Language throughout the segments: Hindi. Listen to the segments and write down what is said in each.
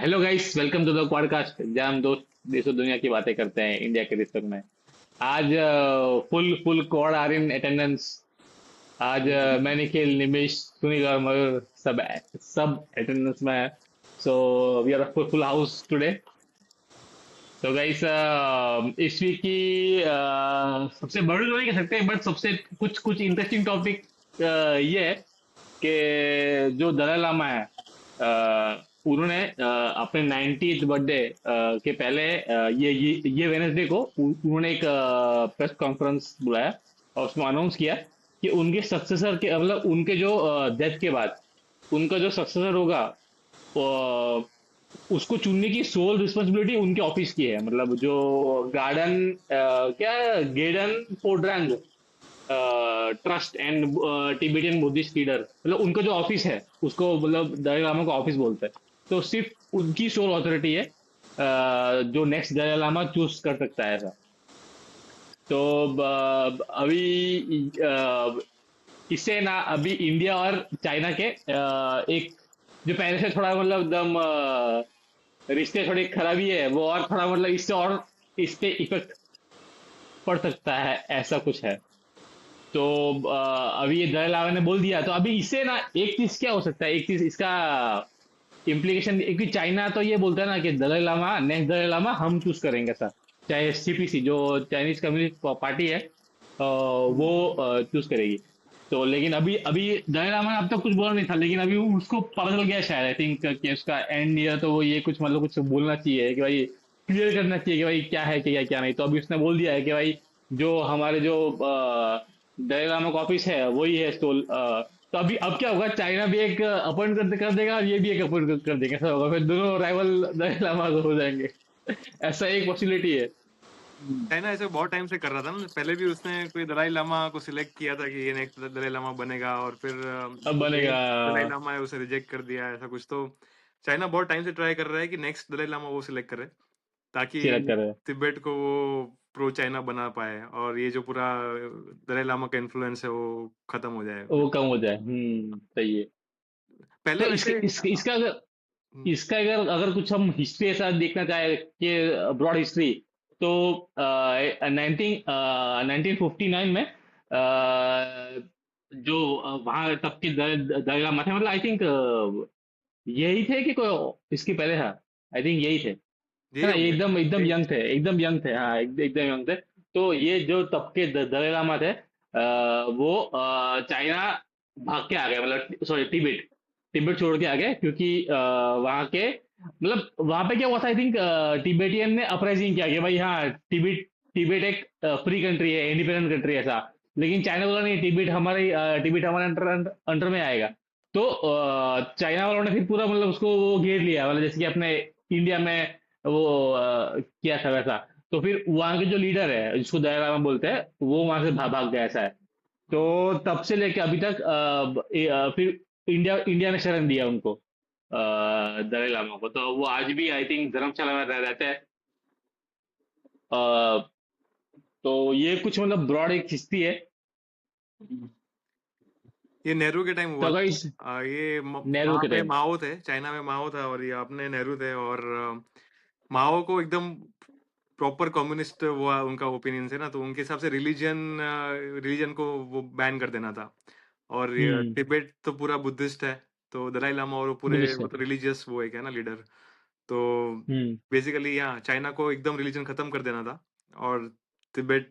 Hello guys, welcome to the podcast जहाँ हम दोस्त देशों दुनिया की बातें करते हैं इंडिया के रिश्तों में। आज full full code are in attendance. आज मैं, निखिल, निमिष, सुनील और मयूर सब सब अटेंडेंस में है। So we are full full house today. तो गाइस, इस वीक की सबसे बड़ी तो नहीं कह सकते, बट सबसे कुछ कुछ इंटरेस्टिंग टॉपिक ये है कि जो दलाई लामा है, उन्होंने अपने 90th बर्थडे के पहले ये वेनेसडे को उन्होंने एक प्रेस कॉन्फ्रेंस बुलाया और उसमें अनाउंस किया कि उनके सक्सेसर के, मतलब उनके जो डेथ के बाद उनका जो सक्सेसर होगा, अ, उसको चुनने की सोल रिस्पॉन्सिबिलिटी उनके ऑफिस की है। मतलब जो गार्डन, क्या, Gaden Phodrang trust and Tibetan Buddhist leader, मतलब उनका जो ऑफिस है उसको, मतलब दलाई लामा का ऑफिस बोलते हैं। तो सिर्फ उनकी सोल अथॉरिटी है जो नेक्स्ट दलाई लामा चूज कर सकता है ऐसा। तो अभी इससे ना, अभी इंडिया और चाइना के एक जो पहले से थोड़ा, मतलब एकदम रिश्ते थोड़ी खराबी है, वो और थोड़ा, मतलब इससे और इस पे इफेक्ट पड़ सकता है, ऐसा कुछ है। तो अभी ये दलाई लामा ने बोल दिया, तो अभी इससे ना एक चीज क्या हो सकता है, एक चीज इसका इम्प्लीकेशन, एक भी चाइना तो ये बोलता है ना कि दलाई लामा, नेक्स्ट दलाई लामा हम चूज करेंगे सर। चाहे सीपीसी जो चाइनीज कम्युनिस्ट पार्टी है, वो चूज करेगी। तो लेकिन अभी अभी दलाई लामा ने अब तक कुछ बोला नहीं था, लेकिन अभी उसको पता चल गया शायद, आई थिंक, कि उसका एंड ईयर, तो वो ये कुछ, मतलब कुछ बोलना चाहिए कि भाई, क्लियर करना चाहिए कि भाई क्या है, क्या क्या नहीं। तो अभी उसने बोल दिया है कि भाई, जो हमारे जो दलाई लामा का ऑफिस है वही है स्टोल। तो अभी अब क्या होगा, चाइना भी एक अपॉइंट कर देगा और ये भी एक अपॉइंट कर देगा, ऐसा होगा, फिर दोनों राइवल दलाई लामा हो जाएंगे। ऐसा एक पॉसिबिलिटी है। चाइना ऐसे बहुत टाइम से कर रहा था ना। पहले भी उसने कोई दलाई लामा को सिलेक्ट किया था कि ये नेक्स्ट दलाई लामा बनेगा, और फिर अब जो बनेगा। मेन दलाई लामा है उसे रिजेक्ट कर दिया, ऐसा कुछ। तो चाइना बहुत टाइम से ट्राई कर रहा है कि नेक्स्ट दलाई लामा वो सिलेक्ट करे, ताकि सिलेक्ट करे। तिब्बत को वो प्रो चाइना बना पाए, और ये जो पूरा दलाई लामा का इन्फ्लुएंस है वो खत्म हो जाए। वो कम हो जाए। सही है। तो पहले इसके, वैसे इसका अगर, इसका अगर अगर कुछ हम हिस्ट्री ऐसा देखना चाहे कि ब्रॉड हिस्ट्री, तो 1959 में जो वहाँ तब के दलाई लामा थे, मतलब आई थिंक यही थे कि कोई इसके पहले था। आई थिंक यही थे, है यही ना? ये होंगे। एकदम एकदम यही। यंग थे, एकदम यंग थे, हाँ, एकदम यंग थे। तो ये जो तब के दलाई लामा थे, वो चाइना भाग के आ गए, मतलब सॉरी, तिब्बत, तिब्बत छोड़ के आ गए, क्योंकि वहाँ के, मतलब वहाँ पे क्या हुआ था, आई थिंक तिब्बतियन ने अपराइजिंग किया कि भाई हाँ, तिब्बत, तिब्बत एक फ्री कंट्री है, इंडिपेंडेंट कंट्री है, ऐसा। लेकिन चाइना बोला नहीं, तिब्बत हमारे अंडर अंडर में आएगा। तो चाइना वालों ने फिर पूरा, मतलब उसको वो घेर लिया, मतलब जैसे कि अपने इंडिया में वो किया था वैसा। तो फिर वहाँ के जो लीडर है, जिसको दलाई लामा बोलते हैं, वो वहां से भाग गया, ऐसा है। तो तब से लेके अभी तक फिर इंडिया इंडिया ने शरण दिया उनको, दलाई लामा को। तो वो आज भी आई थिंक धर्मशाला में रहते हैं। अ, तो ये कुछ, मतलब ब्रॉड एक हिस्ट्री है। ये नेहरू के टाइम तो हुआ अगर था। इस ये नेहरू वहां के पे टाइम, माओ थे, चाइना में माओ था, और ये अपने नेहरू थे। और माओ को एकदम प्रॉपर कम्युनिस्ट वो उनका ओपिनियन है ना, तो उनके हिसाब से रिलीजन को वो बैन कर देना था। और ये तिब्बत तो पूरा बुद्धिस्ट है, तो दलाई लामा और वो पूरे बुद्धिस्ट है। वो तो रिलीजियस वो है क्या ना, लीडर। तो हम्म बेसिकली यहाँ चाइना को एकदम रिलीजन खत्म कर देना था। और तिब्बत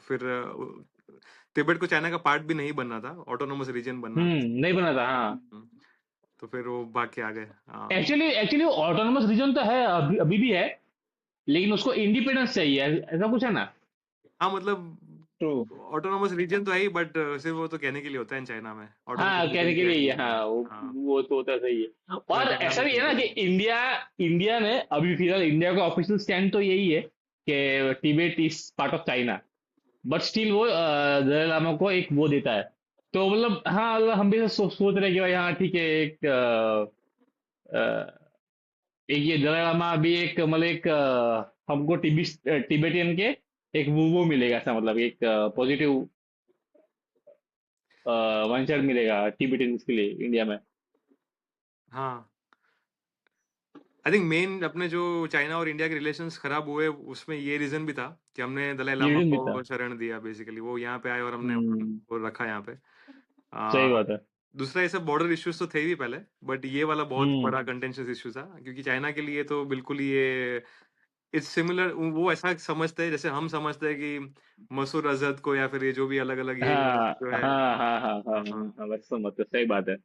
फिर तिब्बत को चाइना का पार्ट भी नहीं बनना था, ऑटोनोमस रीजन बनना था। नहीं बना था, हाँ। हम्म, तो फिर वो भाग के आ गए, हाँ। एक्चुअली एक्चुअली ऑटोनोमस रीजन तो है, अभी अभी भी है, लेकिन उसको इंडिपेंडेंस चाहिए, ऐसा कुछ है ना। हाँ, मतलब ट्रू। ऑटोनोमस रीजन तो है ही, बट सिर्फ वो तो कहने के लिए होता है चाइना में, ऑटोनोमस हाँ, कहने रीजन के क्या लिए ही है। है, हाँ, हाँ, वो तो होता सही है। पूरा और चाइना ऐसा में भी है ना सिर्फ कि है। इंडिया इंडिया ने अभी फिलहाल, इंडिया का ऑफिशियल स्टैंड तो यही है कि Tibet is part of China. But still वो दलाई लामा को एक वो देता है। तो मतलब हाँ, मतलब हम भी सोच रहे हैं कि भाई हाँ ठीक है, एक एक ये दलाई लामा अभी एक, मतलब एक हमको तिबेटियन के एक वो मिलेगा, ऐसा मतलब एक पॉजिटिव वन साइड मिलेगा तिबेटियंस के लिए इंडिया में। हाँ, आई थिंक मेन अपने जो चाइना और इंडिया के रिलेशंस खराब हुए उसमें ये रीजन भी था कि हमने दलाई ये लामा रीजन भी था। को शरण दिया, बेसिकली वो यहाँ पे आए और हमने हम्म। उनको रखा यहाँ पे। सही आ, बात है। दूसरा ये सब बॉर्डर इश्यूज तो थे ही पहले, बट ये वाला बहुत हम्म। बड़ा कंटेंशियस इश्यू था क्योंकि चाइना के लिए तो बिल्कुल ही ये इट्स सिमिलर, वो ऐसा समझते हैं जैसे हम समझते हैं कि मसूर अजहर को या फिर ये जो भी अलग अलग ये हाँ जो है, हाँ हाँ हाँ हाँ हाँ, हाँ हाँ, बस समझ सही बात है।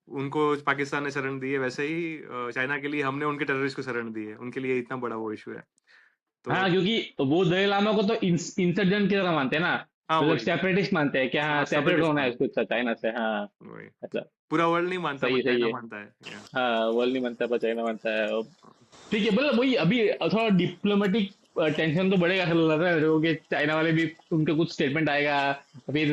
उनको पाकिस्तान ने शरण दी है, वैसे ही चाइना के लिए हमने उनके टेररिस्ट को शरण दी है, उनके लिए इतना बड़ा वो इशू है। तो हाँ, क्योंकि वो दलाई लामा को तो इंसर्जेंट की तरह मानते हैं ना, हाँ मतलब वही, सेपरेटिस्ट मानते हैं कि हाँ हाँ सेपरेट सेपरेटिस्ट होना है मानते उसको चाइना से, हाँ। हैं, वही अच्छा। पूरा वर्ल्ड नहीं मानता सही बट है, सही चाइना है। मानता है, या हाँ, वर्ल्ड नहीं मानता पर चाइना मानता है। और ठीक है, मतलब वही अभी थोड़ा डिप्लोमेटिक टेंशन तो बढ़ेगा, ऐसा लग रहा है मेरे को कि चाइना वाले भी उनका कुछ स्टेटमेंट आएगा, फिर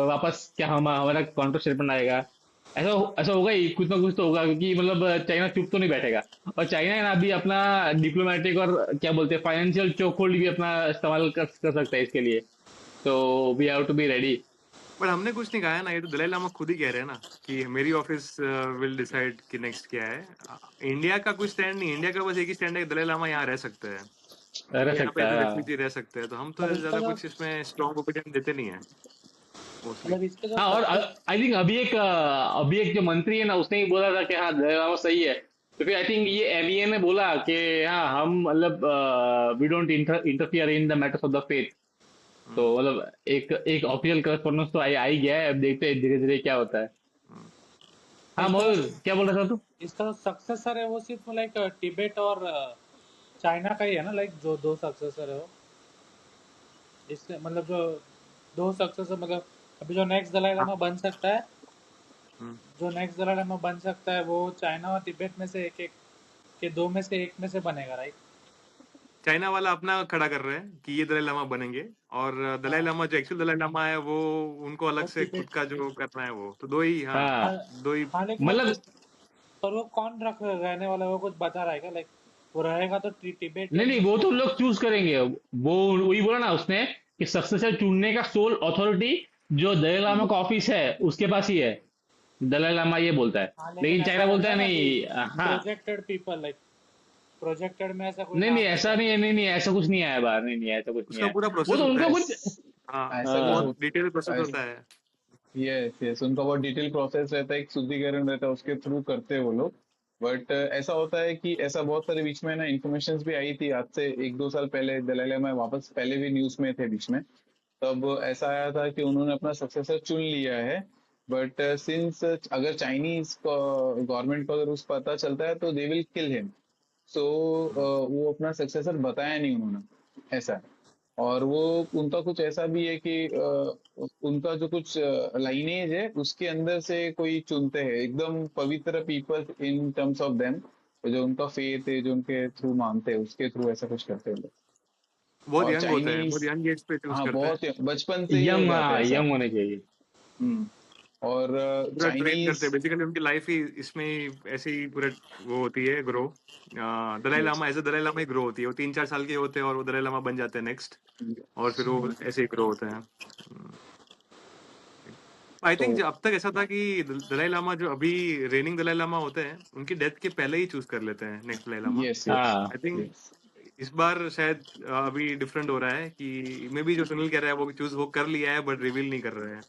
वापस क्या हमारा काउंटर स्टेटमेंट आएगा। ऐसा ऐसा होगा ही, कुछ ना कुछ तो होगा, क्योंकि मतलब चाइना चुप तो नहीं बैठेगा। और चाइना है ना अभी अपना डिप्लोमेटिक और क्या बोलते हैं फाइनेंशियल चोक होल्ड भी अपना इस्तेमाल कर सकता है इसके लिए। तो we have to be ready. But हमने कुछ नहीं कहा है ना, ये तो दलाई लामा खुद ही कह रहे हैं ना कि मेरी ऑफिस विल डिसाइड कि नेक्स्ट क्या है। इंडिया का कोई स्टैंड नहीं, इंडिया का बस एक ही स्टैंड है कि दलाई लामा यहाँ रह सकते हैं, रह वो यहाँ पे सकता एज है, हाँ। रेफ्यूजी रह सकते हैं, तो हम तो मतलब इसका ज्यादा जो कुछ इसमें स्ट्रॉन्ग ओपिनियन देते नहीं है मोस्टली। मतलब इसका जो हाँ, और सक्सेस आई थिंक अभी एक जो मंत्री है ना उसने ही बोला था कि हाँ दलाइलामा सही है। तो फिर आई थिंक ये एमईए ने बोला कि हाँ हम मतलब we don't interfere in the matters of the faith. तो मतलब एक एक ऑफिशियल करस्पॉन्डेंस तो आई गया है, अब देखते हैं धीरे धीरे क्या होता है। हाँ इसका मयूर, क्या बोल रहा था तू? इसका जो सक्सेसर है वो सिर्फ लाइक तिब्बत और चाइना का ही है ना, लाइक जो दो सक्सेसर है वो इससे मतलब जो दो सक्सेसर मतलब अभी जो नेक्स्ट दलाई लामा बन सकता है, जो नेक्स्ट दलाई लामा बन सकता है वो चाइना और तिब्बत में से एक एक के दो में से एक में से बनेगा, राइट? चाइना वाला अपना खड़ा कर रहे हैं कि ये दलाई लामा बनेंगे, और दलाई हाँ, लामा जो एक्चुअल दलाई लामा है वो उनको अलग वो से खुद तिब्बत। का जो करना है, वो तो दो ही, हाँ हाँ, हाँ, दो ही। हाँ, लेकिन मतलब पर वो कौन रहने वाला है वो कुछ बता रहा है क्या? लाइक वो रहेगा तो नहीं तिब्बतियन नहीं, में वो से तो लोग चूज करेंगे। वो वही बोला ना उसने कि सक्सेसर चुनने का सोल अथॉरिटी जो दलाई लामा का ऑफिस है उसके पास ही है। दलाई लामा ये बोलता है, हाँ, लेकिन लेकिन ऐसा चाइना रहता बोलता है है ना कि नहीं। हाँ, प्रोजेक्टेड पीपल, लाइक प्रोजेक्टेड में ऐसा कोई नहीं नहीं, नाम ऐसा रहता है। नहीं है, नहीं नहीं, ऐसा कुछ नहीं आया बाहर, नहीं नहीं, ऐसा कुछ नहीं उसका आया। पूरा वो प्रोसेस तो होता उनका है, कुछ। हाँ ऐसा तो हाँ। बहुत डिटेल प्रोसेस होता है। यस यस, उनका बहुत डिटेल प्रोसेस रहता है, एक शुद्धिकरण रहता है, उसके थ्रू करते हैं वो लोग। बट ऐसा होता है कि ऐसा बहुत सारे बीच में ना इन्फॉर्मेशन भी आई थी आज से 1-2 साल पहले, दलाई लामा वापस पहले भी न्यूज में थे बीच में। तब ऐसा आया था कि उन्होंने अपना सक्सेसर चुन लिया है। बट सिंस अगर चाइनीज गवर्नमेंट को अगर उस पता चलता है तो दे विल किल हिम। सो वो अपना सक्सेसर बताया नहीं उन्होंने, ऐसा है। और वो उनका कुछ ऐसा भी है कि उनका जो कुछ लाइनेज है उसके अंदर से कोई चुनते हैं, एकदम पवित्र people in terms of them, जो उनका फेथ है, जो उनके थ्रू मानते हैं उसके थ्रू ऐसा कुछ करते हैं लोग। बहुत और यंग होते हैं, बहुत चाइनीज, यंग एज पे चूज हाँ करते हैं, बहुत बचपन से ही हो यंग, जाता है हाँ ऐसा। यंग होने चाहिए। हम्म। और पूरा ट्रेन करते चाइनीज। हैं, बेसिकली उनकी लाइफ ही इसमें ही ऐसे ही पूरा वो होती है ग्रो। दलाई लामा ऐसे दलाई लामा ही ग्रो होती है, वो 3-4 साल के होते हैं और वो दलाई लामा बन जाते हैं नेक्स्ट, और फिर वो ऐसे ही ग्रो होते हैं। आई तो थिंक अब तक ऐसा था कि दलाई लामा जो अभी रेनिंग दलाई लामा होते हैं उनकी डेथ के पहले ही चूज कर लेते हैं next Dalai Lama. Yes yes हाँ, आई थिंक यस। इस बार शायद अभी डिफरेंट हो रहा है कि मे बी जो सुनील कह रहा है वो चूज वो कर लिया है बट रिवील नहीं कर रहे हैं,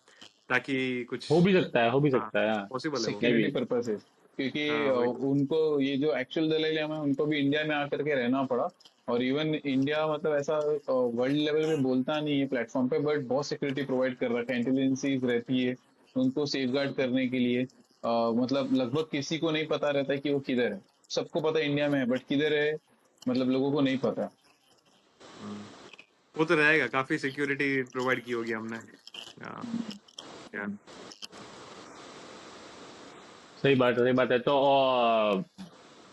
ताकि कुछ, हो भी सकता है, हो भी हाँ सकता है, हाँ। पॉसिबल है वो। मे सिक्योरिटी बी। पर्पस है, क्योंकि वही। उनको ये जो एक्चुअल दलाई लामा है उनको भी इंडिया में आकर के रहना पड़ा। और इवन इंडिया मतलब ऐसा वर्ल्ड लेवल पे बोलता नहीं है प्लेटफॉर्म पे, बट बहुत सिक्योरिटी प्रोवाइड कर रखा है, इंटेलिजेंसीज रहती है उनको सेफगार्ड करने के लिए। मतलब लगभग किसी को नहीं पता रहता है कि वो किधर है। सबको पता है इंडिया में है, बट किधर है मतलब लोगों को नहीं पता। हम्म, वो तो रहेगा, काफी सिक्योरिटी प्रोवाइड की होगी हमने। या सही बात है, सही बात है। तो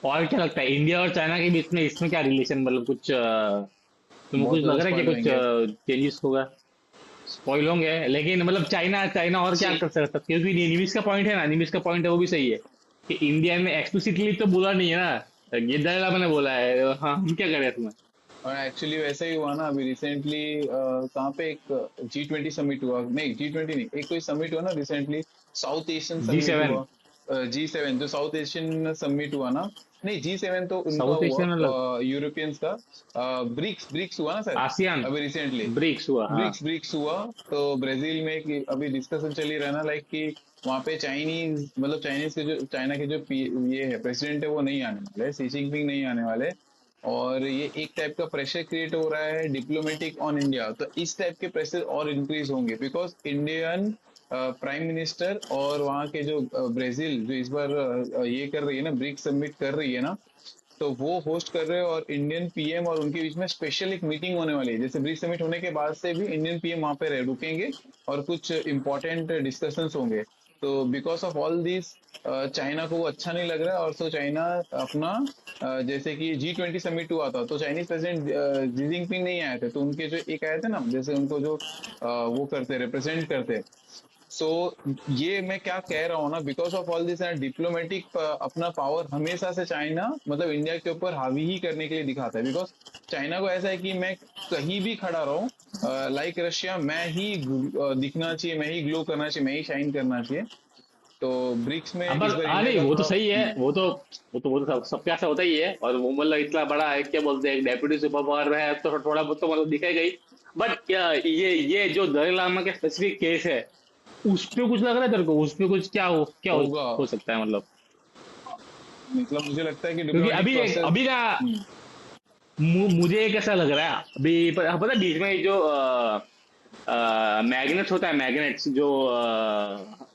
और क्या लगता है इंडिया और चाइना के बीच में इसमें क्या रिलेशन, मतलब कुछ तुमको बहुत कुछ ज्यादा लग रहा है कि स्पॉइल कुछ होंगे। चेंजेस होगा? स्पॉइल होंगे, लेकिन मतलब चाइना चाइना और क्या कर सकता है, क्योंकि निमिष का पॉइंट है ना, निमिष का पॉइंट है वो भी सही है कि इंडिया ने एक्सप्लिसिटली तो बोला नहीं है ना, ये दलाला मैंने बोला है, हाँ हम क्या करें इसमें। और एक्चुअली वैसा ही हुआ ना अभी रिसेंटली, कहाँ पे एक G20 समिट हुआ, नहीं G20 नहीं, एक कोई समिट हुआ ना recently, south Asian summit G7। हुआ। G7 जो साउथ एशियन समिट हुआ ना, नहीं G7 तो उनका साउथ हुआ एशियन अलग, यूरोपियंस का। ब्रिक्स ब्रिक्स हुआ ना सर आसियान, अभी रिसेंटली। ब्रिक्स हुआ, हाँ। ब्रिक्स ब्रिक्स हुआ। तो ब्राजील में अभी डिस्कशन चल ही रहा ना, लाइक कि वहाँ पे चाइनीज, मतलब चाइनीज के जो चाइना के जो ये है प्रेसिडेंट है वो नहीं आने वाले, सी जिनपिंग नहीं आने वाले। और ये एक टाइप का प्रेशर क्रिएट हो रहा है डिप्लोमेटिक ऑन इंडिया, तो इस टाइप के प्रेशर और इंक्रीज होंगे बिकॉज इंडियन प्राइम मिनिस्टर और वहाँ के जो ब्राजील जो इस बार ये कर रही है ना, ब्रिक्स समिट कर रही है ना, तो वो होस्ट कर रहे हैं। और इंडियन पीएम और उनके बीच में स्पेशल एक मीटिंग होने वाली है, जैसे ब्रिक्स समिट होने के बाद से भी इंडियन पीएम वहां पे रुकेंगे और कुछ इंपॉर्टेंट डिस्कशंस होंगे। तो because of all this China को वो अच्छा नहीं लग रहा है। और सो चाइना अपना जैसे कि G20 समिट हुआ था तो चाइनीज प्रेसिडेंट जी जिनपिंग नहीं आए थे, तो उनके जो एक आए थे ना, जैसे उनको जो वो करते रिप्रेजेंट करते। सो ये मैं क्या कह रहा हूँ ना, because of all this diplomatic अपना पावर हमेशा से चाइना मतलब इंडिया के ऊपर हावी ही करने के लिए दिखाता है। बिकॉज चाइना को ऐसा है कि मैं कहीं भी खड़ा रहूं, लाइक रशिया, मैं ही दिखना चाहिए, मैं ही ग्लो करना चाहिए, मैं ही शाइन करना चाहिए। तो ब्रिक्स में अब इस बार हाँ, इंडिया नहीं का वो तो थोड़ा सही है, वो तो सबके साथ होता ही है। और वो मतलब इतना बड़ा है, क्या बोलते हैं, डेप्यूटी सुपर पावर है, तो थोड़ा बहुत तो मतलब दिखेगा ही। बट क्या ये जो दलाई लामा के स्पेसिफिक केस है, उस पे कुछ लग रहा है तेरे को? उस पे कुछ होगा। हो सकता है मतलब? मतलब मुझे लगता है कि क्योंकि डिप्लोमेटिक प्रोसेस। अभी का मुझे एक ऐसा लग रहा है अभी, पता है बीच में ये जो मैग्नेट्स होता है, मैग्नेट्स जो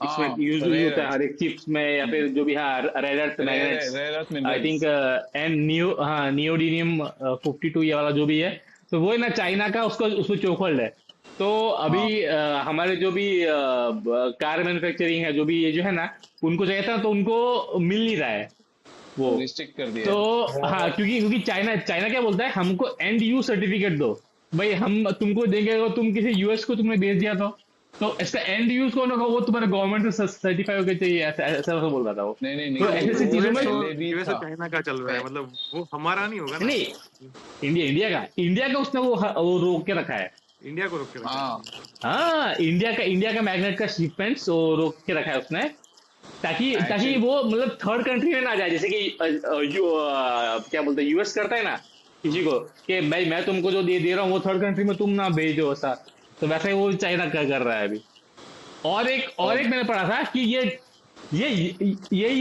इसमें हाँ, यूज रेयर होता है अर्थ, हर एक चिप्स में, या फिर जो भी, हाँ, rare earth magnets, rare earth I think, minerals. And neodymium 52 ये वाला जो भी है, तो वो है ना चाइना का, उसको उसको चोकल्ड है। तो अभी हाँ, हमारे जो भी कार मैन्युफैक्चरिंग है, जो भी ये जो है ना, उनको चाहिए था, तो उनको मिल नहीं रहा है वो। रिस्ट्रिक्ट कर दिया तो है। हाँ, क्योंकि क्योंकि चाइना चाइना क्या बोलता है, हमको एंड यूज सर्टिफिकेट दो। भाई हम तुमको देंगे, अगर तुम किसी यूएस को तुमने बेच दिया तो इसका एंड यूज कौन होगा? वो तुम्हारे गवर्नमेंट से सर्टिफाई होकर चाहिए, ऐसा ऐसा ऐसा बोल रहा था वो। नहीं नहीं तो तो निखिल, ऐसी ऐसी वो चीजों में पहले भी यूएस और था। चाइना का चल रहा है, मतलब वो हमारा नहीं होगा ना। नहीं, इंडिया का उसने वो रोक के रखा है। इंडिया को रोक के रखा हाँ, है। हाँ, इंडिया का मैग्नेट का शिपमेंट्स वो रोक के रखा है उसने, ताकि ताकि एक्चुअली वो मतलब थर्ड कंट्री में ना जाए। जैसे कि क्या बोलते हैं, यूएस करता है ना किसी को, कि भाई मैं तुमको जो दे रहा हूँ वो थर्ड कंट्री में तुम ना भेजो, ऐसा। तो वैसा ही वो चाइना कर रहा है अभी। और एक और मैंने पढ़ा था कि ये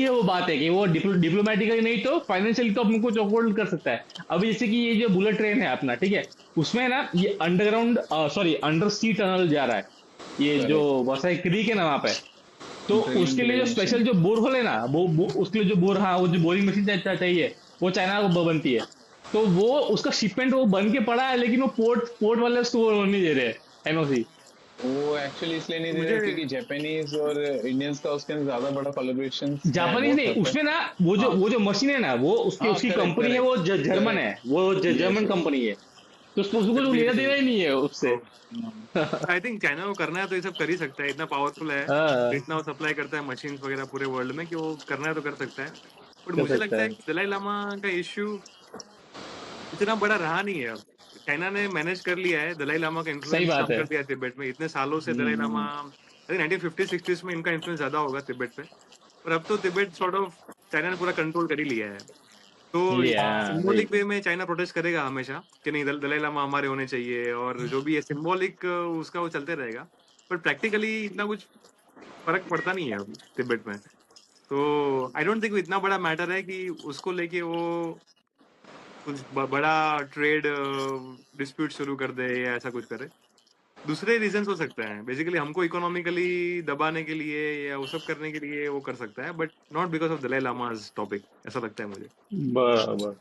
वो बात है कि वो डिप्लोमेटिकली नहीं तो फाइनेंशियली तो हमको चौकहोल्ड कर सकता है। अभी जैसे कि ये जो बुलेट ट्रेन है अपना, ठीक है, उसमें ना ये अंडरग्राउंड, सॉरी, अंडर सी टनल जा रहा है, ये जो करेक्ट, वसई क्रीक है ना वहां पे। तो ड्रिलिंग उसके के लिए लिए जो मशीन। स्पेशल जो बोर है ना, वो उसके लिए जो हाँ, वो जो बोरिंग मशीन चाहिए, वो चाइना को बनती है। तो वो उसका शिपमेंट वो बन के पड़ा है, लेकिन वो पोर्ट वाले उसको नहीं दे रहे एनओसी। वो एक्चुअली इसलिए नहीं दे रहे मुझे क्योंकि जापानीज और इंडियंस का उसके अंदर ज्यादा बड़ा कोलैबोरेशन है जापानीज बहुत नहीं, हद तक। उसमें ना हाँ, वो जो मशीन है ना, वो हाँ, उसकी करेक्ट कंपनी है, वो करेक्ट जर्मन है, करेक्ट। वो यस जर्मन यस। कंपनी है। तो उसको तो भी लेना देना ही नहीं है उससे। आई थिंक चाइना को करना है तो ये सब कर ही सकता है, इतना पावरफुल है, हाँ, इतना वो सप्लाई करता है मशीन्स वगैरह पूरे वर्ल्ड में, कि वो करना है तो कर सकता है। बट कर मुझे सकता लगता है है। कि दलाई लामा का इश्यू इतना बड़ा रहा नहीं है अब। चाइना ने मैनेज कर लिया है, दलाई लामा का सही इन्फ्लुएंस बात कम है। कर दिया है तिब्बत में। इतने सालों से दलाई लामा, हम्म। आई थिंक 1950-60s में इनका इन्फ्लुएंस ज्यादा होगा तिब्बत पे, पर अब तो तिब्बत सॉर्ट ऑफ चाइना ने पूरा कंट्रोल कर ही लिया है। तो लिया, हाँ, वही। सिंबॉलिक वे में चाइना प्रोटेस्ट करेगा हमेशा कि नहीं, दलाई लामा हमारे होने चाहिए, और जो भी है सिंबॉलिक उसका वो चलते रहेगा। बट प्रैक्टिकली इतना कुछ फर्क पड़ता नहीं है अब तिब्बत में। तो आई डोंट थिंक इतना बड़ा मैटर है कि उसको लेके वो कुछ बड़ा ट्रेड डिस्प्यूट शुरू कर दे या ऐसा कुछ करे। दूसरे रीजंस हो सकते हैं, बेसिकली हमको इकोनॉमिकली दबाने के लिए या वो सब करने के लिए वो कर सकता है, but not because of Dalai Lama's topic, ऐसा लगता है मुझे। बराबर।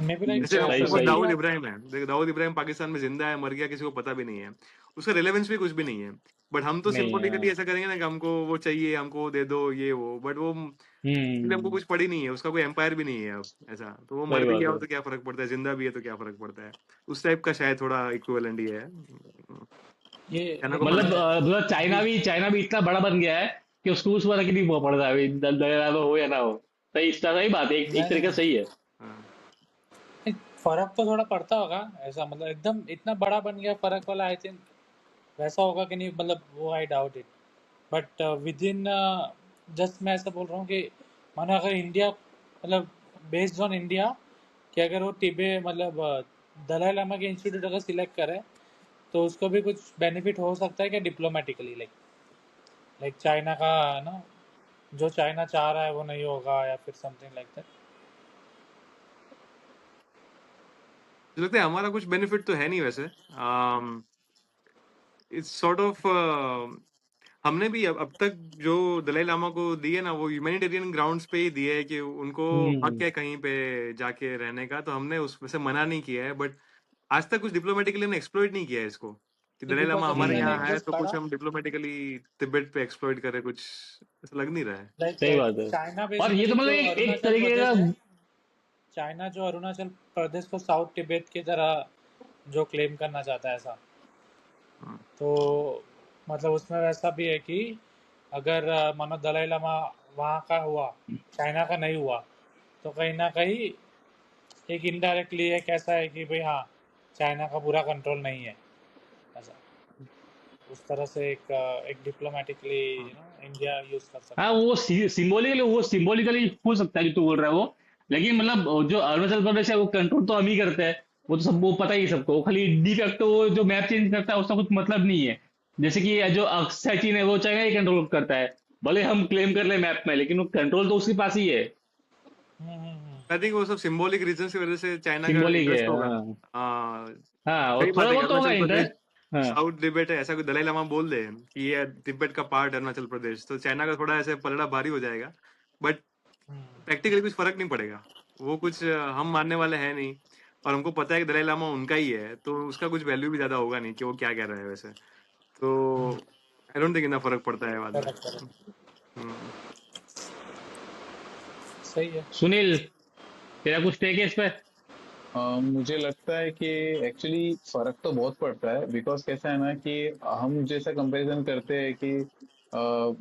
मे बी लाइक जैसे मुझे सही ऐसा सपोज सही। दाऊद इंडिया इब्राहिम है, देखो दाऊद इब्राहिम पाकिस्तान में जिंदा है, मर गया, किसी को पता भी नहीं है, उसका रिलेवेंस भी कुछ भी नहीं है। बट हम तो नहीं है, सिंबॉलिकली हाँ। ऐसा करेंगे ना कि हमको वो चाहिए, हमको वो दे दो, ये वो, बट वो इसलिए हमको हम्म। कुछ पड़ी नहीं है, उसका कोई एम्पायर भी नहीं है अब ऐसा। तो वो मर सही भी बात गया हो है। तो क्या फर्क पड़ता है, जिंदा भी है तो क्या फर्क पड़ता है। उस टाइप का शायद थोड़ा इक्विवेलेंट ही है। ये कहना को लेकिन मना। मतलब चाइना भी इतना बड़ा बन गया है कि उसको उस वाला की नहीं पड़ रहा है अभी, दया हो या ना हो। सही बात है, एक तरीके से सही है। हाँ। फर्क तो थोड़ा पड़ता होगा ऐसा, मतलब एकदम इतना बड़ा बन गया फर्क वाला, आई थिंक वैसा होगा कि नहीं, मतलब वो I doubt it. But with in just मैं ऐसा बोल रहा हूँ कि मानो अगर इंडिया मतलब बेस्ड ऑन इंडिया कि अगर वो मतलब दलाई लामा के इंस्टीट्यूट अगर सिलेक्ट करे तो उसको भी कुछ बेनिफिट हो सकता है क्या डिप्लोमेटिकली, लाइक लाइक चाइना का ना, जो चाइना चाह रहा है वो नहीं होगा या फिर समथिंग लाइक दैट। मुझे लगता है हमारा कुछ बेनिफिट तो है नहीं वैसे। इट्स सॉर्ट ऑफ हमने भी अब तक जो दलाई लामा को दिए ना, वो ह्यूमैनिटेरियन ग्राउंड्स पे ही दिए है कि उनको हक है कहीं पे जाके रहने का, तो हमने उसमें से मना नहीं किया है। बट आज तक कुछ डिप्लोमेटिकली हमने एक्सप्लॉइट नहीं किया है इसको कि दलाई बिकॉज लामा अभी हमारे मैंने यहाँ एक है जस्ट तो कुछ पढ़ा हम डिप्लोमेटिकली तिब्बत पे एक्सप्लॉइट करें, कुछ ऐसा लग नहीं रहा है। लाइक सही बात है। चाइना और ये तो बेसिकली मतलब जो एक अरुणाचल तरीके प्रदेश का। है, चाइना जो अरुणाचल प्रदेश को साउथ तिब्बत की तरह जो क्लेम करना चाहता है ऐसा, हाँ। तो मतलब उसमें वैसा भी है कि अगर मानो दलाई लामा वहाँ का हुआ, चाइना का नहीं हुआ, तो कहीं ना कहीं एक इनडायरेक्टली एक ऐसा है कि भाई हाँ, चाइना का पूरा कंट्रोल नहीं है ऐसा। उस तरह से एक डिप्लोमेटिकली इंडिया यूज कर हाँ, सकता है। वो सिंबॉलिकली हो सकता है जो तू बोल रहा है वो। लेकिन मतलब जो अरुणाचल प्रदेश है वो कंट्रोल तो हम ही करते हैं। वो तो सब वो पता ही है सबको। वो खाली डी फैक्टो वो जो मैप चेंज करता है उसका कुछ मतलब नहीं है। जैसे कि जो सचिन है वो चाइना ही कंट्रोल करता है। भले हम क्लेम कर ले मैप में, लेकिन वो कंट्रोल तो उसके पास ही है। आई थिंक वो सब सिंबॉलिक रीजन की वजह से चाइना का सिंबॉलिक है, इंटरेस्ट होगा। हाँ। हाँ, हाँ, सही और बात थोड़ा है कि बहुत तो होगा अरुणाचल प्रदेश इंटरेस्ट। हाँ। साउथ तिब्बत है, ऐसा कोई दलाई लामा बोल दे कि ये तिब्बत का पार्ट है अरुणाचल प्रदेश, तो चाइना का थोड़ा ऐसे पलड़ा भारी हो जाएगा। बट प्रैक्टिकली कुछ फर्क नहीं पड़ेगा। वो कुछ हम मानने वाले हैं नहीं, और हमको पता है कि दलाई लामा उनका ही है, तो उसका कुछ वैल्यू भी ज्यादा होगा नहीं कि वो क्या कह रहा है वैसे। तो आई डोंट थिंक इतना फर्क पड़ता है बाद में। करेक्ट करेक्ट, हम्म। सही है। सुनील, तेरा कुछ टेक है इस पे? मुझे लगता है कि एक्चुअली फर्क तो बहुत पड़ता है, बिकॉज कैसा है ना कि हम जैसा कंपैरिजन करते हैं कि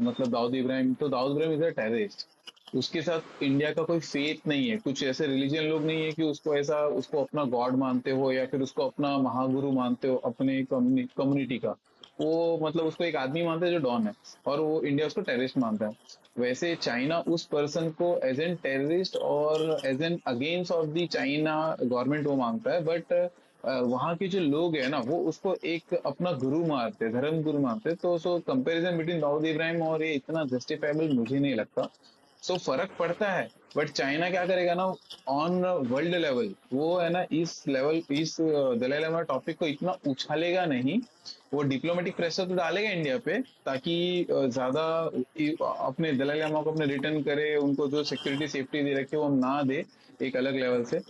मतलब Dawood Ibrahim is a terrorist. उसके साथ इंडिया का कोई फेथ नहीं है, कुछ ऐसे रिलीजियन लोग नहीं है कि उसको अपना गॉड मानते हो या फिर उसको अपना महागुरु मानते हो अपने कम्युनिटी का। वो मतलब उसको एक आदमी मानते हैं जो डॉन है, और वो इंडिया उसको टेररिस्ट मानता है। वैसे चाइना उस पर्सन को एज एन टेररिस्ट और as an against of the China government वो मानता है, बट वहाँ के जो लोग हैं ना वो उसको एक अपना गुरु मानते हैं, धर्म गुरु मानते हैं। तो सो कंपैरिजन बिटवीन दाऊद इब्राहिम और ये इतना जस्टिफाइबल मुझे नहीं लगता। सो फर्क पड़ता है, बट चाइना क्या करेगा ना, ऑन वर्ल्ड लेवल वो है ना इस दलाई लामा टॉपिक को इतना उछालेगा नहीं। वो डिप्लोमेटिक प्रेशर तो डालेगा इंडिया पे, ताकि ज्यादा अपने दलाई लामा को अपने रिटर्न करे, उनको जो सिक्योरिटी सेफ्टी दे रखे वो ना दे एक अलग लेवल से।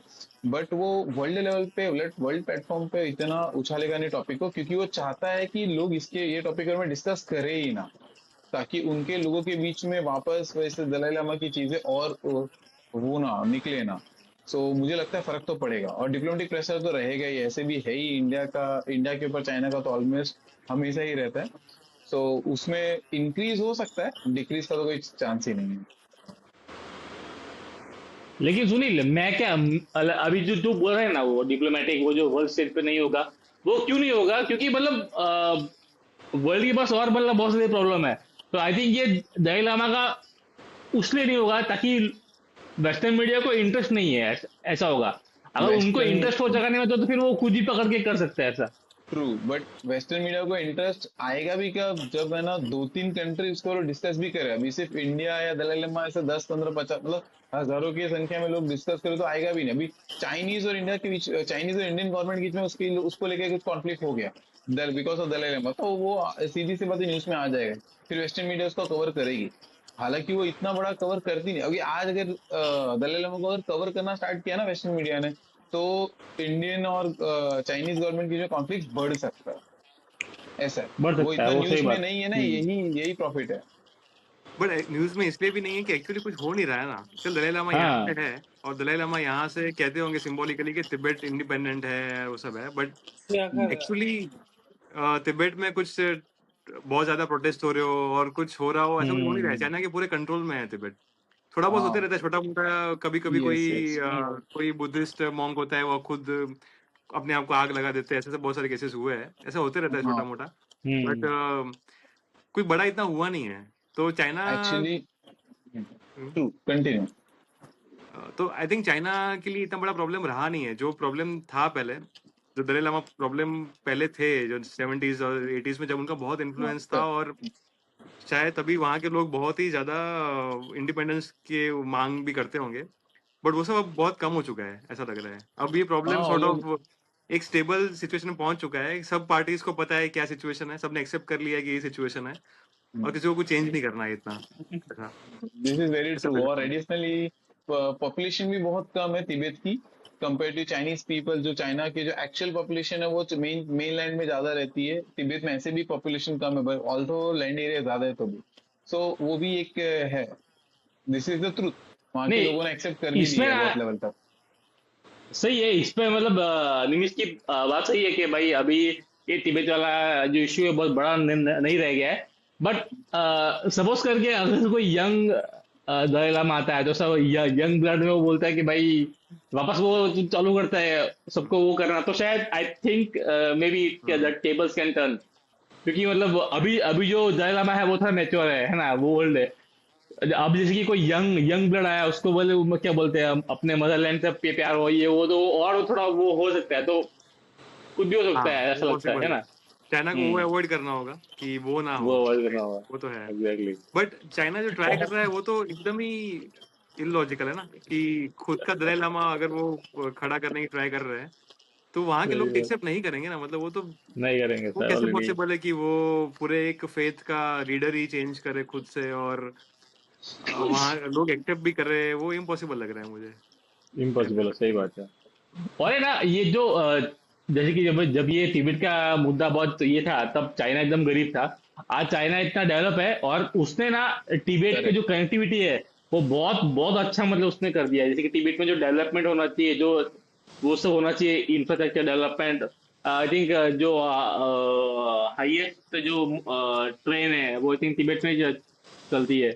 बट वो वर्ल्ड लेवल पे वर्ल्ड प्लेटफॉर्म पे इतना उछालेगा नहीं टॉपिक को, क्योंकि वो चाहता है कि लोग इसके ये टॉपिक में डिस्कस करे ही ना, ताकि उनके लोगों के बीच में वापस वैसे दलाई लामा की चीजें और वो ना निकले ना। सो मुझे लगता है फर्क तो पड़ेगा, और डिप्लोमेटिक प्रेशर तो रहेगा ही, ऐसे भी है ही इंडिया के ऊपर चाइना का तो ऑलमोस्ट हमेशा ही रहता है। सो उसमें इंक्रीज हो सकता है, डिक्रीज का तो कोई चांस ही नहीं है। लेकिन सुनील, मैं क्या अभी जो तू बोल रहा है ना, वो डिप्लोमेटिक वो जो वर्ल्ड स्टेज पे नहीं होगा। वो क्यों नहीं होगा? क्योंकि मतलब वर्ल्ड के पास और मतलब बहुत सारी प्रॉब्लम है। तो आई थिंक ये दलाई लामा का उसलिए नहीं होगा ताकि वेस्टर्न मीडिया को इंटरेस्ट नहीं है, ऐसा होगा। अगर उनको वेस्टर्न इंटरेस्ट हो जगाने में तो फिर वो खुद ही पकड़ के कर सकते हैं ऐसा। ट्रू, बट वेस्टर्न मीडिया को इंटरेस्ट आएगा भी क्या जब है ना दो तीन कंट्री इसको डिस्कस भी करे। अभी सिर्फ इंडिया या दलाई लामा ऐसे 10 15 50 मतलब हजारों की संख्या में लोग डिस्कस करे तो आएगा भी नहीं। अभी चाइनीज और इंडियन गवर्नमेंट के बीच में उसको लेके कुछ कॉन्फ्लिक्ट हो गया बिकॉज ऑफ दलाई लामा, तो वो सीधी सी बात न्यूज में आ जाएगा। फिर वेस्टर्न मीडिया उसको कवर करेगी। हालांकि वो इतना बड़ा कवर करती नहीं। अभी आज अगर दलाई लामा को अगर कवर करना स्टार्ट किया ना वेस्टर्न मीडिया ने, तो इंडियन और चाइनीज गवर्नमेंट के जो कॉन्फ्लिक्ट बढ़ सकता है। ऐसा है, बढ़ वो सकता है, इतना वो सही न्यूज में बात। नहीं है ना, हम्म। यही यही प्रॉफिट है। बट न्यूज में इसलिए भी नहीं है कि एक्चुअली कुछ हो नहीं रहा है ना। चल दलाई लामा यहाँ हाँ। पे है, और दलाई लामा यहाँ से कहते होंगे सिंबॉलिकली कि तिब्बत इंडिपेंडेंट है, वो सब है। बट कि अगर एक्चुअली तिब्बत में कुछ बहुत ज्यादा प्रोटेस्ट हो रहे हो और कुछ हो रहा हो, ऐसा कुछ हो नहीं रहा है। हम्म। चाइना के पूरे कंट्रोल में है तिब्बत। थोड़ा बहुत होते हाँ, रहता है छोटा मोटा, कभी कभी यस यस। कोई बुद्धिस्ट मॉन्क होता है, वो खुद अपने आप को आग लगा देते हैं। ऐसे बहुत सारे केसेस हुए हैं, ऐसा होते रहता है छोटा हाँ, मोटा। बट हम्म। कोई बड़ा इतना हुआ नहीं है। तो चाइना एक्चुअली ट्रू, कंटिन्यू। तो आई थिंक चाइना के लिए इतना बड़ा प्रॉब्लम रहा नहीं है। जो प्रॉब्लम था पहले, जो दलाई लामा प्रॉब्लम पहले थे, जो 70s और 80s में, जब उनका बहुत इन्फ्लुएंस था और शायद तभी वहाँ के लोग बहुत ही ज्यादा इंडिपेंडेंस के मांग भी करते होंगे, बट वो सब अब बहुत कम हो चुका है, ऐसा लग रहा है। अब ये प्रॉब्लम हाँ, वो सॉर्ट लोग ऑफ एक स्टेबल सिचुएशन में पहुंच चुका है। सब पार्टीज को पता है क्या सिचुएशन है, सबने एक्सेप्ट कर लिया है कि ये सिचुएशन है, और किसी को कुछ चेंज नहीं करना है इतना। ऐसा दिस इज वेरी ऐसा ट्रू। फील और होता है। एडिशनली पॉपुलेशन भी बहुत कम है तिब्बत की, कंपेयर टू चाइनीज पीपल। जो चाइना की जो एक्चुअल पॉपुलेशन है वो मेन लैंड में ज्यादा रहती है, तिब्बत में ऐसे भी पॉपुलेशन कम है, बट ऑल्दो लैंड एरिया ज्यादा है तो भी। सो वो भी एक है। This is the truth. वहाँ के नहीं, लोगों ने एक्सेप्ट कर भी इसमें लिया है ना बहुत लेवल तक। सही है। इस पे मतलब निमिष की बात सही है कि भाई अभी ये तिब्बत वाला जो इश्यू है बहुत बड़ा नहीं रह गया है। बट सपोज करके अगर कोई यंग दलाई लामा आता है तो सब यंग ब्लड में वो बोलता है कि भाई वापस वो चालू करता है सबको वो करना, तो शायद I think may be the tables can turn. क्योंकि मतलब अभी अभी जो दलाई लामा है वो थोड़ा मैच्योर है ना, वो ओल्ड है। अब जैसे कि कोई यंग यंग ब्लड आया उसको बोले वो क्या बोलते हैं हम अपने मदरलैंड से प्यार हो ये वो, तो और थोड़ा वो हो सकता है, तो कुछ भी हो हाँ, सकता है वो ऐसा लगता है पॉसिबल है। ना। चाइना को वो हम्म, अवॉइड करना होगा कि वो ना वो हो, अवॉइड करना राइट? होगा। वो तो है। एग्जैक्टली। बट चाइना जो ट्राई कर रहा है वो तो एकदम ही इलॉजिकल है ना, कि खुद का दलाई लामा अगर वो खड़ा करने की ट्राई कर रहे हैं, तो वहाँ के लोग एक्सेप्ट नहीं करेंगे ना। मतलब वो तो, नहीं करेंगे वो सर कैसे ऑलरेडी। पॉसिबल है कि वो पूरे एक फेथ का लीडर ही चेंज करे खुद से, और वहाँ लोग एक्सेप्ट भी कर रहे हैं? वो इम्पॉसिबल लग रहा है मुझे। इम्पॉसिबल है, सही बात है। और है ना ये जो जैसे कि जब जब ये तिब्बत का मुद्दा बहुत ये था तब चाइना एकदम गरीब था। आज चाइना इतना डेवलप है और उसने ना तिब्बत के जो करेक्ट। कनेक्टिविटी है वो बहुत बहुत अच्छा मतलब उसने कर दिया है। जैसे कि तिब्बत में जो डेवलपमेंट होना चाहिए, जो वो सब होना चाहिए, इंफ्रास्ट्रक्चर डेवलपमेंट। आई थिंक जो हाईएस्ट जो ट्रेन है वो आई थिंक तिब्बत में ही चलती है।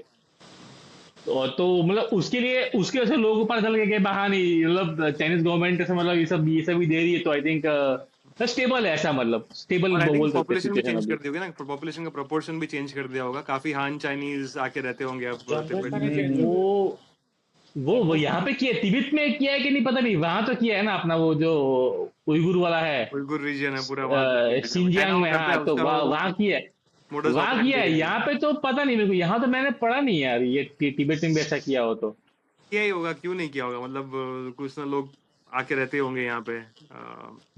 तो मतलब उसके लिए उसके वजह से लोगों को पता चल गया कि हाँ नहीं मतलब चाइनीज गवर्नमेंट से मतलब ये सब भी दे रही है, तो आई थिंक स्टेबल है, ऐसा मतलब स्टेबल और आई थिंक बोल सकते हैं पॉपुलेशन भी सिचुएशन चेंज अभी। कर दी होगी ना, पॉपुलेशन का प्रोपोर्शन भी चेंज कर दिया होगा। काफी हान चाइनीज आके रहते होंगे अब तिब्बत जनरेशन ही में। चेंज हो गई। वो यहाँ जनरेशन पे किया है, तिब्बत में किया है कि नहीं पता नहीं, वहां तो किया है ना अपना वो जो उइगुर वाला है उइगुर रीजन है पूरा, वहाँ तो किया है। वो चाइना शिंजियांग वो में। करता हाँ है, तो उसका वहां वो किया है। मोडस वहां किया ऑपरेंडी है, है। यहाँ पे तो पता नहीं मेरे को, यहाँ तो मैंने पढ़ा नहीं यार ये तिब्बत में भी ऐसा किया हो तो। किया ही होगा, क्यों नहीं किया होगा। मतलब कुछ ना लोग आके रहते होंगे यहाँ पे।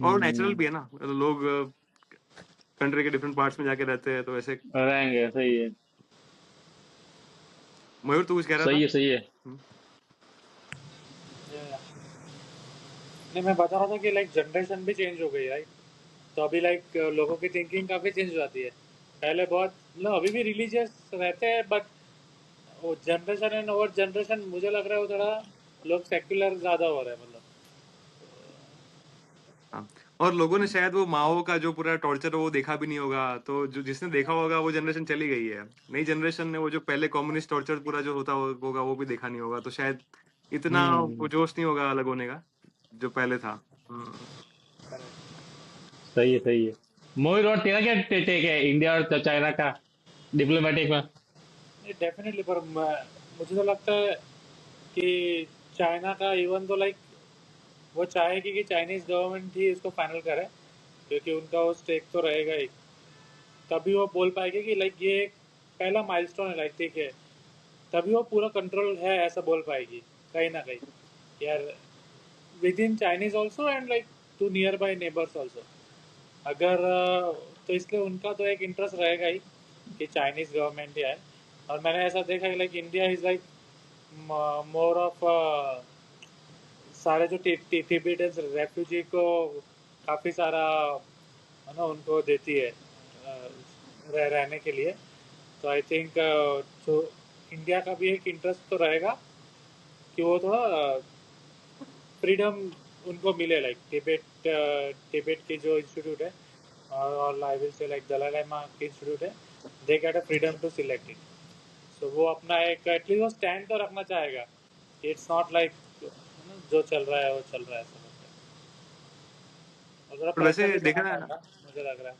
और नेचुरल भी है ना, मतलब लोग कंट्री के डिफरेंट पार्ट्स में जाके रहते हैं, तो ऐसे। रहेंगे, सही है। मयूर, तू कुछ कह रहा था? सही है, सही है। हम्म। नहीं, मैं बता रहा था कि लाइक जनरेशन भी चेंज हो गई, राइट? तो अभी लाइक लोगों की थिंकिंग काफ़ी चेंज हो जाती है। पहले बहुत मतलब अभी भी रिलीजियस रहते हैं, बट वो जनरेशन एंड ओवर जनरेशन मुझे लग रहा है वो थोड़ा लोग सेक्युलर ज़्यादा हो रहे हैं मतलब। हाँ, और लोगों ने शायद वो माओ का जो पूरा टॉर्चर वो देखा भी नहीं होगा, तो जो जिसने देखा होगा वो जनरेशन चली गई है। नई जनरेशन ने वो जो पहले कम्युनिस्ट टॉर्चर पूरा जो होता होगा वो भी देखा नहीं होगा, तो शायद इतना वो हम्म, जोश नहीं होगा अलग होने का जो पहले था। सही है, सही है। मोहित, और तेरा क्या टेक है इंडिया और चाइना का डिप्लोमेटिक में? डेफिनेटली, पर मुझे तो लगता है कि चाइना का इवन तो लाइक वो चाहेगी कि चाइनीज गवर्नमेंट ही इसको फाइनल करे, क्योंकि उनका वो स्टेक तो रहेगा ही। तभी वो बोल पाएगी कि लाइक ये एक पहला माइलस्टोन है, लाइक ठीक है, तभी वो पूरा कंट्रोल है ऐसा बोल पाएगी कहीं ना कहीं यार, within Chinese also and like to nearby neighbours also. अगर तो इसलिए उनका तो एक इंटरेस्ट रहेगा ही कि चाइनीज गवर्नमेंट ही आए। और मैंने ऐसा देखा कि like India is like more of सारे जो टिबेटन रेफ्यूजी को काफ़ी सारा है ना उनको देती है रहने के लिए। तो आई थिंक जो इंडिया का भी एक इंटरेस्ट तो रहेगा कि वो थोड़ा फ्रीडम उनको मिले, लाइक टिबेट की जो इंस्टीट्यूट है और आई विल से लाइक दलाई लामा की इंस्टीट्यूट है, they get a freedom to select it. So वो अपना एक एटलीस्ट वो स्टैंड तो रखना चाहेगा। इट्स नॉट लाइक जो चल रहा है वो चल रहा है ऐसा लगता है। और थोड़ा पर प्रेशर वैसे भी देखा बनाना पड़ेगा मुझे लग रहा है।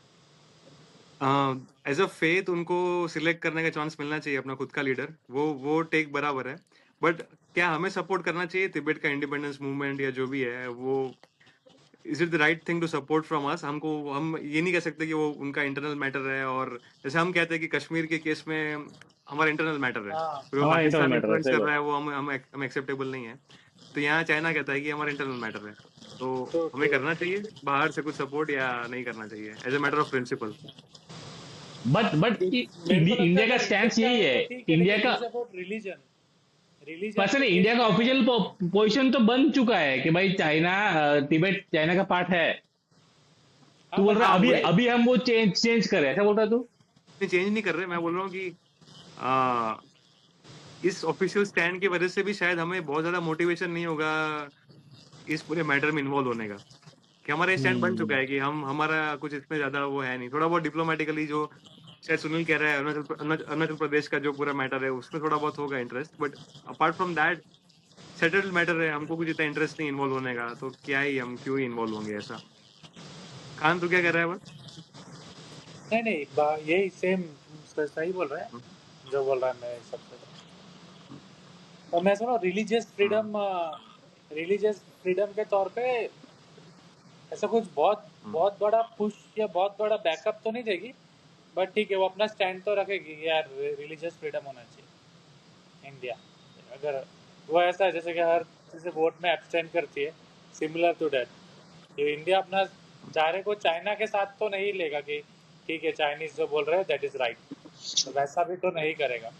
एज अ फेथ उनको सिलेक्ट करने का चांस मिलना चाहिए अपना खुद का लीडर, वो टेक बराबर है। बट क्या हमें सपोर्ट करना चाहिए तिब्बत का इंडिपेंडेंस मूवमेंट या जो भी है वो? Is it the right thing to support from us? हम ये नहीं कह सकते कि वो उनका इंटरनल मैटर है, और जैसे हम कहते हैं कि कश्मीर के केस में हमारा इंटरनल मैटर है, हाँ फिर वो हमारा इंटरनल पाकिस्तान मैटर है, इन्फ्लुएंस सही कर बात। रहा है, वो हम एक्सेप्टेबल नहीं है। तो यहाँ चाइना कहता है कि हमारा इंटरनल मैटर है। तो ट्रू हमें ट्रू करना चाहिए बाहर से कुछ सपोर्ट या नहीं करना चाहिए as a matter of principle? But मेरे को लगता है इंडिया का अगर इंडिया स्टैंड का यही है है, तो ठीक है, इंडिया लेकिन का। Is about religion. रिलीजन वैसे के नहीं, इंडिया केस का में ऑफिशियल पोजीशन तो बन चुका है कि भाई चाइना, तिब्बत चाइना का पार्ट है। हाँ तू बोल रहा मतलब हाँ है अभी वही, अभी हम वो चेंज करें, ऐसा बोल रहा है तू? चेंज नहीं कर रहे। मैं बोल रहा हूँ कि आ, इस ऑफिशियल स्टैंड की वजह से भी शायद हमें बहुत ज्यादा मोटिवेशन नहीं होगा इस पूरे मैटर में इन्वॉल्व होने का, कि हमारा स्टैंड बन चुका हम्म। है कि हम हमारा कुछ इसमें ज्यादा वो है नहीं। थोड़ा बहुत डिप्लोमेटिकली जो शायद सुनील कह रहा है, अरुणाचल प्रदेश का जो पूरा मैटर है उसमें थोड़ा बहुत होगा interest, but apart from that settled matter है, हमको कुछ इतना इंटरेस्ट नहीं इन्वॉल्व होने का, तो क्या ही हम क्यों ही इन्वॉल्व होंगे ऐसा। खान तू क्या कर रहा है बस? नहीं नहीं यही सेम सही बोल रहा है जो बोल रहा है। मैं सबसे और मैं सुना रिलीजियस फ्रीडम के तौर पे ऐसा कुछ बहुत बहुत बड़ा पुश या बहुत बड़ा बैकअप तो नहीं देगी, बट ठीक है वो अपना स्टैंड तो रखेगी कि यार रिलीजियस फ्रीडम होना चाहिए इंडिया। अगर वो ऐसा है जैसे कि हर किसी वोट में एब्सटेंड करती है, सिमिलर टू दैट ये इंडिया अपना चारे को चाइना के साथ तो नहीं लेगा कि ठीक है चाइनीज जो बोल रहे हैं दैट इज राइट, तो वैसा भी तो नहीं करेगा।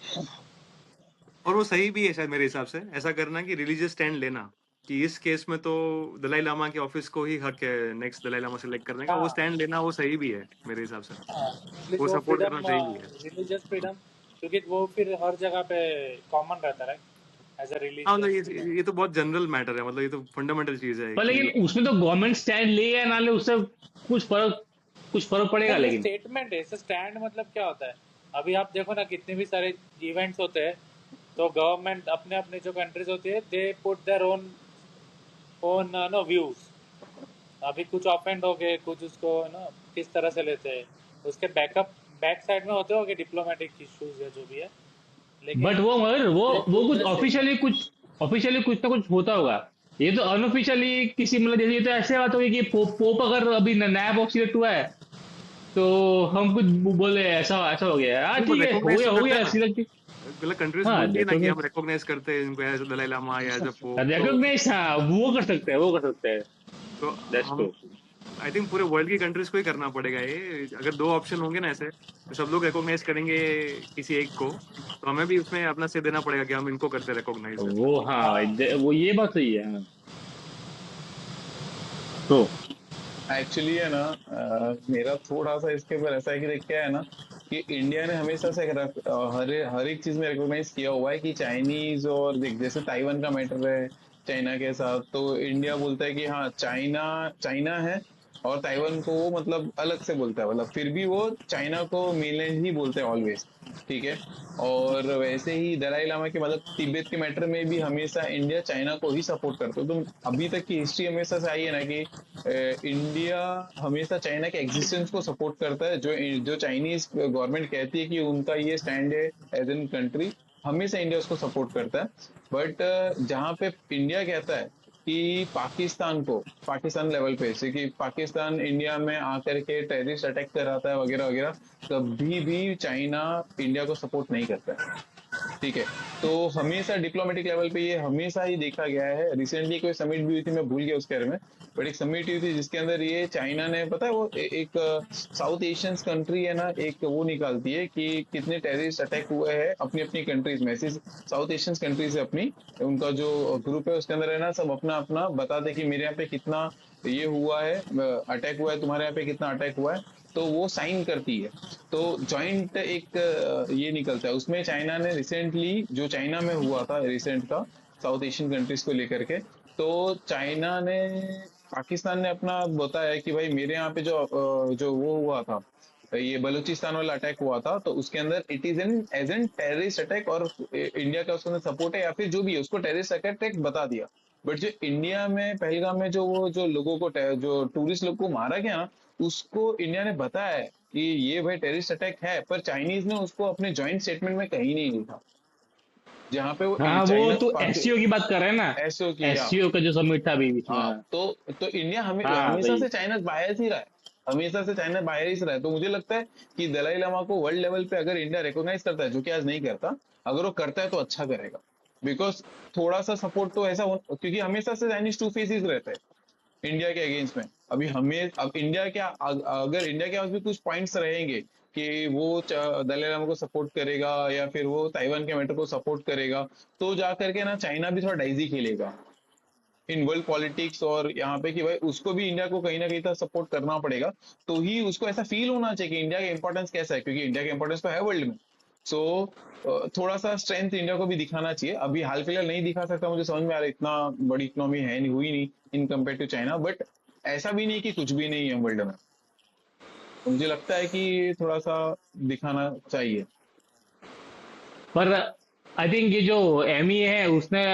और वो सही भी है शायद मेरे हिसाब से ऐसा करना, कि रिलीजियस स्टैंड लेना, कि इस केस में तो दलाई लामा के ऑफिस को ही हक है नेक्स्ट दलाई लामा सेलेक्ट करने का। वो हाँ स्टैंड लेना वो सही भी है मेरे हिसाब से, हाँ एटलीस्ट वो वो सपोर्ट करना फ्रीडम, सही भी है। रिलीजियस फ्रीडम, क्योंकि वो फिर हर जगह पे कॉमन रहता है एज अ हाँ मतलब रिलीजियस फ्रीडम। ये तो बहुत जनरल मैटर है, मतलब ये तो फंडामेंटल चीज है पर कि लेकिन उसमें तो गवर्नमेंट स्टैंड ले या ना ले, उससे कुछ फर्क पड़ेगा नहीं ये लेकिन। स्टेटमेंट है, इससे स्टैंड मतलब क्या होता है? अभी आप देखो ना कितने भी सारे इवेंट्स होते हैं, तो गवर्नमेंट अपने अपने जो कंट्रीज होती है they put their own own no views. अभी कुछ ऑफेंड हो गए, कुछ उसको ना किस तरह से लेते हैं, उसके बैक साइड में होते होंगे डिप्लोमेटिक इश्यूज या जो भी है, बट लेकिन वो मगर वो दे वो पुट कुछ द स्टेटमेंट। ऑफिशियली कुछ ना कुछ होता होगा। ये तो अनऑफिशियली किसी, मतलब जैसे ये तो ऐसे बात होगी कि पोप अगर अभी नया पॉप सिलेक्ट हुआ है, तो हम कुछ बोले ऐसा ऐसा हो गया, हाँ नहीं, वो ठीक है, हो रिकॉग्नाइज गया तो हो करते हैं गया ना, सिलेक्ट। मतलब कंट्रीज हाँ बोलती है ना कि हम रिकॉग्नाइज, रिकॉग्नाइज करते हैं इनको एज दलाई लामा या एज अ पोप। तो हाँ वो कर सकते हैं, वो कर सकते हैं। तो दैट्स हम ट्रू। आई थिंक पूरे वर्ल्ड की कंट्रीज को ही करना पड़ेगा ये। अगर दो ऑप्शन होंगे ना ऐसे, तो सब लोग रिकॉग्नाइज करेंगे किसी एक को, तो हमें भी उसमें अपना से देना पड़ेगा कि हम इनको करते रिकॉग्नाइज ऐसा। वो हाँ, हाँ वो ये बात सही है, हाँ। तो एक्चुअली है ना, मेरा थोड़ा सा इसके ऊपर ऐसा है कि देख क्या है ना, कि इंडिया ने हमेशा से हर हर एक चीज में रिकॉग्नाइज किया हुआ है कि चाइनीज, और देख जैसे ताइवान का मैटर है चाइना के साथ, तो इंडिया बोलता है कि हाँ चाइना चाइना है, और ताइवान को वो मतलब अलग से बोलता है, मतलब फिर भी वो चाइना को मेनलैंड ही बोलते हैं ऑलवेज। ठीक है। और वैसे ही दलाई लामा के मतलब तिब्बत के मैटर में भी हमेशा इंडिया चाइना को ही सपोर्ट करता है। तो अभी तक की हिस्ट्री हमेशा से आई है ना कि इंडिया हमेशा चाइना के एग्जिस्टेंस को सपोर्ट करता है। जो जो चाइनीज गवर्नमेंट कहती है कि उनका ये स्टैंड है एज एन कंट्री, हमेशा इंडिया उसको सपोर्ट करता है। बट जहां पे इंडिया कहता है कि पाकिस्तान लेवल पे, जैसे कि पाकिस्तान इंडिया में आकर के टेररिस्ट अटैक कराता है वगैरह वगैरह, कभी भी चाइना इंडिया को सपोर्ट नहीं करता है। ठीक है। तो हमेशा डिप्लोमेटिक लेवल पे ये हमेशा ही देखा गया है। रिसेंटली कोई समिट भी हुई थी, मैं भूल गया उसके बारे में, बट एक समिट हुई थी जिसके अंदर ये चाइना ने, पता है वो एक साउथ एशियन कंट्री है ना, एक वो निकालती है कि कितने टेररिस्ट अटैक हुए हैं अपनी अपनी कंट्रीज में। ऐसी साउथ एशियन कंट्रीज है अपनी, उनका जो ग्रुप है उसके अंदर है ना, सब अपना अपना बताते कि मेरे यहाँ पे कितना ये हुआ है, अटैक हुआ है, तुम्हारे यहाँ पे कितना अटैक हुआ है, तो वो साइन करती है। तो जॉइंट एक ये निकलता है उसमें। चाइना ने रिसेंटली, जो चाइना में हुआ था रिसेंट का, साउथ एशियन कंट्रीज को लेकर के, तो चाइना ने, पाकिस्तान ने अपना बताया कि भाई मेरे यहाँ पे जो वो हुआ था, ये बलूचिस्तान वाला अटैक हुआ था, तो उसके अंदर it is an as an terrorist attack, और इंडिया का उसके अंदर सपोर्ट है या फिर जो भी है, उसको टेररिस्ट अटैक बता दिया। बट जो इंडिया में पहलगाम में जो वो जो लोगों को जो टूरिस्ट लोग को मारा गया ना, उसको इंडिया ने बताया है कि ये भाई टेररिस्ट अटैक है, पर चाइनीज ने उसको अपने जॉइंट स्टेटमेंट में कहीं नहीं लिखा, जहाँ पे वो हाँ, वो चाइना तो एससीओ की बात कर रहे हैं ना, एसओ की। एससीओ का जो समिट था अभी बीच में। हाँ, हाँ तो इंडिया हाँ हमेशा भाई। से चाइना बायस ही रहा है, हमेशा से चाइना बायस रहा है। तो मुझे लगता है कि दलाई लामा को वर्ल्ड लेवल पे अगर इंडिया रिकॉग्नाइज करता है, जो कि आज नहीं करता, अगर वो करता है तो अच्छा करेगा। बिकॉज थोड़ा सा सपोर्ट तो क्योंकि हमेशा से चाइनीज टू फेसेस रहते हैं इंडिया के अगेंस्ट में। अभी हमें अब इंडिया क्या अगर इंडिया के पास भी कुछ पॉइंट्स रहेंगे कि वो दलाई लामा को सपोर्ट करेगा या फिर वो ताइवान के मैटर को सपोर्ट करेगा, तो जा करके ना चाइना भी थोड़ा डाइजी खेलेगा इन वर्ल्ड पॉलिटिक्स। और यहाँ पे कि भाई उसको भी इंडिया को कहीं ना कहीं तक सपोर्ट करना पड़ेगा, तो ही उसको ऐसा फील होना चाहिए कि इंडिया का इंपॉर्टेंस कैसा है, क्योंकि इंडिया का इंपॉर्टेंस तो है वर्ल्ड में। सो थोड़ा सा स्ट्रेंथ इंडिया को भी दिखाना चाहिए। अभी हाल फिलहाल नहीं दिखा सकता, मुझे समझ में आ रहा है इतना बड़ी इकोनॉमी है नहीं, हुई नहीं in compare to China, but ऐसा भी नहीं कि कुछ भी नहीं है वर्ल्ड में। तो मुझे लगता है कि थोड़ा सा दिखाना चाहिए। पर आई थिंक ये जो एमई है उसने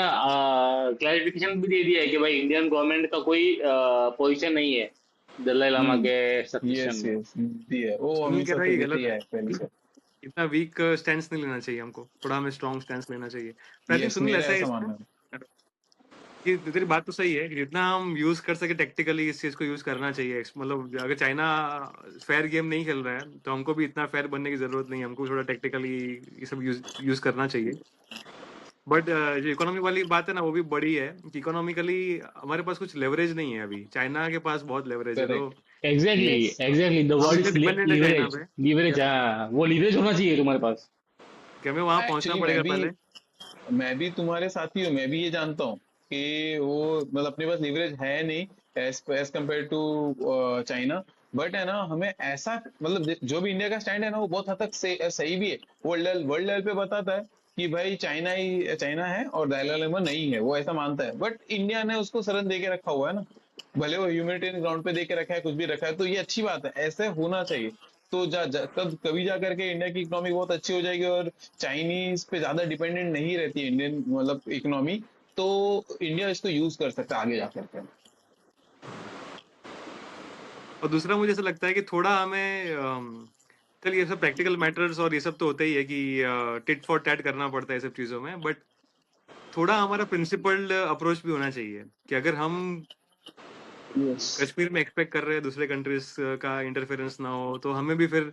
क्लैरिफिकेशन भी दे दिया है कि भाई इंडियन गवर्नमेंट का कोई पोजीशन नहीं है दलाई लामा हम्म। के सक्सेशन यस में। यस, दी है वो, सुनील कह हमेशा रहा है से ये देती गलत है पहले है, से। इतना वीक स्टैंड नहीं लेना चाहिए हमको, थोड़ा हमें स्ट्रॉन्ग स्टैंड लेना चाहिए। पर आई थिंक यस, सुनील मेरा ऐसा है ऐसा इसमें मानना है। कि तेरी बात तो सही है कि जितना हम यूज कर सके टेक्टिकली इस चीज को यूज करना चाहिए। मतलब अगर चाइना फेयर गेम नहीं खेल रहा है तो हमको भी इतना फेयर बनने की जरूरत नहीं है, हमको थोड़ा टेक्टिकली ये सब यूज करना चाहिए। बट जो इकोनॉमी वाली बात है ना वो भी बड़ी है कि इकोनॉमिकली हमारे पास कुछ लेवरेज नहीं है अभी, चाइना के पास बहुत लेवरेज है। तो correct. Exactly yes. Exactly, the हम वर्ड इतने इज डिपेंडेंट है चाइना लीवरेज। पे लीवरेज, हाँ वो लीवरेज होना चाहिए तुम्हारे पास। कि हमें वहां पहुंचना एक्चुअली पड़ेगा पहले। मैं भी तुम्हारे साथ ही हूँ, मैं भी ये जानता हूँ कि वो मतलब अपने पास लीवरेज है नहीं as as compare to China. But है ना, हमें ऐसा मतलब जो भी इंडिया का स्टैंड है ना, वो बहुत हद तक सही भी है। वर्ल्ड लेवल पे बताता है कि भाई चाइना है और दलाई लामा नहीं है, वो ऐसा मानता है। बट इंडिया ने उसको शरण दे के रखा हुआ है ना, भले वो ह्यूमैनिटेरियन ग्राउंड पे दे के रखा है, कुछ भी रखा है, तो ये अच्छी बात है, ऐसे होना चाहिए। तो कभी जा करके इंडिया की इकोनॉमी बहुत अच्छी हो जाएगी और चाइनीज पे ज्यादा डिपेंडेंट नहीं रहती है इंडियन मतलब इकोनॉमी। तो इंडिया इसको यूज कर सकता है आगे जा करके। और दूसरा मुझे ऐसा लगता है कि थोड़ा हमें चल ये सब प्रैक्टिकल मैटर्स और ये सब तो होता ही है कि टिट फॉर टैट करना पड़ता है ये सब चीजों में। बट थोड़ा हमारा प्रिंसिपल्ड अप्रोच भी होना चाहिए कि अगर हम यस। कश्मीर में एक्सपेक्ट कर रहे हैं दूसरे कंट्रीज का इंटरफेरेंस ना हो, तो हमें भी फिर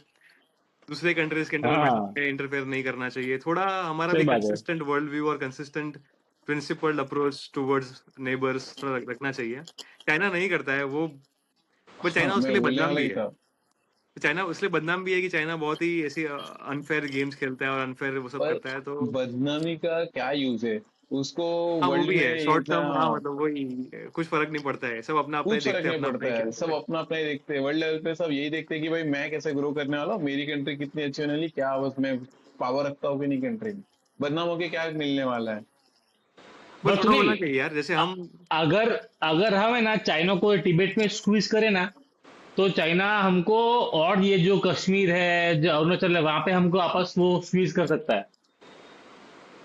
दूसरे कंट्रीज के इंटरनल मैटर हाँ में इंटरफेयर नहीं करना चाहिए। थोड़ा हमारा सही भी बात है। कंसिस्टेंट वर्ल्ड व्यू और consistent principled approach towards neighbours थोड़ा रखना चाहिए। चाइना नहीं करता है वो, बट हाँ, चाइना उसके मैं लिए बोलने बदनाम वाला भी ही है। था। चाइना इसलिए बदनाम भी है कि चाइना बहुत ही ऐसी अनफेयर गेम्स खेलता है और अनफेयर वो सब पर करता है। तो बदनामी का क्या यूज है, उसको हाँ वो वर्ल्ड भी है में शॉर्ट इतना टर्म, हाँ मतलब वही कुछ फर्क नहीं पड़ता है, सब अपना अपना ही कुछ फर्क देखते हैं, नहीं अपना अपना ही पड़ता है, खेलते सब हैं। अपना अपना ही देखते हैं। वर्ल्ड लेवल पे सब यही देखते हैं कि भाई मैं कैसे ग्रो करने वाला हूँ, मेरी कंट्री कितनी अच्छी होने वाली, क्या बस मैं पावर रखता हूँ कि नहीं कंट्री में, बदनाम होके क्या मिलने वाला है। पर बट थोड़ा सुनील, होना चाहिए यार, जैसे अ- हम अगर अगर हम है ना चाइना को टिबेट में स्क्वीज करें ना, तो चाइना हमको और ये जो कश्मीर है जो अरुणाचल है वहां पे हमको आपस वो स्क्वीज कर सकता है।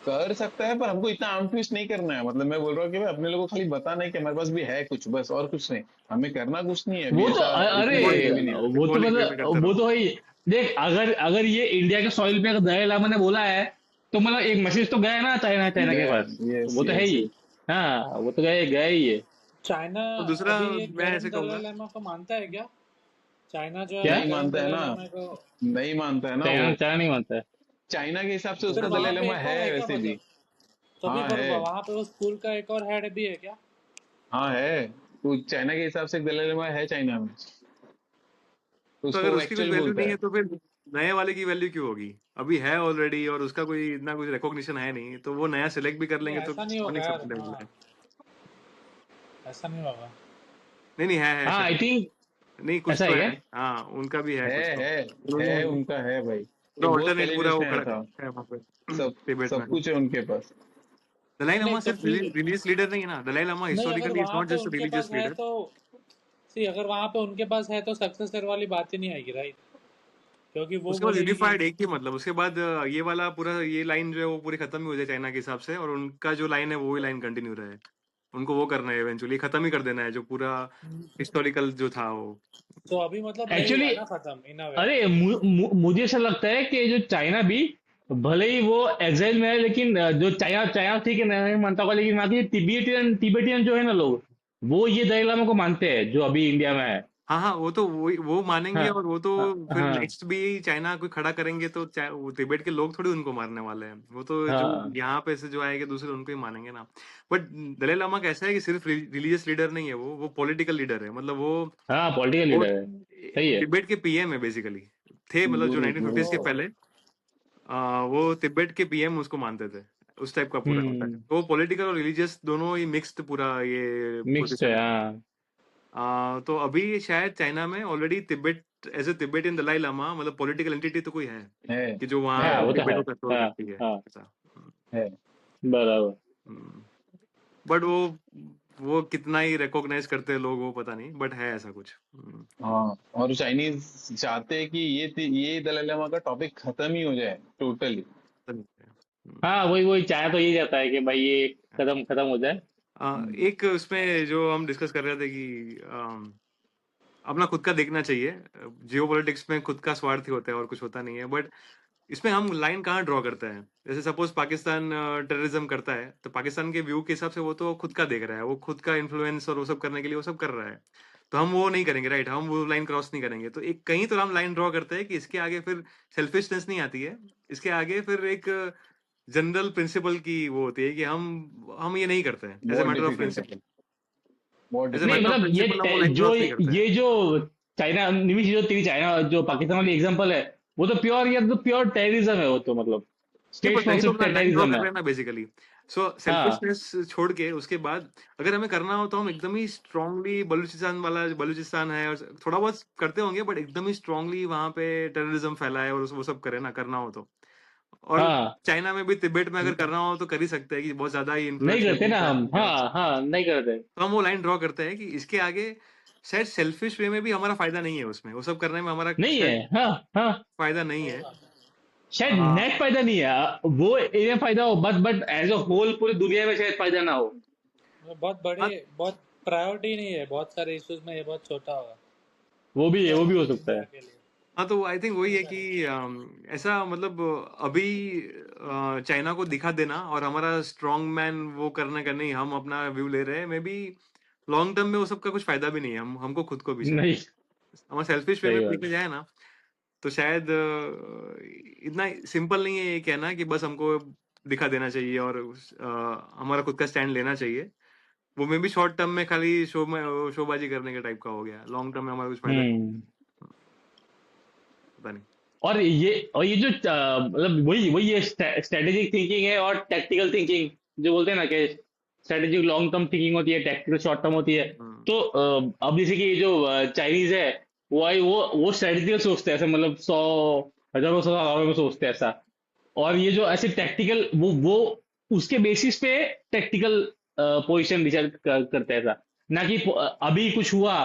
कर सकता है, पर हमको इतना आर्म ट्विस्ट नहीं करना है। मतलब मैं बोल रहा हूँ कि भाई अपने लोगों को खाली बताना है कि हमारे पास भी है कुछ, बस और कुछ नहीं। हमें करना कुछ नहीं है अभी, वो तो ऐसा इतने बड़े अरे ये भी नहीं है। वो तो सिंबॉलिक वे में करते मतलब वो रहो। तो है ही। देख, अगर अगर ये इंडिया के सॉइल पे अगर दलाई लामा ने बोला है, तो मतलब एक मैसेज तो गया है ना चाइना चाइना के पास। यस वो तो है यस। ही। हाँ वो तो गया गया ही है। चाइना और दूसरा अभी ये मैं करंट ऐसे दलाई कहूंगा, लामा को मानता है क्या? चाइना जो है क्या? अभी नहीं करंट मानता है दलाई ना, लामा को। नहीं मानता है ना वो। चाइना चाइना नहीं मानता है। चाइना के हिसाब से फिर उसका वहां दलाई पे लामा एक है और है क्या वैसे भी। मतलब? तभी हाँ पर है। वहां पे वो स्कूल का एक और हेड भी है क्या? हाँ है। तो चाइना के हिसाब से एक दलाई लामा है चाइना में, तो तो उसको अगर वो उसकी कुछ एक्चुअल वैल्यू बोलता नहीं है है। तो फिर नए वाले की वैल्यू क्यों होगी? अभी है ऑलरेडी और उसका कोई इतना कुछ रिकॉग्निशन है नहीं, तो वो नया सिलेक्ट भी कर नहीं लेंगे तो ऐसा नहीं ऑन होगा यार, एक्सेप्टेबल हाँ है। ऐसा नहीं होगा। नहीं नहीं, है हाँ ऐसा आई कुछ, थिंक नहीं कुछ ऐसा तो है क्या? है, हाँ उनका भी है है कुछ तो। है उन्होंने उनका है भाई। पूरा एक बहुत ऑल्टरनेट पहले पूरा न्यूज वो में आया खड़ा था। है वहाँ पे सब तिब्बत में। सब कुछ है उनके पास। दलाई नहीं नहीं लामा तो सिर्फ फिर रिलीजियस लीडर नहीं है ना, दलाई लामा नहीं, अगर हिस्टोरिकली इज वहां नॉट पे जस्ट उनके रिलीजियस पास है लीडर। तो सी, अगर वहां पे उनके पास है तो सक्सेसर वाली बात ही नहीं आएगी, राइट? क्योंकि वो उसके बाद बोलेगी कि यूनिफाइड एक ही, मतलब उसके बाद ये वाला पूरा ये लाइन जो है वो पूरी खत्म ही हो जाए चाइना के हिसाब से, और उनका जो लाइन है वो ही लाइन कंटिन्यू रहे। उनको वो करना है इवेंचुअली, खत्म ही कर देना है जो पूरा हिस्टोरिकल जो था वो। तो अभी मतलब नहीं एक्चुअली हुआ ना खत्म इन अ वे। अरे मुझे ऐसा लगता है कि जो चाइना भी भले ही वो एग्जाइल में है, लेकिन जो चाइना चाइना ठीक है, नहीं मानता होगा, लेकिन वहाँ के तिब्बतियन तिब्बतियन जो है ना लोग, वो ये दलाई लामा को मानते हैं जो अभी इंडिया में है। हाँ हाँ, वो तो वो मानेंगे, हाँ और वो तो फिर हाँ नेक्स्ट भी चाइना कोई खड़ा करेंगे तो वो तिब्बत के लोग थोड़ी उनको मारने वाले हैं, वो तो जो हाँ यहाँ पे से जो आएंगे दूसरे उनको ही मानेंगे ना। बट दलाई लामा कैसा है कि सिर्फ रिलीजियस लीडर नहीं है, वो पॉलिटिकल लीडर है, मतलब हाँ, पॉलिटिकल वो लीडर है, सही है। तिब्बत के पीएम है बेसिकली, थे मतलब जो गुरु 1950s के ओ पहले वो तिब्बत के पीएम उसको मानते थे, उस टाइप का पूरा होता है, हम्म, तो पॉलिटिकल और रिलीजियस दोनों ही मिक्स्ड पूरा ये मिक्स्ड है, पोजीशन है। हाँ। तो अभी शायद चाइना में already Tibet as a Tibetan Dalai Lama, मतलब पॉलिटिकल एंटिटी तो कोई है है कि जो वहाँ हाँ, वो तो तिब्बत है। को कंट्रोल हाँ करती है हाँ, ऐसा। है। बराबर। बट वो कितना ही रिकॉग्नाइज करते हैं लोग वो पता नहीं, बट है ऐसा कुछ। हाँ, और चाइनीज चाहते हैं कि ये दलाई लामा का टॉपिक खत्म ही हो जाए टोटली। पता नहीं है। हाँ, वही वही चाहे तो ये जाता है कि भाई ये खत्म खत्म हो जाए। एक उसमें जो हम डिस्कस कर रहे थे कि अपना खुद का देखना चाहिए, जियो पॉलिटिक्स में खुद का स्वार्थ ही होता है और कुछ होता नहीं है, बट इसमें हम लाइन कहाँ ड्रॉ करते हैं? जैसे सपोज पाकिस्तान टेररिज्म करता है, तो पाकिस्तान के व्यू के हिसाब से वो तो खुद का देख रहा है, वो खुद का इन्फ्लुएंस और वो सब करने के लिए वो सब कर रहा है, तो हम वो नहीं करेंगे, राइट? हम वो लाइन क्रॉस नहीं करेंगे, तो एक कहीं तो हम लाइन ड्रॉ करते हैं कि इसके आगे फिर सेल्फिशनेस नहीं आती है, इसके आगे फिर एक जनरल प्रिंसिपल की वो होती है कि हम ये नहीं करते हैं एज ए बहुत मैटर ऑफ डिफिकल्ट है, प्रिंसिपल, बहुत एज ए नहीं मैटर ऑफ डिफिकल्ट। मतलब प्रिंसिपल हम वो लाइन जो क्रॉस नहीं करते हैं। ये जो चाइना निमिष, जो तेरी चाइना जो पाकिस्तान वाली एग्जांपल है, वो तो प्योर, या तो प्योर टेररिज्म है वो तो, मतलब नहीं, स्टेट पर कहीं तो स्पॉन्सर्ड अपना लाइन ड्रॉ टेररिज्म कर है। रहे हैं ना बेसिकली। सो हाँ सेल्फिशनेस छोड़ के उसके बाद अगर हमें करना हो तो हम एकदम ही स्ट्रांगली, बलूचिस्तान वाला, बलूचिस्तान है और थोड़ा बहुत करते होंगे, बट एकदम ही स्ट्रांगली वहां पे टेररिज्म फैलाए और वो सब करे ना, करना हो तो। और हाँ, चाइना में भी, तिब्बत में अगर करना हो तो कर ही सकते हैं कि बहुत ज्यादा ही नहीं इन्फ्लुएंस करते करके ना क्या हम, करेंगे। हाँ हाँ, नहीं करते। तो हम वो लाइन ड्रॉ करते हैं कि इसके आगे शायद सेल्फिश वे में भी हमारा फायदा नहीं है, उसमें वो सब करने में हमारा नहीं है, शायद हाँ हाँ, फायदा नहीं है। शायद आ, नेट फायदा नहीं है, वो एरिया फायदा हो, बट एज अ होल पूरी दुनिया में शायद फायदा ना हो। बहुत बड़े, हाँ बहुत प्रायोरिटी नहीं है, बहुत सारे इश्यूज में ये बहुत छोटा होगा वो भी है, वो भी हो सकता इंडिया है। के लिए। हाँ, तो आई थिंक वही है ऐसा कि है। ऐसा मतलब अभी चाइना को दिखा देना और हमारा स्ट्रॉन्ग मैन वो करने का नहीं, हम अपना व्यू ले रहे हैं, मे बी लॉन्ग टर्म में वो सब का कुछ फायदा भी नहीं है, हमको खुद को भी शायद नहीं, हमारा सेल्फिश वे में सही बात देखा है। जाए ना, तो शायद इतना सिंपल नहीं है ये कहना कि बस हमको दिखा देना चाहिए और हमारा खुद का स्टैंड लेना चाहिए। वो मे बी शॉर्ट टर्म में खाली शो में शोबाजी करने के टाइप का हो गया, लॉन्ग टर्म में हमारा कुछ फायदा नहीं, हम्म। पता नहीं। और ये जो मतलब वही वही ये स्ट्रेटेजिक थिंकिंग है और टैक्टिकल थिंकिंग, जो बोलते हैं ना कि स्ट्रेटेजिक लॉन्ग टर्म थिंकिंग होती है, टैक्टिकल शॉर्ट टर्म होती है। हम्म, तो अब जैसे कि ये जो चाइनीज है, वो स्ट्रेटेजिकल सोचते हैं ऐसा, मतलब 100 हजारों में सोचते हैं ऐसा। और ये जो ऐसे टैक्टिकल, वो उसके बेसिस पे टैक्टिकल पोजीशन डिसाइड करते हैं ऐसा, ना कि अभी कुछ हुआ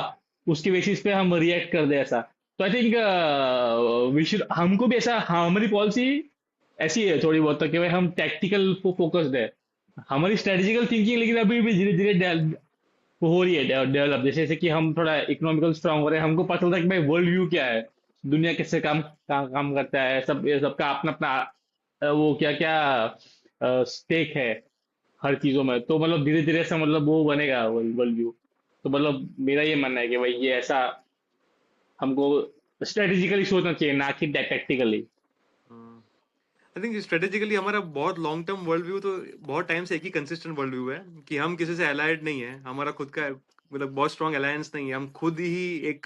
उसके बेसिस पे हम रिएक्ट कर दे ऐसा। तो आई थिंक हमको भी ऐसा, हमारी पॉलिसी ऐसी है थोड़ी बहुत, तो कि भाई हम टैक्टिकल को फोकस्ड है, हमारी स्ट्रेटेजिकल थिंकिंग लेकिन अभी भी धीरे धीरे वो हो रही है डेवलप। जैसे जैसे कि हम थोड़ा इकोनॉमिकल स्ट्रांग हो रहे हैं, हमको पता चलता है कि भाई वर्ल्ड व्यू क्या है, दुनिया कैसे काम करता है, सब ये सबका अपना अपना वो क्या क्या स्टेक है हर चीजों में। तो मतलब धीरे धीरे ऐसा मतलब वो बनेगा वर्ल्ड व्यू। तो मतलब मेरा ये मानना है कि भाई ये ऐसा हमको स्ट्रेटेजिकली सोचना चाहिए, ना कि टैक्टिकली। आई थिंक स्ट्रेटेजिकली हमारा बहुत लॉन्ग टर्म वर्ल्ड व्यू तो बहुत टाइम से एक ही कंसिस्टेंट वर्ल्ड व्यू है कि हम किसी से अलाइड नहीं है, हमारा खुद का मतलब बहुत स्ट्रॉन्ग अलायंस नहीं है, हम खुद ही एक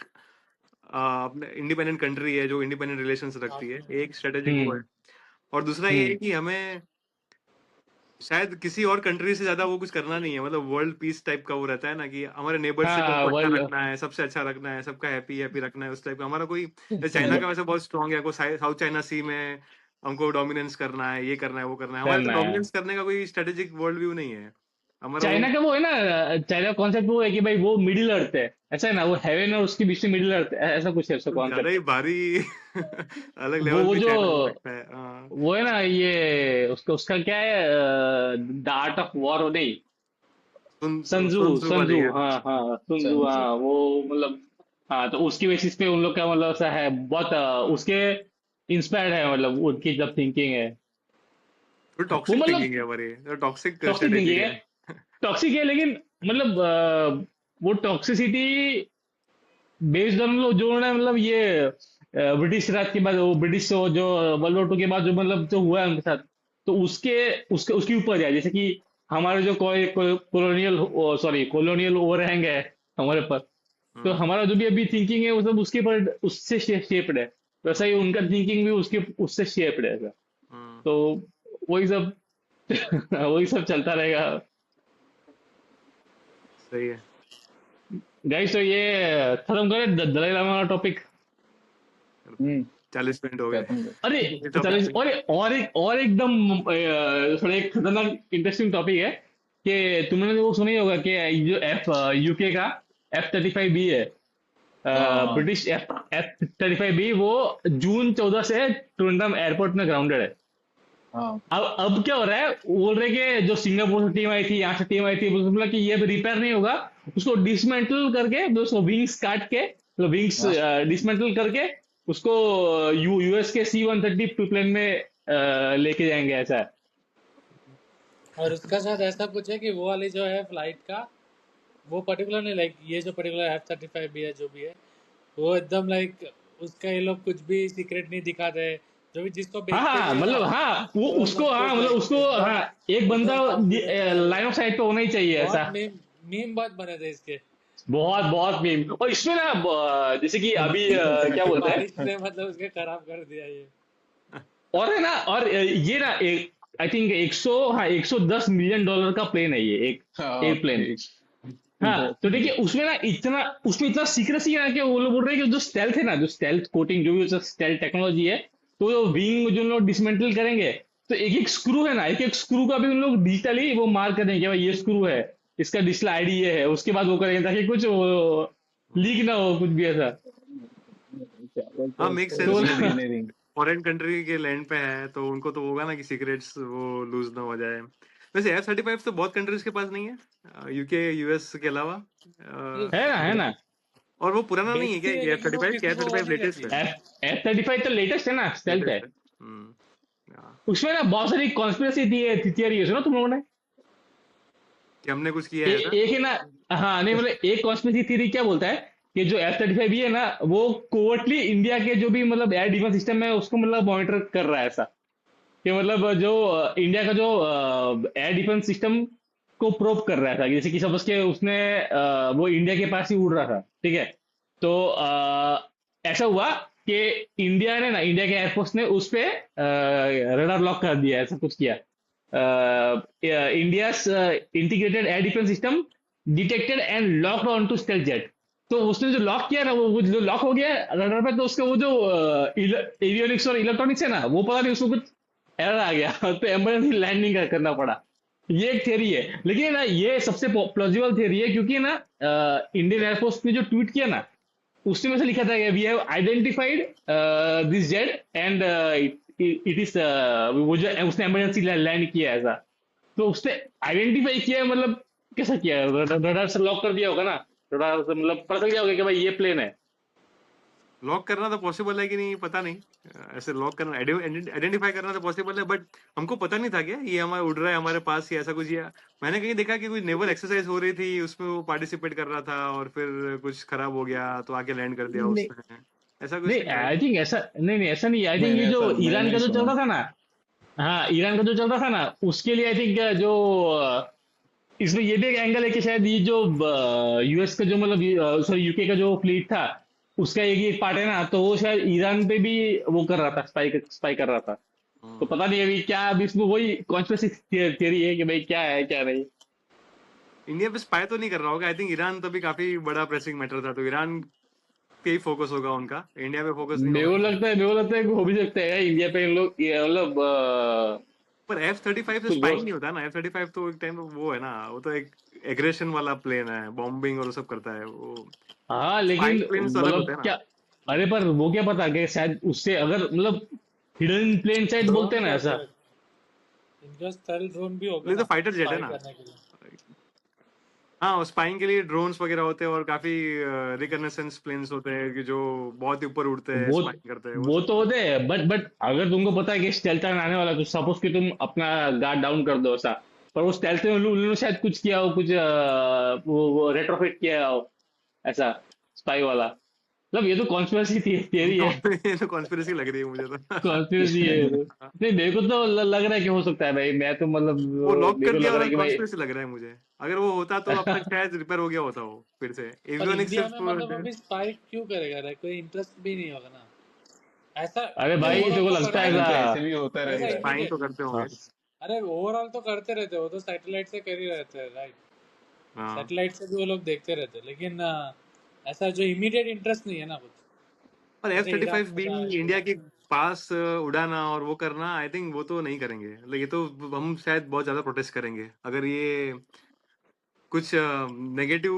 अपने इंडिपेंडेंट कंट्री है जो इंडिपेंडेंट रिलेशंस रखती है, एक स्ट्रेटेजिक वो है। हम्म और दूसरा ये है हम्म। कि हमें शायद किसी और कंट्री से ज्यादा वो कुछ करना नहीं है, मतलब वर्ल्ड पीस टाइप का वो रहता है ना कि हमारे नेबरशिप हाँ हमको अच्छा वर्ल्ड। रखना है, सबसे अच्छा रखना है, सबका हैप्पी हैप्पी रखना है, उस टाइप का हमारा कोई, जैसे चाइना का वैसे बहुत स्ट्रांग है, को साउथ चाइना सी में हमको डोमिनेंस करना है, ये करना है, वो करना है, हमारे तो करना है। डोमिनेंस करने का कोई स्ट्रेटेजिक वर्ल्ड व्यू नहीं है हमारा वो। चाइना का वो है ना, चाइना का कॉन्सेप्ट वो है कि भाई वो मिडिल अर्थ है, ऐसा है ना, वो हेवन और उसके बीच में मिडिल अर्थ है, ऐसा कुछ है उसका तो ज्यादा ही कॉन्सेप्ट। भारी अलग लेवल वो पे जो चाइना को रखता है, हाँ। वो है ना, ये उसका उसका क्या है, द आर्ट ऑफ वॉर नहीं, संजू सुनसु वाली संजू है। हाँ हाँ संजू संजू हाँ वो मतलब हाँ तो उसकी बेसिस पे उन लोग का मतलब ऐसा है बहुत उसके इंस्पायर्ड है मतलब उनकी जब थिंकिंग है तो वो टॉक्सिक मतलब थिंकिंग है हमारी, तो टॉक्सिक टॉक्सिक स्ट्रेटेजी थिंकिंग है है। टॉक्सिक है लेकिन मतलब वो टॉक्सिसिटी बेस्ड ऑन लोग जो उन्होंने मतलब ये ब्रिटिश राज के बाद वो ब्रिटिश जो वर्ल्ड वॉर टू के बाद जो मतलब जो हुआ है उनके साथ तो उसके उसके उसके ऊपर है जैसे कि हमारे जो कोई कॉलोनियल कॉलोनियल ओवरहैंग है हमारे पर तो हम्म, हमारा जो भी अभी थिंकिंग है वो सब उसके पर उससे शेप्ड है वैसा ही उनका थिंकिंग भी उसके उससे शेप्ड है ऐसा हम्म, तो वही सब वही सब चलता रहेगा सही है। गाइस तो ये खत्म करें दलाई लामा वाला टॉपिक 40 मिनट हो खत्म गए कर। अरे इस टॉपिक चलिए पे। और एकदम थोड़ा एक खतरनाक इंटरेस्टिंग टॉपिक है कि तुमने वो सुना ही होगा कि जो यूके का F-35B है हाँ ब्रिटिश F-35B वो जून 14 से ट्रिनिडम एयरपोर्ट में ग्राउंडेड है हाँ अब क्या हो रहा है बोल रहे कि जो सिंगापुर से टीम आई थी यहाँ से टीम आई थी बोला कि ये रिपेयर नहीं होगा उसको डिसमेंटल करके उसको विंग्स काट के मतलब विंग्स हाँ डिसमेंटल करके उसको यूएस के C-130 प्लेन में लेके जाएंगे ऐसा है और उसका साथ ऐसा कुछ है कि वो वाली जो है फ्लाइट का वो पर्टिकुलर नहीं, लाइक ये जो पर्टिकुलर F-35 भी है जो भी है वो एकदम लाइक उसका ये लोग कुछ भी सीक्रेट नहीं दिखाते, जो भी जिसको हाँ बेचते भी हाँ है ना मतलब हाँ वो वो उसको सब हाँ कुछ मतलब लाइक उसको एकदम हाँ एक बंदा एकदम कॉन्फिडेंशियल। लाइन ऑफ साइट पे होना ही चाहिए ऐसा बहुत मीम बहुत बने थे इसके। बहुत बहुत मीम और इसमें ना जैसे कि अभी क्या बोलते हैं बारिश ने मतलब उसके खराब कर दिया ये। और है ना और ये ना एक आई थिंक 110 मिलियन डॉलर का प्लेन है ये एक हाँ एयरप्लेन हाँ बहुत तो देखिए उसमें ना इतना उसमें इतना सीक्रेसी है ना कि वो लोग बोल रहे हैं कि जो स्टेल्थ है ना जो स्टेल्थ कोटिंग जो भी स्टेल्थ टेक्नोलॉजी है तो जो विंग जो लोग डिसमेंटल करेंगे तो एक एक स्क्रू है ना एक एक स्क्रू का भी उन लोग डिजिटली वो मार्क करेंगे कि भाई ये स्क्रू है इसका डिजिटल आईडी ये है उसके बाद वो करेंगे ताकि कुछ लीक ना हो कुछ भी ऐसा क्या बोलते हाँ, हैं मेक उसको सेंस तो क्योंकि इंजीनियरिंग। फॉरेन कंट्री के लैंड पे है तो उनको तो होगा ना कि सीक्रेट्स वो लूज ना हो जाए। वैसे F-35 तो बहुत कंट्रीज के पास नहीं है, यूके यूएस के अलावा। ये है ना और वो पुराना नहीं है क्या बेचती है ये लेकिन वो F-35 क्या किसी को वो F-35 नहीं देती लेटेस्ट है। है? F-35 तो लेटेस्ट है ना स्टेल्थ है लेटेस्ट है। हाँ, उसमें ना बहुत सारी कॉन्स्पिरेसी थियरी है सुनो तुम लोगों ने कि हमने कुछ किया है ऐसा। एक है ना हाँ नहीं मतलब एक कॉन्स्पिरेसी थ्योरी क्या बोलता है कि जो F-35 भी है ना वो कोवर्टली इंडिया के जो भी मतलब एयर डिफेंस सिस्टम है उसको मतलब मॉनिटर कर रहा है ऐसा कि मतलब जो इंडिया का जो एयर डिफेंस सिस्टम को प्रोब कर रहा था जैसे कि सपोज के उसने वो इंडिया के पास ही उड़ रहा था ठीक है तो ऐसा हुआ कि इंडिया ने ना इंडिया के एयरफोर्स ने उस पे रडार लॉक कर दिया ऐसा कुछ किया India integrated air defence system detected and locked on to stealth jet तो उसने जो लॉक किया ना वो जो लॉक हो गया रडार पे तो उसका वो जो एवियोनिक्स और इलेक्ट्रॉनिक्स है ना वो पता नहीं उसको कुछ एरर आ गया तो इमरजेंसी लैंडिंग करना पड़ा ये एक थियरी है लेकिन ना ये सबसे प्लॉजिबल थियरी है क्योंकि ना इंडियन एयरफोर्स ने जो ट्वीट किया ना उसमें में से लिखा था we have identified this jet and it is वो जो उसने इमरजेंसी लैंड किया ऐसा तो उसने आइडेंटिफाई किया है, मतलब कैसा किया रडार से लॉक कर दिया होगा ना रडार से मतलब पता चल गया होगा कि भाई ये प्लेन है लॉक करना तो पॉसिबल है कि नहीं पता नहीं। ऐसे लॉक करना आइडेंटिफाई करना तो पॉसिबल है बट हमको पता नहीं था क्या ये हमारा उड़ रहा है हमारे पास ही ऐसा कुछ। या मैंने कहीं देखा कि कोई नेवल एक्सरसाइज हो रही थी उसमें वो पार्टिसिपेट कर रहा था और फिर कुछ खराब हो गया तो आके लैंड कर दिया नहीं उसने। ऐसा कुछ नहीं नहीं था आई थिंक ऐसा नहीं ऐसा नहीं आई थिंक ये मैंने जो ऐसा ईरान मैंने का जो चल सुना। रहा था ना हाँ ईरान का जो चल रहा था ना उसके लिए आई थिंक जो इसमें ये भी एक एंगल है कि शायद ये जो यूएस का जो मतलब सॉरी यूके का जो फ्लीट था उसका एक पार्ट है ना तो वो शायद ईरान पे भी वो कर रहा था स्पाई कर रहा था तो हम्म। पता नहीं अभी क्या अभी इसमें वही कॉन्स्पिरेसी थियरी है कि भाई क्या है क्या नहीं इंडिया पे स्पाई तो नहीं कर रहा होगा। आई थिंक ईरान तो भी काफी बड़ा प्रेसिंग मैटर था तो ईरान पे ही फोकस होगा उनका, इंडिया पे फोकस नहीं होगा। मेरे को लगता है कि हो भी सकता है इंडिया पे इन लोग ये मतलब पर F-35 से कुछ स्पाइंग बहुत नहीं होता ना। F-35 तो एक टाइम वो है ना, वो तो एक एग्रेशन वाला प्लेन है, बॉम्बिंग और वो सब करता है वो। हाँ लेकिन स्पाइंग प्लेन्स अलग होते मतलब हैं ना। क्या अरे पर वो क्या पता कि शायद उससे अगर मतलब हिडन प्लेन साइड बोलते ड्रोन हैं ना करते ऐसा हैं, इनका स्टेल ड्रोन भी होगा नहीं तो ना फाइटर जेट है स्पाई ना। करने के लिए। हाँ, स्पाइंग के लिए ड्रोन्स वगैरह होते हैं और काफी रिकनेसेंस प्लेन्स होते हैं कि जो बहुत ही ऊपर उड़ते हैं, वो स्पाइंग करते हैं, वो वो सब तो तो होते हैं, बट अगर तुमको पता है कि स्टेल्थ आने वाला है, तो सपोज कि तुम अपना गार्ड डाउन कर दो ऐसा, पर वो स्टेल्थ में उन्होंने शायद कुछ किया हो, कुछ वो रेट्रोफिट किया हो ऐसा, स्पाई वाला। मतलब ये तो कॉन्स्पिरेसी थियरी है, ये तो कॉन्स्पिरेसी लग रही है मुझे तो। कॉन्स्पिरेसी है ये तो। नहीं, मेरे को तो लग रहा है कि हो सकता है भाई, मैं तो मतलब वो लॉक मेरे कर को दिया लग रहा वाला है कि भाई कॉन्स्पिरेसी लग रहा है मुझे। अगर वो होता तो अब तक शायद रिपेयर हो गया होता वो फिर से। पर एवियोनिक्स इंडिया में मतलब सिर्फ अभी स्पाइक क्यों करेगा रे, कोई इंटरेस्ट भी नहीं होगा ना ऐसा। अरे नहीं, भाई तेरे ओवरऑल को तो लगता है करते आजकल तो रहते ऐसा? ऐसे भी होता हैं ऐसा रहता है। स्पाइंग तो इमीडिएट। करते हाँ होंगे। अरे ओवरऑल तो करते रहते हैं, वो तो सैटेलाइट से कर ही रहते हैं राइट। हाँ, सैटेलाइट से भी वो लोग देखते रहते हैं, लेकिन ऐसा जो इमीडिएट इंटरेस्ट नहीं है ना कुछ। और एफ जैसे थर्टी ईरान फाइव हो भी गया ये इंडिया हो के गया। पास उड़ाना और वो करना, आई थिंक वो तो नहीं करेंगे। मतलब ये तो हम शायद बहुत ज्यादा प्रोटेस्ट करेंगे अगर ये कुछ नेगेटिव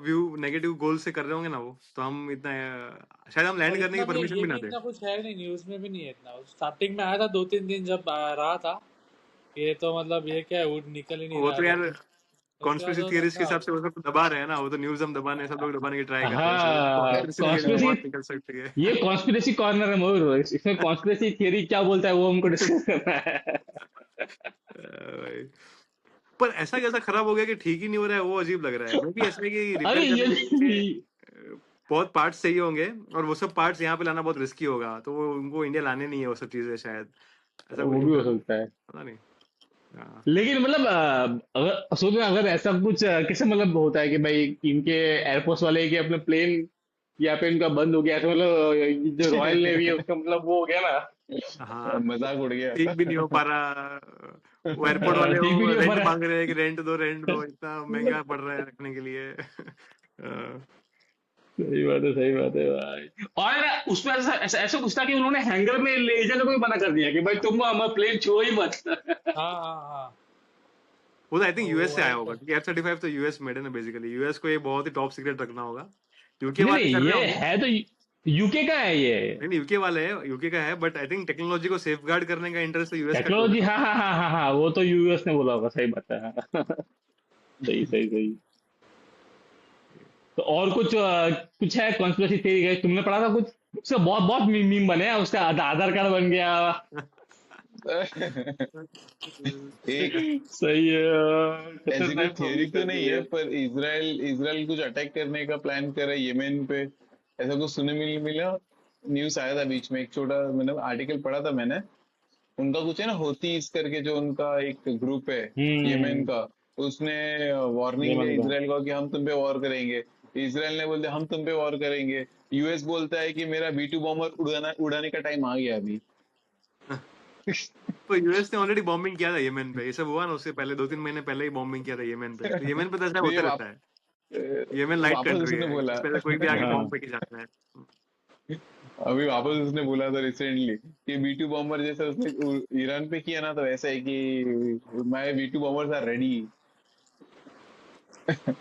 व्यू, नेगेटिव गोल से कर रहे होंगे ना वो, तो हम इतना शायद हम लैंड और करने की इतना भी परमिशन ये भी भी ना दें। इतना कुछ है नहीं, न्यूज में भी नहीं है इतना। स्टार्टिंग में आया था 2-3 दिन जब रहा था, ये तो मतलब ये क्या है, उड़ निकल ही नहीं वो रहा तो दो यार तीन उसके बाद कॉन्स्पिरेसी वो थियरीज के धंधा हो हिसाब से गया। वो सब दबा रहे हैं ना, वो तो न्यूज़ हम दबाने, सब लोग दबाने की ट्राई कर रहे हैं, इसलिए हाँ, कॉन्स्पिरेसी थियरी तो कॉन्स्पिरेसी, बहुत निकल सकती है। ये कॉन्स्पिरेसी कॉर्नर है मयूर, इसमें कॉन्स्पिरेसी थियरी क्या बोलता है वो हमको डिस्कस करना है। भाई। पर ऐसा कैसा खराब हो गया कि ठीक ही नहीं हो रहा है, वो अजीब लग रहा है। मे भी ऐसा है कि अरे रिपेयर ये करने के लिए बहुत पार्ट्स चाहिए होंगे और वो सब पार्ट्स यहाँ पे लाना बहुत रिस्की होगा, तो वो उनको इंडिया लाने नहीं है वो सब चीजें शायद, ऐसा कुछ वो भी हो सकता है, पता नहीं। हाँ। लेकिन मतलब अगर सोचो अगर ऐसा कुछ कैसे मतलब होता है कि भाई इनके एयरफोर्स वाले के अपने प्लेन या पे इनका बंद हो गया, ऐसा मतलब जो रॉयल नेवी है उसका मतलब वो हो गया ना। हाँ, मजाक उड़ गया। ठीक भी नहीं हो पा रहा। वो एयरपोर्ट वाले ठीक भी वो नहीं हो पा रेंट रहा मांग रहे हैं कि रेंट दो, इतना महंगा पड़ रहा है रखने के लिए। सही बात है, सही बात है भाई। और उसमें ऐसा ऐसा ऐसा कुछ था कि उन्होंने हैंगर में ले जाने को भी मना कर दिया कि भाई तुम हमारा प्लेन छुओ ही मत। हाँ हाँ हाँ, वो तो आई थिंक यूएस वो से आया है होगा, तो। क्योंकि F-35 तो यूएस मेड है ना बेसिकली। यूएस को ये बहुत ही टॉप सीक्रेट रखना होगा। यूके नहीं वाले नहीं, कर रहे ये होंगे। है तो यूके का है ये। नहीं नहीं, यूके वाले है, यूके का है, बट आई थिंक टेक्नोलॉजी को सेफ गार्ड करने का इंटरेस्ट तो यूएस का भी टेक्नोलॉजी, होगा हाँ हाँ हाँ हाँ हाँ, वो तो यूएस ने बोला होगा, सही बात है। हाँ। सही सही सही। तो और कुछ है कॉन्स्पिरेसी थ्योरी का तुमने पढ़ा था कुछ? उसका बहुत बहुत मीम बने हैं, उसका आधार कार्ड बन गया। ना। एक सही है, ऐसी कोई खतरनाक थियरी movie तो कर दी नहीं है, है। पर इजराइल इजराइल कुछ अटैक करने का प्लान कर रहा है येमेन पे, ऐसा कुछ सुनने मिला। न्यूज आया था बीच में, एक छोटा मतलब आर्टिकल पढ़ा था मैंने। उनका कुछ है ना, होतीज करके जो उनका एक ग्रुप है येमेन हम्म। का, उसने वार्निंग दिया यमन का। इसराइल को कि हम तुम पे वॉर करेंगे। इसराइल ने बोल दिया हम तुम पे वॉर करेंगे। यूएस बोलता है कि मेरा B2 बॉम्बर उड़ाने का टाइम आ गया अभी। तो यूएस ने ऑलरेडी बॉम्बिंग किया था येमेन पे, ये सब हुआ ना उससे पहले 2-3 महीने पहले ही बॉम्बिंग किया था येमेन पे। तो येमेन पे तो ऐसा तो ये होता रहता है। येमेन लाइट वापस कंट्री उसने है, बोला। इस पे कोई भी आके बॉम्ब हाँ। पे जाता है। अभी वापस उसने बोला था रिसेंटली कि B2 बॉम्बर जैसा उसने ईरान पे किया ना, तो ऐसा है कि my B2 bombers are ready.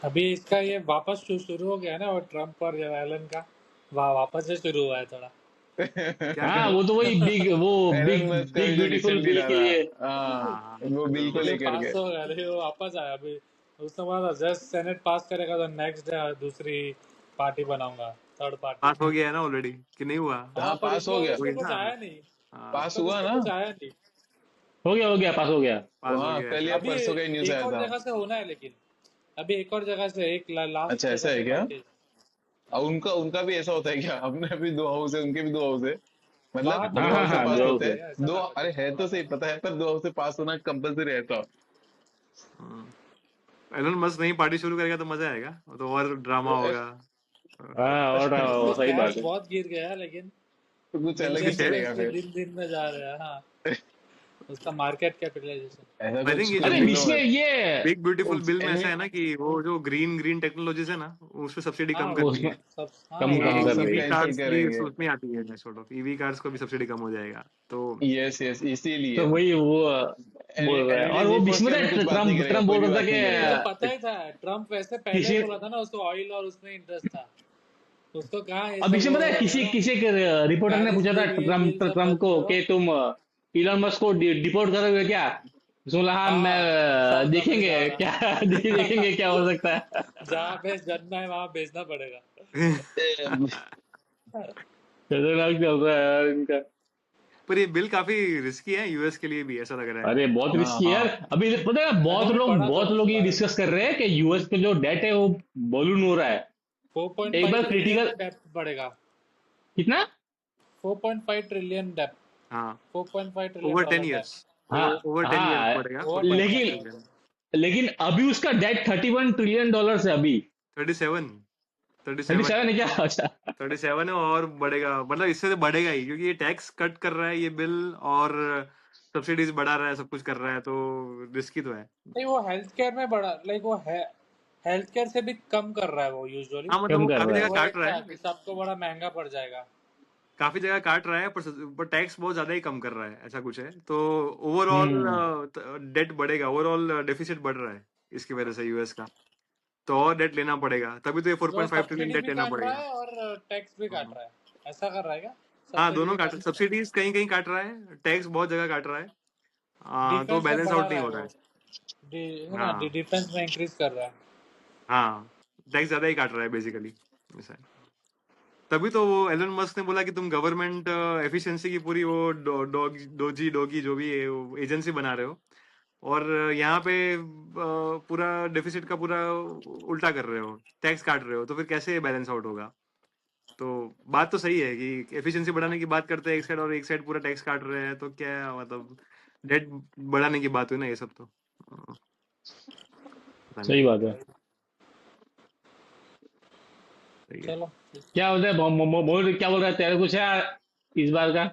अभी इसका ये वापस शुरू हो गया ना, वो ट्रम्प और एलन का वापस से शुरू हुआ है थोड़ा। क्या हाँ, क्या? वो तो वही एलन बिग मस्क का भी बिग जो ब्यूटीफुल रिसेंटली बिल रहा के लिए। था, हाँ, हाँ, वो बिल को अभी वो लेकर के। पास हो गया, अभी वो वापस आया। अभी उसने बोला था जस्ट सेनेट पास करेगा तो नेक्स्ट दूसरी पार्टी बनाऊंगा, थर्ड पार्टी। पास हो गया है ना ऑलरेडी कि नहीं हुआ? हाँ, हाँ, पर पास हो गया। उसमें वही कुछ ना। आया नहीं। अब पास तक हुआ उसमें ना। कुछ आया नहीं। हो गया, पास हो गया। पास हो हाँ, गया है कल या शायद। अभी परसों का ही न्यूज एक आया और था। जगह से होना है, लेकिन अभी एक और जगह से, एक लास्ट अच्छा, ऐसा जगह है से क्या? बाकी है। अब उनका उनका भी ऐसा होता है क्या? अपने भी दो हाउस है, उनके भी दो हाउस है, वहां मतलब तो हाँ दो हाँ हाउस से पास हाँ, पास होना दो होते से। चाहिए हैं। ऐसा दो, लगा अरे था। है तो सही, पता है, पर दो हाउस से पास होना कंपलसरी रहता। हम्म। एलन मस्क नहीं पार्टी शुरू करेगा तो मजा आएगा, तो और ड्रामा होगा। हाँ, और उसका सही बात कैश है। बहुत गिर गया है, लेकिन तो कुछ दिन अलग ही किस है? जैसे चलेगा जैसे फिर। दिन दिन में जा रहा है। हाँ, उसका मार्केट कैपिटलाइजेशन। ऐसा आई कुछ थिंक ये कुछ जो अरे बिग बीच में ये बिग ब्यूटीफुल बिल में ऐसा एनवी है ना कि वो जो ग्रीन ग्रीन टेक्नोलॉजीज है ना, उस पे सब्सिडी हाँ, कम कर वो दी उसमें है। सब, हाँ, कम वो कम ये हाँ, वो कर सब सब रही ईवी है। कैंसिल कार्स भी करेंगे। उसमें आती है, सॉर्ट ऑफ ईवी कार्स को भी सब्सिडी कम हो जाएगा तो। यस यस, तो इसीलिए वही वो बोल रहा है, एनवीडिया और वो जी बीच फोर्स में का भी कुछ बात नहीं ट्रम्प करेगा, ट्रम्प कोई बोल भी रहा था बात नहीं वो तो करेगा। पता कि ही था। ट्रम्प वैसे पहले ही किसी, बोला था ना, उसको ऑयल और उसमें इंटरेस्ट था। उसको कहाँ ये अब सब बीच में पता है किसी किसी एक रिपोर्टर ने पैरिस पूछा था बिल ये बिल सब ट्रम्प बंद को करो। कि तुम इलॉन मस्क को डिपोर्ट करोगे क्या? उसने बोला हाँ मैं हाँ साउथ देखेंगे अमेरिका क्या वाला देखेंगे क्या हो सकता है। जहाँ पे जन्म है वहां भेजना पड़ेगा। खतरनाक चल रहा है यार इनका। पर ये बिल काफी रिस्की है यूएस के लिए भी, ऐसा लग रहा है। अरे बहुत हाँ रिस्की है यार। हाँ अभी पता है मैंने भी पढ़ा था बहुत उसके लोग ये बारे में। डिस्कस कर रहे हैं कि यूएस पे जो डेट है वो बलून हो रहा है। एक 4.5 बार ट्रिलियन क्रिटिकल डेप्थ बढ़ेगा। कितना। 4.5 ट्रिलियन डेप्थ, हाँ 4.5 trillion over ten dollar years, depth हाँ ओवर 10 ईयर्स हाँ पड़ेगा ओवर 10 4.5 लेकिन ईयर। ट्रिलियन लेकिन अभी उसका डेट $31 ट्रिलियन है अभी। 37 37 37 है क्या? अच्छा। 37 है और बढ़ेगा, मतलब इससे तो बढ़ेगा ही, क्योंकि ये टैक्स कट कर रहा है ये बिल, और सब्सिडीज बढ़ा रहा है, सब कुछ कर रहा है, तो रिस्की तो है। नहीं वो हेल्थ केयर में बढ़ा, लाइक वो है हेल्थ केयर से भी कम कर रहा है वो यूजुअली। हाँ मतलब कम वो कर काफी रहा जगह है। वो काट एक रहा था है, कि सबको बड़ा महंगा पड़ जाएगा। काफी जगह काट रहा है, पर टैक्स बहुत ज्यादा ही कम कर रहा है, ऐसा कुछ है। तो ओवरऑल हम्म। डेट बढ़ेगा, ओवरऑल डेफिसिट बढ़ रहा है इसकी वजह से यूएस का, तो और डेट लेना पड़ेगा, तभी तो ये वो 4.5 ट्रिलियन सब्सिडी डेट भी लेना काट रहा पड़ेगा। है और टैक्स भी काट हाँ रहा है, ऐसा कर रहा है क्या? हाँ, सब्सिडी दोनों भी काट, काट रहा सब्सिडीज कहीं कहीं काट रहा है, टैक्स बहुत जगह काट रहा है। है। तो डिफेंस में बैलेंस बढ़ा आउट रहा नहीं है हो रहा वो, है। है ना, हाँ डिफेंस में इंक्रीज कर रहा है। हाँ, टैक्स ज्यादा ही काट रहा है बेसिकली, ऐसा है। तभी तो वो एलन मस्क ने बोला कि तुम गवर्नमेंट एफिशिएंसी की पूरी वो डोजी डोगी जो भी है वो एजेंसी बना रहे हो, और यहाँ पे पूरा डेफिसिट का पूरा उल्टा कर रहे हो, टैक्स काट रहे हो, तो फिर कैसे बैलेंस आउट होगा। तो बात तो सही है कि एफिशिएंसी बढ़ाने की बात करते हैं एक साइड, और एक साइड पूरा टैक्स काट रहे हैं, तो क्या मतलब डेट बढ़ाने की बात हुई ना ये सब तो। पता नहीं, सही बात है। सही है। चलो क्या बोलते हैं मोहित क्या बोल रहा है तेरे कुछ है इस बार का?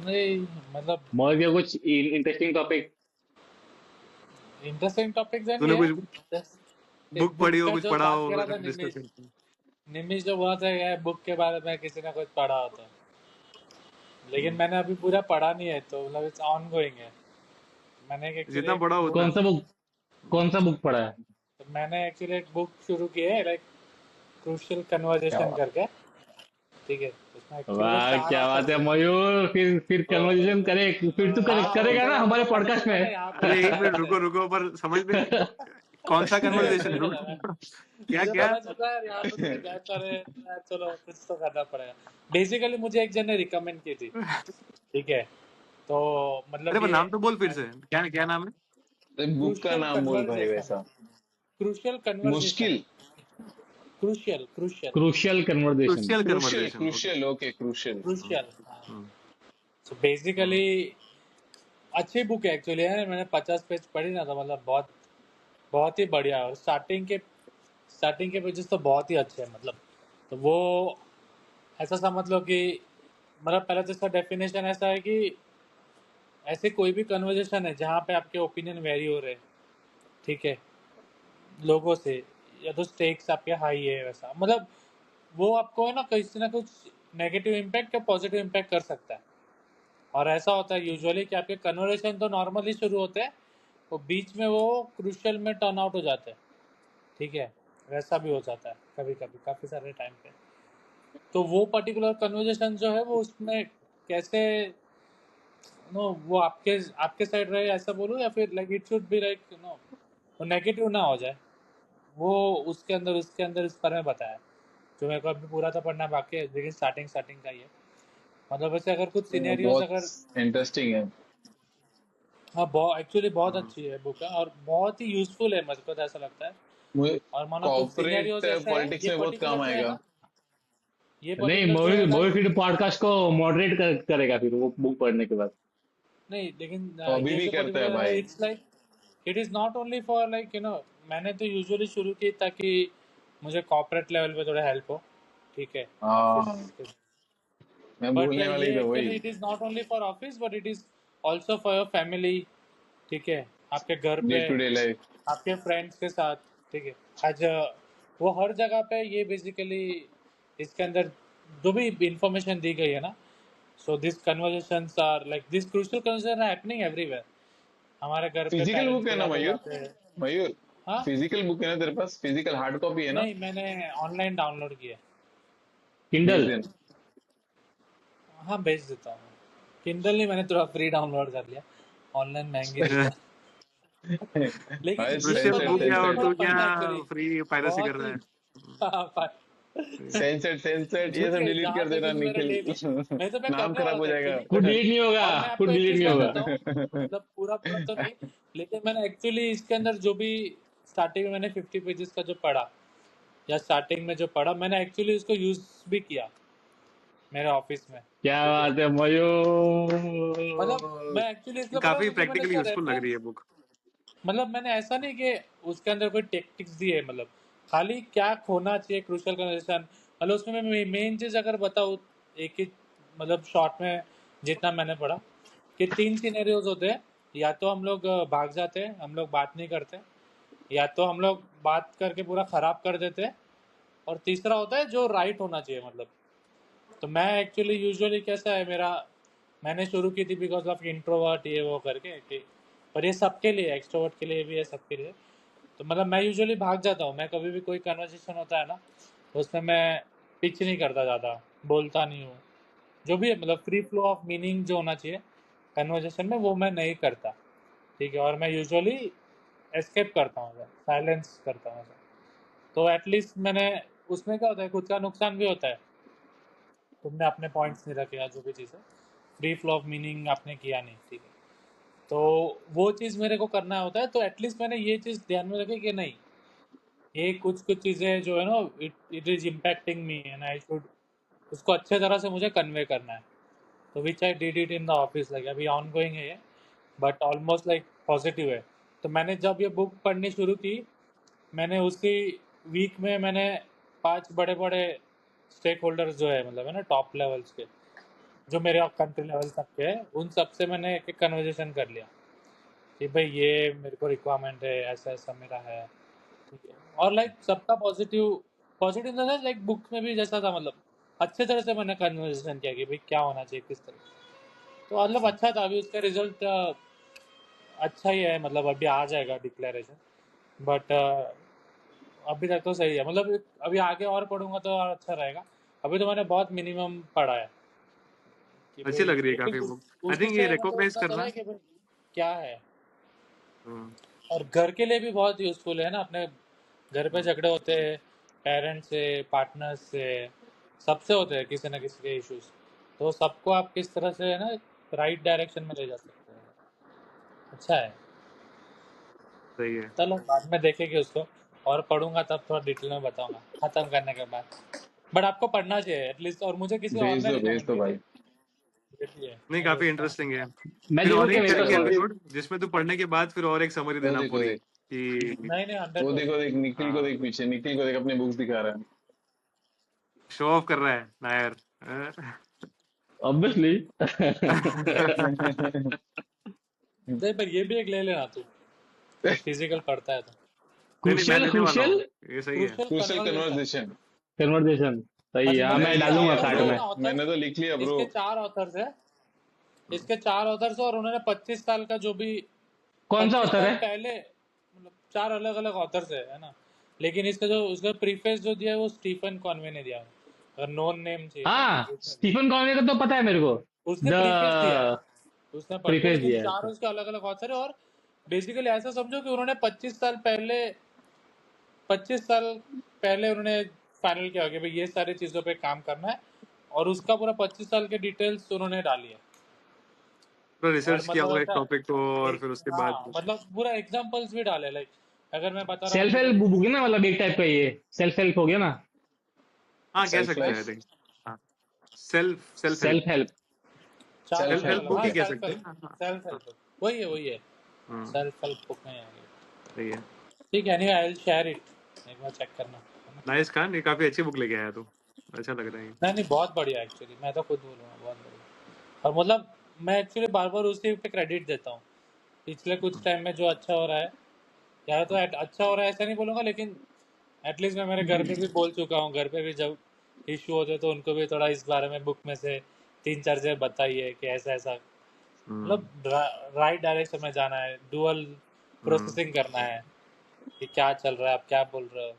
नहीं मतलब मोहित का कुछ इंटरेस्टिंग टॉपिक? इंटरेस्टिंग टॉपिक नहीं तूने है। कुछ जस्ट एक बुक बुक पढ़ी हो, का कुछ जो पढ़ा बात हो, कर रहा था डिस्कस निमिष, करते हैं। निमिष जो बोला था यार बुक के बारे में किसी ने कुछ पढ़ा होता है, लेकिन हम्म। मैंने अभी पूरा पढ़ा नहीं है, तो मतलब इट्स ऑन गोइंग है। मैंने एक्चुअली जितना एक बड़ा बुक, होता कौन सा बुक? है। कौन सा बुक पढ़ा है? तो मैंने एक्चुअली एक बुक शुरू की है, लाइक क्रूशियल क्या कन्वर्जेशन बात। करके। ठीक है, उसमें एक्चुअली वो वाह चार क्या बात है ऑथर्स है। मयूर। फिर तो कन्वर्सेशन करे। फिर तू हाँ वो करेगा तो ना वो तो हमारे मैं पता पॉडकास्ट चला में। ना यहाँ पे। अरे एक मिनट रुको रुको, पर समझ में कौन सा नहीं कन्वर्सेशन, पता चला रुको क्या मुझे क्या। पता चला यार यहाँ पे तुम क्या कर रहे हो यार, चलो कुछ तो करना पड़ेगा। बेसिकली मुझे एक जन ने रिकमेंड की थी। ठीक है, तो अरे मतलब पर ये नाम तो बोल फिर से, क्या क्या नाम है। बुक का क्रूशियल नाम बोल भाई कन्वर्जेशन, वैसा। क्रूशियल कन्वर्जेशन, मुश्किल। Crucial crucial crucial conversation. Crucial crucial conversation, okay. Crucial okay crucial. Crucial. Hmm, so basically hmm, अच्छी बुक है एक्चुअली है। मैंने 50 पेज पढ़ी ना, तो मतलब बहुत बहुत ही बढ़िया है। और स्टार्टिंग के पेजेस तो बहुत ही अच्छे हैं मतलब। तो वो ऐसा समझ लो कि मतलब पहले तो इसका डेफिनेशन ऐसा है कि ऐसे कोई भी कन्वर्जेशन है जहाँ पे आपके ओपिनियन वेरी हो रहे हैं, ठीक है, लोगों से, या तो स्टेक्स आपके हाई है, वैसा मतलब वो आपको है ना कुछ नेगेटिव इम्पैक्ट या पॉजिटिव इम्पैक्ट कर सकता है। और ऐसा होता है यूजुअली कि आपके कन्वर्सेशन तो नॉर्मली शुरू होते हैं, वो बीच में वो क्रूशियल में टर्न आउट हो जाते हैं। ठीक है, वैसा भी हो जाता है कभी कभी, काफ़ी सारे टाइम पे। तो वो पर्टिकुलर कन्वर्सेशन जो है वो उसमें कैसे नो वो आपके साइड रहे ऐसा बोलूँ, या फिर like it should be like no वो नेगेटिव ना हो जाए। वो उसके अंदर इस बारे में बताया, जो मेरे को अभी पूरा तो पढ़ना बाकी है, लेकिन स्टार्टिंग स्टार्टिंग का ही है। मतलब वैसे अगर कुछ सिनेरियोज बहुत अगर, इंटरेस्टिंग है। हाँ बहुत एक्चुअली बहुत हम्म। अच्छी है बुक है, और बहुत ही यूजफुल है, मुझको तो ऐसा लगता है। मुझे और मानो कुछ कॉर्पोरेट सिनेरियोज ऐसा है, पॉलिटिक्स ये में बहुत पर्टिकुलर काम जो है आएगा। ना, ये नहीं पर्टिकुलर जो है मोहित लाइक, मोहित फिर पॉडकास्ट को मॉडरेट करेगा फिर वो बुक पढ़ने के बाद। नहीं लेकिन वो अभी ये भी जो करता है पर्टिकुलर है भाई। It's like it is not only for like मैंने तो यूजुअली शुरू की ताकि मुझे कॉर्पोरेट लेवल पे थोड़ा हेल्प हो, ठीक है, ऑफिस हाँ के। मैं बट भूलने वाला ही ये था एक्चुअली वही। It is not only for office, but it is also for your family. ठीक है, आपके घर डे पे, टू डे लाइफ। आपके फ्रेंड्स के साथ। ठीक है, आज वो हर जगह पे ये बेसिकली इसके अंदर जो भी इंफॉर्मेशन दी गई है ना, so this conversations are like this crucial conversation are happening everywhere. हमारे घर पे फिजिकल पेरेंट्स बुक को है ना याद हो मयूर? जाते हैं। मयूर हाँ, फिजिकल बुक है ना तेरे पास? फिजिकल हार्ड कॉपी है ना? नहीं मैंने ऑनलाइन डाउनलोड किया है। भेज किंडल। देना। हाँ भेज देता हूँ। किंडल नहीं, मैंने थोड़ा फ्री डाउनलोड कर लिया। ऑनलाइन महंगी देता है लेकिन भाई ये दृश्यम मतलब हो मुझे गया इससे और थोड़ा तू क्या पढ़ना एक्चुअली फ्री पायरेसी कर बहुत रहा ही है? सेंसर सेंसर ये सब मुझे डिलीट जहाँ कर तक देना भी मेरा निखिल डेली नहीं तो मैं नाम करने खराब वाला हो था जाएगा एक्चुअली खुद डिलीट नहीं होगा, और मैं आपको खुद एक डिलीट चीज नहीं मैं होगा। बताऊं मतलब पूरा पूरा तो नहीं लेकिन मैंने एक्चुअली इसके अंदर जो भी स्टार्टिंग में मैंने 50 पेजेस का जो पढ़ा या स्टार्टिंग में जो पढ़ा मैंने एक्चुअली उसको यूज भी किया मेरे ऑफिस में क्या ठीक है बात है मतलब मयूर। मैं एक्चुअली इसलिए पढ़ा काफी क्योंकि मैंने प्रैक्टिकली उसका यूजफुल लग रही रेफरेंस है बुक। मतलब मैंने ऐसा नहीं कि उसके अंदर कोई टेक्टिक्स दी है मतलब खाली क्या खोना चाहिए क्रूशियल कन्वर्सेशन मतलब उसमें मैं मेन चीज अगर बताऊँ एक ही मतलब शॉर्ट में जितना मैंने पढ़ा कि 3 सिनेरियोज होते हैं या तो हम लोग भाग जाते हैं हम लोग बात नहीं करते या तो हम लोग बात करके पूरा खराब कर देते हैं और तीसरा होता है जो राइट होना चाहिए मतलब तो मैं एक्चुअली यूजुअली कैसा है मेरा मैंने शुरू की थी बिकॉज ऑफ इंट्रोवर्ट ये वो करके कि पर ये सबके लिए एक्सट्रोवर्ट के लिए भी है सबके लिए तो मतलब मैं यूजुअली भाग जाता हूँ मैं कभी भी कोई कन्वर्सेशन होता है ना तो उसमें मैं पिच नहीं करता ज़्यादा बोलता नहीं हूँ जो भी है मतलब फ्री फ्लो ऑफ मीनिंग जो होना चाहिए कन्वर्सेशन में वो मैं नहीं करता ठीक है और मैं यूजुअली एस्केप करता हूँ साइलेंस करता हूँ तो एटलीस्ट मैंने उसमें क्या होता है खुद का नुकसान भी होता है तुमने अपने पॉइंट्स नहीं रखे या जो भी चीज़ है फ्री फ्लो ऑफ मीनिंग आपने किया नहीं ठीक है तो वो चीज़ मेरे को करना होता है तो एटलीस्ट मैंने ये चीज़ ध्यान में रखी कि नहीं ये कुछ कुछ चीज़ें जो है ना it is impacting me and I should उसको अच्छे तरह से मुझे कन्वे करना है तो which I did it in the office like अभी ऑन गोइंग है ये बट ऑलमोस्ट लाइक पॉजिटिव है तो मैंने जब ये बुक पढ़नी शुरू की मैंने उसी वीक में मैंने 5 बड़े बड़े स्टेक होल्डर्स जो है मतलब है ना टॉप लेवल्स के जो मेरे कंट्री लेवल तक के हैं उन सब से मैंने एक एक कन्वर्जेशन कर लिया कि भाई ये मेरे को रिक्वायरमेंट है ऐसा ऐसा मेरा है ठीक है और लाइक सबका positive positive in the sense like book में भी जैसा था मतलब अच्छे तरह से मैंने कन्वर्सेशन किया कि भाई क्या होना चाहिए किस तरह तो मतलब अच्छा था अभी उसका रिजल्ट अच्छा ही है मतलब अभी आ जाएगा डिक्लेरेशन बट अभी तक तो सही है मतलब अभी आगे और पढ़ूंगा तो और अच्छा रहेगा अभी तो मैंने बहुत मिनिमम पढ़ा है कि अच्छी भाई लग रही है काफी एटलीस्ट बुक। आई उसी थिंक ये से मतलब रिकॉग्नाइज पता करना। चला कि भाई क्या है हम्म, और घर के लिए भी बहुत यूजफुल है ना अपने घर पे झगड़े होते हैं पेरेंट्स से पार्टनर्स से सबसे होते हैं किसी ना किसी के इश्यूज तो सबको आप किस तरह से है ना राइट डायरेक्शन में ले जा सकते हैं अच्छा है सही है। चलो बाद में देखेंगे उसको और पढ़ूंगा तब थोड़ा डिटेल में बताऊंगा खत्म करने के बाद बट आपको पढ़ना चाहिए एटलीस्ट और मुझे किसी और ने भेज रिकमेंड दो की थी भाई ये भी है नहीं, मैं काफी देखता हूँ इंटरेस्टिंग है। मैं फिर और देखो क्या एक मेरे करेंगे को एपिसोड जिसमें तू पढ़ने के बाद फिर और एक समरी वो देना देखो पूरी देख कि नहीं नहीं वो 100%। देखो देख निखिल को हाँ देख पीछे निखिल को देख अपने बुक्स दिखा रहा शो ऑफ कर रहा है नायर। ऑब्वियसली। है नहीं पर ये भी एक ले लेना तू फिजिकल पढ़ता है तो नहीं नहीं, मैं क्रुशियल लेने वाला क्रुशियल हूँ, ये सही है। Crucial crucial conversation conversation conversation सही है, हाँ मतलब मैं मैंने इसके लिख लिया डालूंगा ऑथर्स कार्ट जो ब्रो है में। ना मैंने ऑथर्स तो लिख लिया ब्रो इसके 4 ऑथर्स है इसके 4 ऑथर्स और उन्होंने 25 साल का जो भी कौन सा 25 ऑथर साल है? पहले मतलब 4 अलग अलग ऑथर्स है ना लेकिन इसका जो उसका प्रीफेस जो दिया है वो स्टीफन कॉन्वे ने दिया है अगर नोन नेम चाहिए तो हाँ, पूछने को। स्टीफन कॉन्वे का तो पता है मेरे को। उसने प्रीफेस दिया है द उसने पढ़ के प्रीफेस लेकिन दिया है। 4 उसके अलग अलग ऑथर है और बेसिकली ऐसा समझो कि उन्होंने 25 साल पहले उन्होंने फाइनल किया कि भाई ये सारी चीज़ों पे काम करना है और उसका पूरा 25 साल के डिटेल्स उन्होंने डाली है पूरा और रिसर्च किया मतलब होगा एक ऐसा टॉपिक को और एक फिर उसके बाद। हाँ मतलब पूरा एग्जांपल्स भी डाले लाइक अगर मैं बता रहा हूँ सेल्फ कि हेल्प भाई बुक है ना, मतलब एक टाइप का ये सेल्फ हेल्प हो गया ना। हाँ, कह सेल्फ सकते हैं लाइफ आई थिंक। हाँ, सेल्फ हेल्प। Self help. चार सेल्फ सेल्फ अलग हेल्प हेल्प अलग बुक हाँ ही ओके। कह सकते हैं। हाँ हाँ सेल्फ हाँ। हेल्प वही है हम्म, सेल्फ हेल्प बुक में है सही है। ठीक है anyway I will share it एक बार चेक करना है ना नाइस खान, ये काफी अच्छी बुक लेके आया तू। अच्छा लग रहा है ये। नहीं नहीं बहुत बढ़िया एक्चुअली मैं तो खुद बोलूँगा बहुत बढ़िया और मतलब मैं एक्चुअली बार बार उसी पे क्रेडिट देता हूँ पिछले कुछ टाइम में जो अच्छा हो रहा है या तो अच्छा हो रहा है ऐसा नहीं बोलूँगा लेकिन एटलीस्ट मैं मेरे घर पे भी बोल चुका हूँ घर पे भी जब इशू होते तो उनको भी थोड़ा इस बारे में बुक में से 3-4 चीजें बताइए कि ऐसा ऐसा हम्म मतलब राइट डायरेक्शन में जाना है डुअल हम्म। प्रोसेसिंग करना है कि क्या चल रहा है आप क्या बोल रहे हो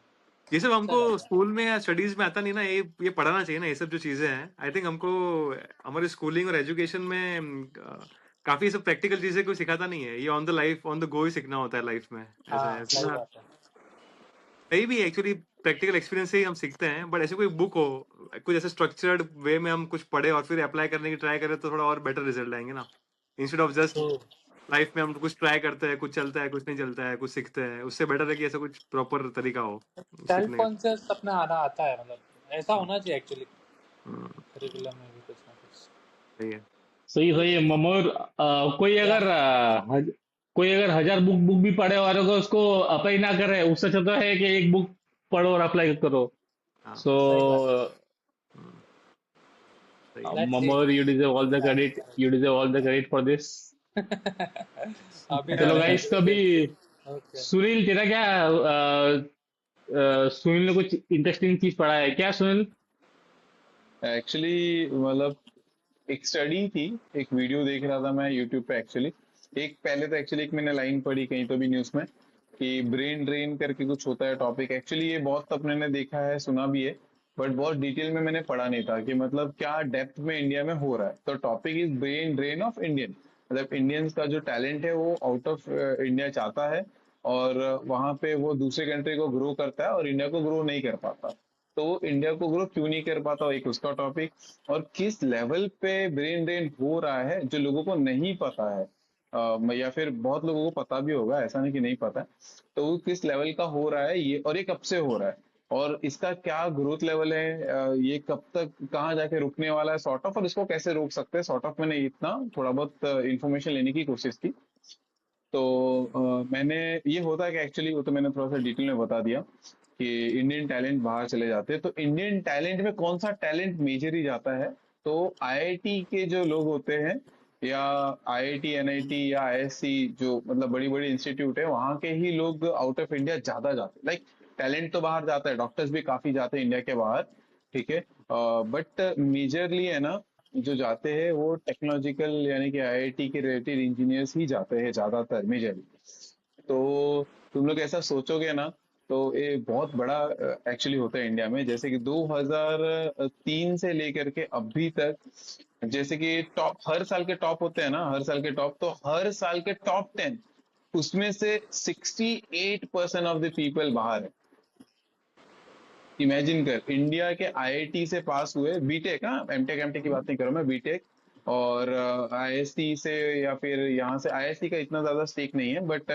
ये सब अच्छा हमको रहता है स्कूल में या स्टडीज में आता नहीं ना, ये पढ़ाना चाहिए ना, ये सब जो चीजें हैं। आई थिंक हमको हमारे स्कूलिंग और एजुकेशन में काफी सब प्रैक्टिकल चीजें कोई सिखाता नहीं है, ये on the life on the go ही सीखना होता है लाइफ में, ऐसा हाँ ऐसा सही ना। बात है। सही भी एक्चुअली प्रैक्टिकल एक्सपीरियंस से ही हम सीखते हैं, बट ऐसे कोई बुक हो, कुछ ऐसे स्ट्रक्चर्ड वे में हम कुछ पढ़े और फिर अप्लाई करने की ट्राई करें तो थोड़ा और बेटर रिजल्ट आएंगे ना, instead of just true. Life में हम कुछ ट्राई करते हैं, कुछ चलता है, कुछ नहीं चलता है, कुछ सीखते हैं, उससे बेटर है कि ऐसा कुछ प्रॉपर तरीका हो सेल्फ सीखने का। कॉन्शियस अपने आना आता है, मतलब ऐसा होना चाहिए एक्चुअली हम्म, करिकुलम में भी कुछ ना कुछ। सही है। सही सही है ममोर। कोई या अगर कोई अगर 1000 बुक भी पढ़े और अगर उसको अप्लाई ना करे, उससे अच्छा तो है कि एक बुक पढ़ो और अप्लाई करो। हाँ सो सही बात है। हम्म, सही है। Let's see. ममोर, you deserve all the credit, you deserve all the credit for this. अभी चलो मैंने गाइस, तो अभी ओके। सुनील तेरा क्या, सुनील ने कुछ इंटरेस्टिंग चीज पढ़ा है क्या सुनील? एक्चुअली मतलब एक स्टडी थी, एक वीडियो देख रहा था मैं यूट्यूब पे एक्चुअली। एक पहले तो एक्चुअली एक मैंने लाइन पढ़ी कहीं तो भी न्यूज़ में कि ब्रेन ड्रेन करके कुछ होता है टॉपिक। एक्चुअली ये बहुत अपने ने देखा है, सुना भी है, बट बहुत डिटेल में मैंने पढ़ा नहीं था कि मतलब क्या डेप्थ में इंडिया में हो रहा है। तो topic is brain drain of Indian, मतलब इंडियंस का जो टैलेंट है वो आउट ऑफ इंडिया चाहता है, और वहां पे वो दूसरे कंट्री को ग्रो करता है और इंडिया को ग्रो नहीं कर पाता। तो वो इंडिया को ग्रो क्यों नहीं कर पाता, एक उसका टॉपिक। और किस लेवल पे ब्रेन ड्रेन हो रहा है जो लोगों को नहीं पता है, या फिर बहुत लोगों को पता भी होगा, ऐसा नहीं कि नहीं पता है। तो वो किस लेवल का हो रहा है ये, और ये कब से हो रहा है, और इसका क्या ग्रोथ लेवल है, ये कब तक कहाँ जाके रुकने वाला है सॉर्ट ऑफ, और इसको कैसे रोक सकते हैं सॉर्ट ऑफ। मैंने इतना थोड़ा बहुत इंफॉर्मेशन लेने की कोशिश की। तो मैंने, ये होता है कि एक्चुअली वो तो मैंने थोड़ा सा डिटेल में बता दिया कि इंडियन टैलेंट बाहर चले जाते हैं। तो इंडियन टैलेंट में कौन सा टैलेंट मेजर ही जाता है, तो आईआईटी के जो लोग होते हैं, या आईआईटी एनआईटी या आईएससी, जो मतलब बड़ी बड़ी इंस्टीट्यूट है, वहां के ही लोग आउट ऑफ इंडिया ज्यादा जाते हैं। लाइक टैलेंट तो बाहर जाता है, डॉक्टर्स भी काफी जाते हैं इंडिया के बाहर, ठीक है, बट मेजरली है ना, जो जाते हैं वो टेक्नोलॉजिकल यानी कि आईआईटी के रिलेटेड इंजीनियर्स ही जाते हैं ज्यादातर मेजरली। तो तुम लोग ऐसा सोचोगे ना, तो ये बहुत बड़ा एक्चुअली होता है इंडिया में। जैसे कि 2003 से लेकर के अभी तक, जैसे कि टॉप हर साल के टॉप होते हैं ना, हर साल के टॉप, तो हर साल के टॉप 10 उसमें से 68% ऑफ द पीपल बाहर है। इमेजिन कर, इंडिया के आईआईटी से पास हुए बीटेक, हाँ एमटेक एमटेक की बात नहीं कर रहा मैं, बीटेक, और आईएससी से, या फिर यहाँ से आईएससी का इतना ज्यादा स्टेक नहीं है, बट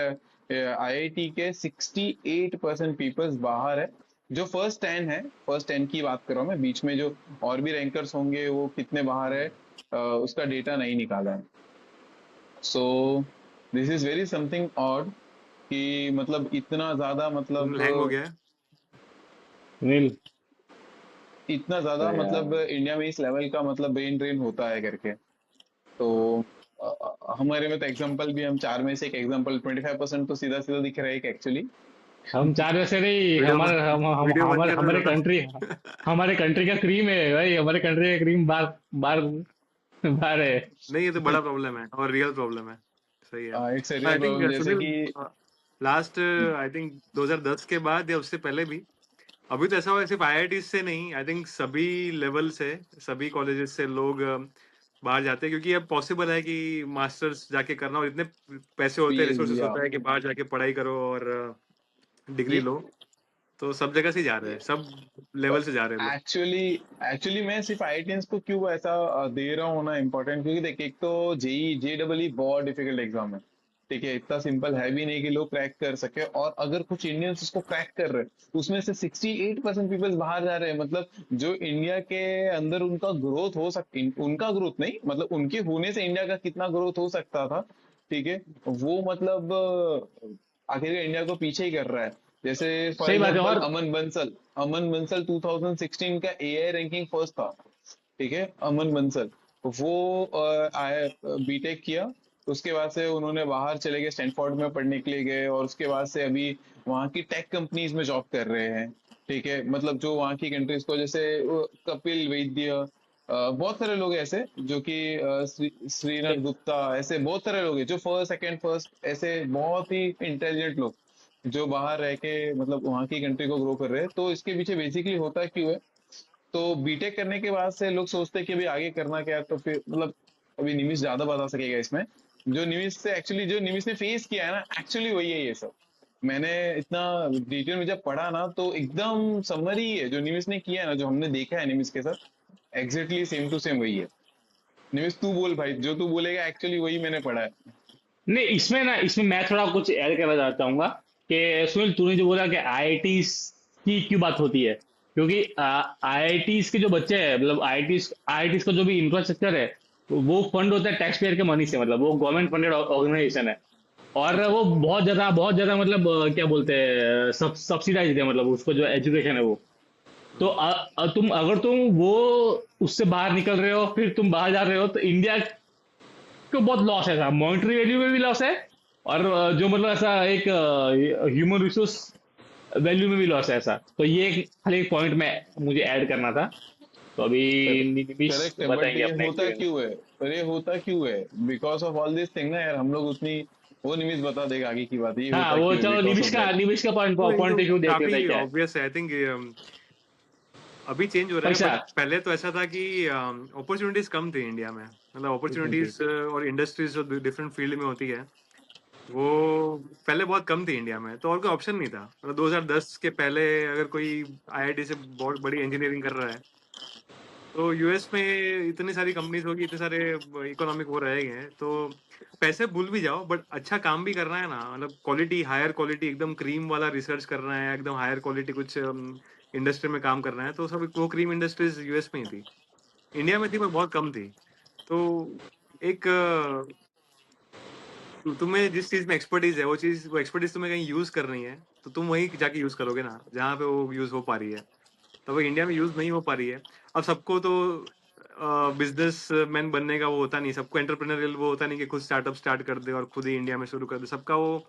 आईआईटी के 68% पीपल्स बाहर है। जो फर्स्ट 10 की बात कर रहा हूँ मैं, बीच में जो और भी रैंकर्स होंगे वो कितने बाहर है, उसका डेटा नहीं निकाला है। So this is very something odd कि मतलब इतना ज्यादा, मतलब हैंग हो गया है। सुनील, इतना तो ज्यादा मतलब यार इंडिया में इस लेवल का मतलब ब्रेन ड्रेन होता है करके। तो हमारे में तो एग्जांपल भी, हम चार में से एक एग्जांपल, 25% तो सीधा सीधा दिख रहा है एक एक्चुअली। हम चार वैसे नहीं, वीडियो हमारे वीडियो बंद कर दो हमारे ज्यादा। कंट्री, हमारे कंट्री का क्रीम है भाई, हमारे कंट्री का क्रीम बार बार बार है। नहीं, ये तो बड़ा प्रॉब्लम है और रियल प्रॉब्लम है। सही है। It's a I real think problem, जैसे सुनील, कि लास्ट आई थिंक 2010 के बाद या उससे पहले भी, अभी तो ऐसा हुआ है, सिर्फ आईआईटी से नहीं, आई थिंक सभी लेवल से, सभी कॉलेजेस से लोग बाहर जाते हैं, क्योंकि अब पॉसिबल है कि मास्टर्स जाके करना, और इतने पैसे होते हैं, पीएच रिसोर्सेज या होता है कि बाहर जाके पढ़ाई करो और डिग्री ये लो। तो सब जगह से ही जा रहे हैं, सब लेवल से जा रहे हैं लोग। एक्चुअली एक्चुअली मैं सिर्फ आईआईटियंस को क्यों ऐसा दे रहा हूँ ना इम्पोर्टेंट, क्योंकि देख, एक तो जेई जेडबल बहुत डिफिकल्ट एग्जाम है, ठीक है, इतना सिंपल है भी नहीं कि लोग क्रैक कर सके। और अगर कुछ इंडियंस उसको क्रैक कर रहे हैं, उसमें से 68% पीपल्स बाहर जा रहे हैं, मतलब जो इंडिया के अंदर उनका ग्रोथ हो उनका ग्रोथ नहीं, मतलब उनके होने से इंडिया का कितना ग्रोथ हो सकता था, ठीक है, वो मतलब आखिर इंडिया को पीछे ही कर रहा है। जैसे फॉर सही बात है। एग्जांपल और अमन बंसल 2016 का एआई रैंकिंग फर्स्ट था, ठीक है, अमन बंसल। वो आए, बीटेक किया, उसके बाद से उन्होंने बाहर चले गए, स्टैनफोर्ड में पढ़ने के लिए गए, और उसके बाद से अभी वहाँ की टेक कंपनीज में जॉब कर रहे हैं, ठीक है, मतलब जो वहाँ की कंट्रीज को, जैसे कपिल वैद्य, बहुत सारे लोग हैं ऐसे जो कि श्रीनाथ गुप्ता, ऐसे बहुत सारे लोग हैं जो फर्स्ट सेकंड फर्स्ट, ऐसे बहुत ही इंटेलिजेंट लोग जो बाहर रह के मतलब वहाँ की कंट्री को ग्रो कर रहे हैं। तो इसके पीछे बेसिकली होता क्यों है, तो बीटेक करने के बाद से लोग सोचते हैं कि अभी आगे करना क्या है, तो फिर मतलब अभी निमिष ज्यादा बता सकेगा इसमें। जो निमिष ने फेस किया है ना, एक्चुअली वही है ये सब। मैंने इतना डिटेल में जब पढ़ा ना, तो एकदम समरी है जो निमिष ने किया है ना, जो हमने देखा है निमिष के साथ, एग्जैक्टली सेम टू सेम वही है। निमिष तू बोल भाई, जो तू बोलेगा एक्चुअली वही मैंने पढ़ा है। नहीं, इसमें मैं थोड़ा कुछ ऐड करना चाहूंगा कि सुनील, तूने जो बोला कि आईआईटीज की क्यों बात होती है, क्योंकि आईआईटीज के जो बच्चे हैं, मतलब आईआईटीज का जो भी इंफ्रास्ट्रक्चर है, वो फंड होता है टैक्स पेयर के मनी से, मतलब वो गवर्नमेंट फंडेड ऑर्गेनाइजेशन है। और वो बहुत ज्यादा मतलब क्या बोलते हैं, सब्सिडाइज है, मतलब उसको जो एजुकेशन है वो। तो अगर तुम वो उससे बाहर निकल रहे हो, फिर तुम बाहर जा रहे हो, तो इंडिया को बहुत लॉस है, मॉनेटरी वैल्यू में भी लॉस है, और जो मतलब ऐसा एक ह्यूमन रिसोर्स वैल्यू में भी लॉस है ऐसा। तो ये खाली एक पॉइंट में मुझे ऐड करना था। तो अभी निमिष करेक्ट है, बट बताएंगे ये अपना होता एक्सपीरियंस। क्यों है? पर ये होता क्यों है? Because of all this thing ना यार, हम लोग उतनी, वो निमिष बता देगा आगे की बात, ये हाँ, होता वो क्यों है, चलो बिकॉज ऑफ दैट। निमिष का पॉइंट तो ये पॉइंट तो ऑफ व्यू देख लेते हैं काफी क्या है। ऑब्वियस है, आई थिंक। अभी चेंज हो रहा है, पैसा। बट पहले तो ऐसा था कि अपॉर्चुनिटीज कम थी इंडिया में। मतलब अपॉर्चुनिटीज और इंडस्ट्रीज जो डिफरेंट फील्ड में होती है, वो पहले बहुत कम थी इंडिया में, तो और कोई ऑप्शन नहीं था। मतलब 2010 के पहले अगर कोई आईआईटी से बहुत बड़ी इंजीनियरिंग कर रहा है, तो यूएस में इतनी सारी कंपनीज होगी, इतने सारे इकोनॉमिक वो रहेंगे, तो पैसे भूल भी जाओ, बट अच्छा काम भी करना है ना, मतलब क्वालिटी, हायर क्वालिटी, एकदम क्रीम वाला रिसर्च करना है, एकदम हायर क्वालिटी कुछ इंडस्ट्री में काम करना है, तो सब वो क्रीम इंडस्ट्रीज यूएस में ही थी। इंडिया में थी पर बहुत कम थी। तो एक तुम्हें जिस चीज में एक्सपर्टीज है, वो एक्सपर्टीज तुम्हें कहीं यूज करनी है, तो तुम वहीं जाके यूज करोगे ना जहाँ पे वो यूज हो पा रही है। तो वो इंडिया में यूज नहीं हो पा रही है। अब सबको तो बिजनेस मैन बनने का वो होता नहीं, सबको एंटरप्रेन्योरियल वो होता नहीं कि खुद स्टार्टअप स्टार्ट कर दे और खुद ही इंडिया में शुरू कर दे। सबका वो,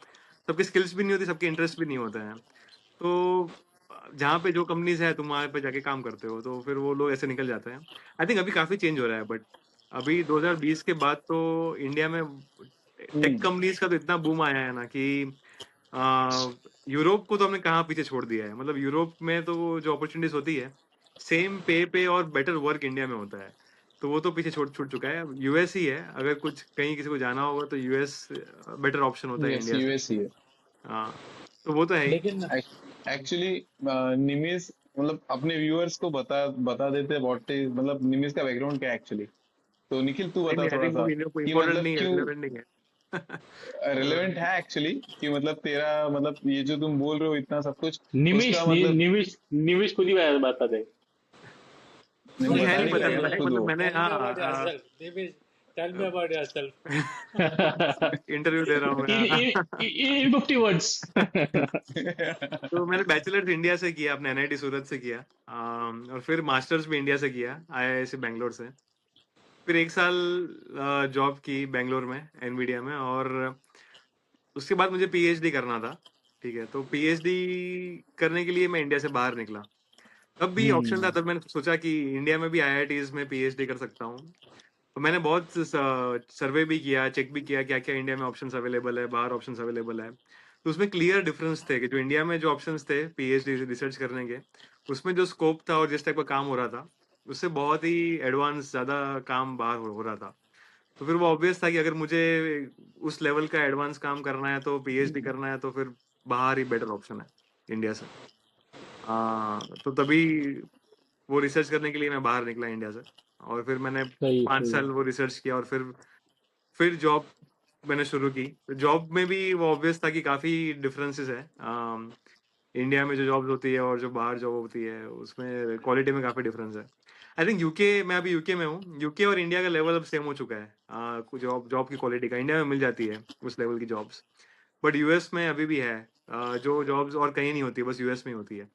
सबकी स्किल्स भी नहीं होती, सबके इंटरेस्ट भी नहीं होते हैं। तो जहाँ पे जो कंपनीज है, तुम वहाँ पे जाके काम करते हो, तो फिर वो लोग ऐसे निकल जाते हैं। आई थिंक अभी काफी चेंज हो रहा है, बट अभी 2020 के बाद तो इंडिया में टेक कंपनीज का तो इतना बूम आया है ना कि यूरोप को तो हमने कहाँ पीछे छोड़ दिया है। मतलब यूरोप में तो जो अपॉर्चुनिटीज होती है, सेम पे और बेटर वर्क इंडिया में होता है, तो वो तो पीछे छूट चुका है। यूएस ही है, अगर कुछ कहीं किसी को जाना होगा तो यूएस बेटर ऑप्शन होता है यस, इंडिया से। यूएस ही है। हाँ, तो वो तो है ही। लेकिन एक्चुअली निमिष, मतलब अपने व्यूअर्स को बता बता देते व्हाट इज, मतलब निमिष का बैकग्राउंड क्या है एक्चुअली। तो निखिल तू नहीं बता नहीं, आई थोड़ा थिंक सा, वो कि इम्पोर्टेंट मतलब नहीं है, क्यों रिलेवेंट नहीं है। रिलेवेंट है एक्चुअली, कि मतलब तेरा, मतलब ये जो तुम बोल रहे हो इतना सब कुछ, निमिष उसका मतलब निमिष खुद ही बता दे। नहीं, मुझे है बता नहीं नहीं पता, पाएगा ना लाइक खुद मतलब वो। मैंने, tell me about yourself. Divish, tell me about yourself. Interview दे रहा हूँ मैं। In 50 words. तो मैंने बैचलर्स इंडिया से किया, अपने एनआईटी सूरत से किया, और फिर मास्टर्स भी इंडिया से किया, आईआईएससी बैंगलोर से। फिर 1 साल जॉब की बैंगलोर में, एनवीडिया में, और उसके बाद मुझे पीएचडी करना था। ठीक है, तो पीएचडी करने के लिए मैं इंडिया से बाहर निकला। तब भी ऑप्शन था, तब मैंने सोचा कि इंडिया में भी आईआईटीज में पीएचडी कर सकता हूँ। तो मैंने बहुत सर्वे भी किया, चेक भी किया क्या क्या इंडिया में ऑप्शंस अवेलेबल है, बाहर ऑप्शंस अवेलेबल है। तो उसमें क्लियर डिफरेंस थे कि जो इंडिया में जो ऑप्शंस थे पीएचडी रिसर्च करने के, उसमें जो स्कोप था और जिस टाइप का काम हो रहा था, उससे बहुत ही एडवांस ज्यादा काम बाहर हो रहा था। तो फिर वो ऑब्वियस था कि अगर मुझे उस लेवल का एडवांस काम करना है, तो पीएचडी करना है, तो फिर बाहर ही बेटर ऑप्शन है इंडिया से। तो तभी वो रिसर्च करने के लिए मैं बाहर निकला इंडिया से, और फिर मैंने सही 5 साल वो रिसर्च किया, और फिर जॉब मैंने शुरू की। तो जॉब में भी वो ऑब्वियस था कि काफ़ी डिफरेंसेस है। इंडिया में जो जॉब होती है और जो बाहर जॉब होती है, उसमें क्वालिटी में काफ़ी डिफरेंस है। आई थिंक यूके, मैं अभी यूके में हूँ, यूके और इंडिया का लेवल अब सेम हो चुका है। जॉब जॉब की क्वालिटी का इंडिया में मिल जाती है उस लेवल की जॉब्स, बट यूएस में अभी भी है। जो जॉब्स और कहीं नहीं होती, बस यूएस में ही होती है।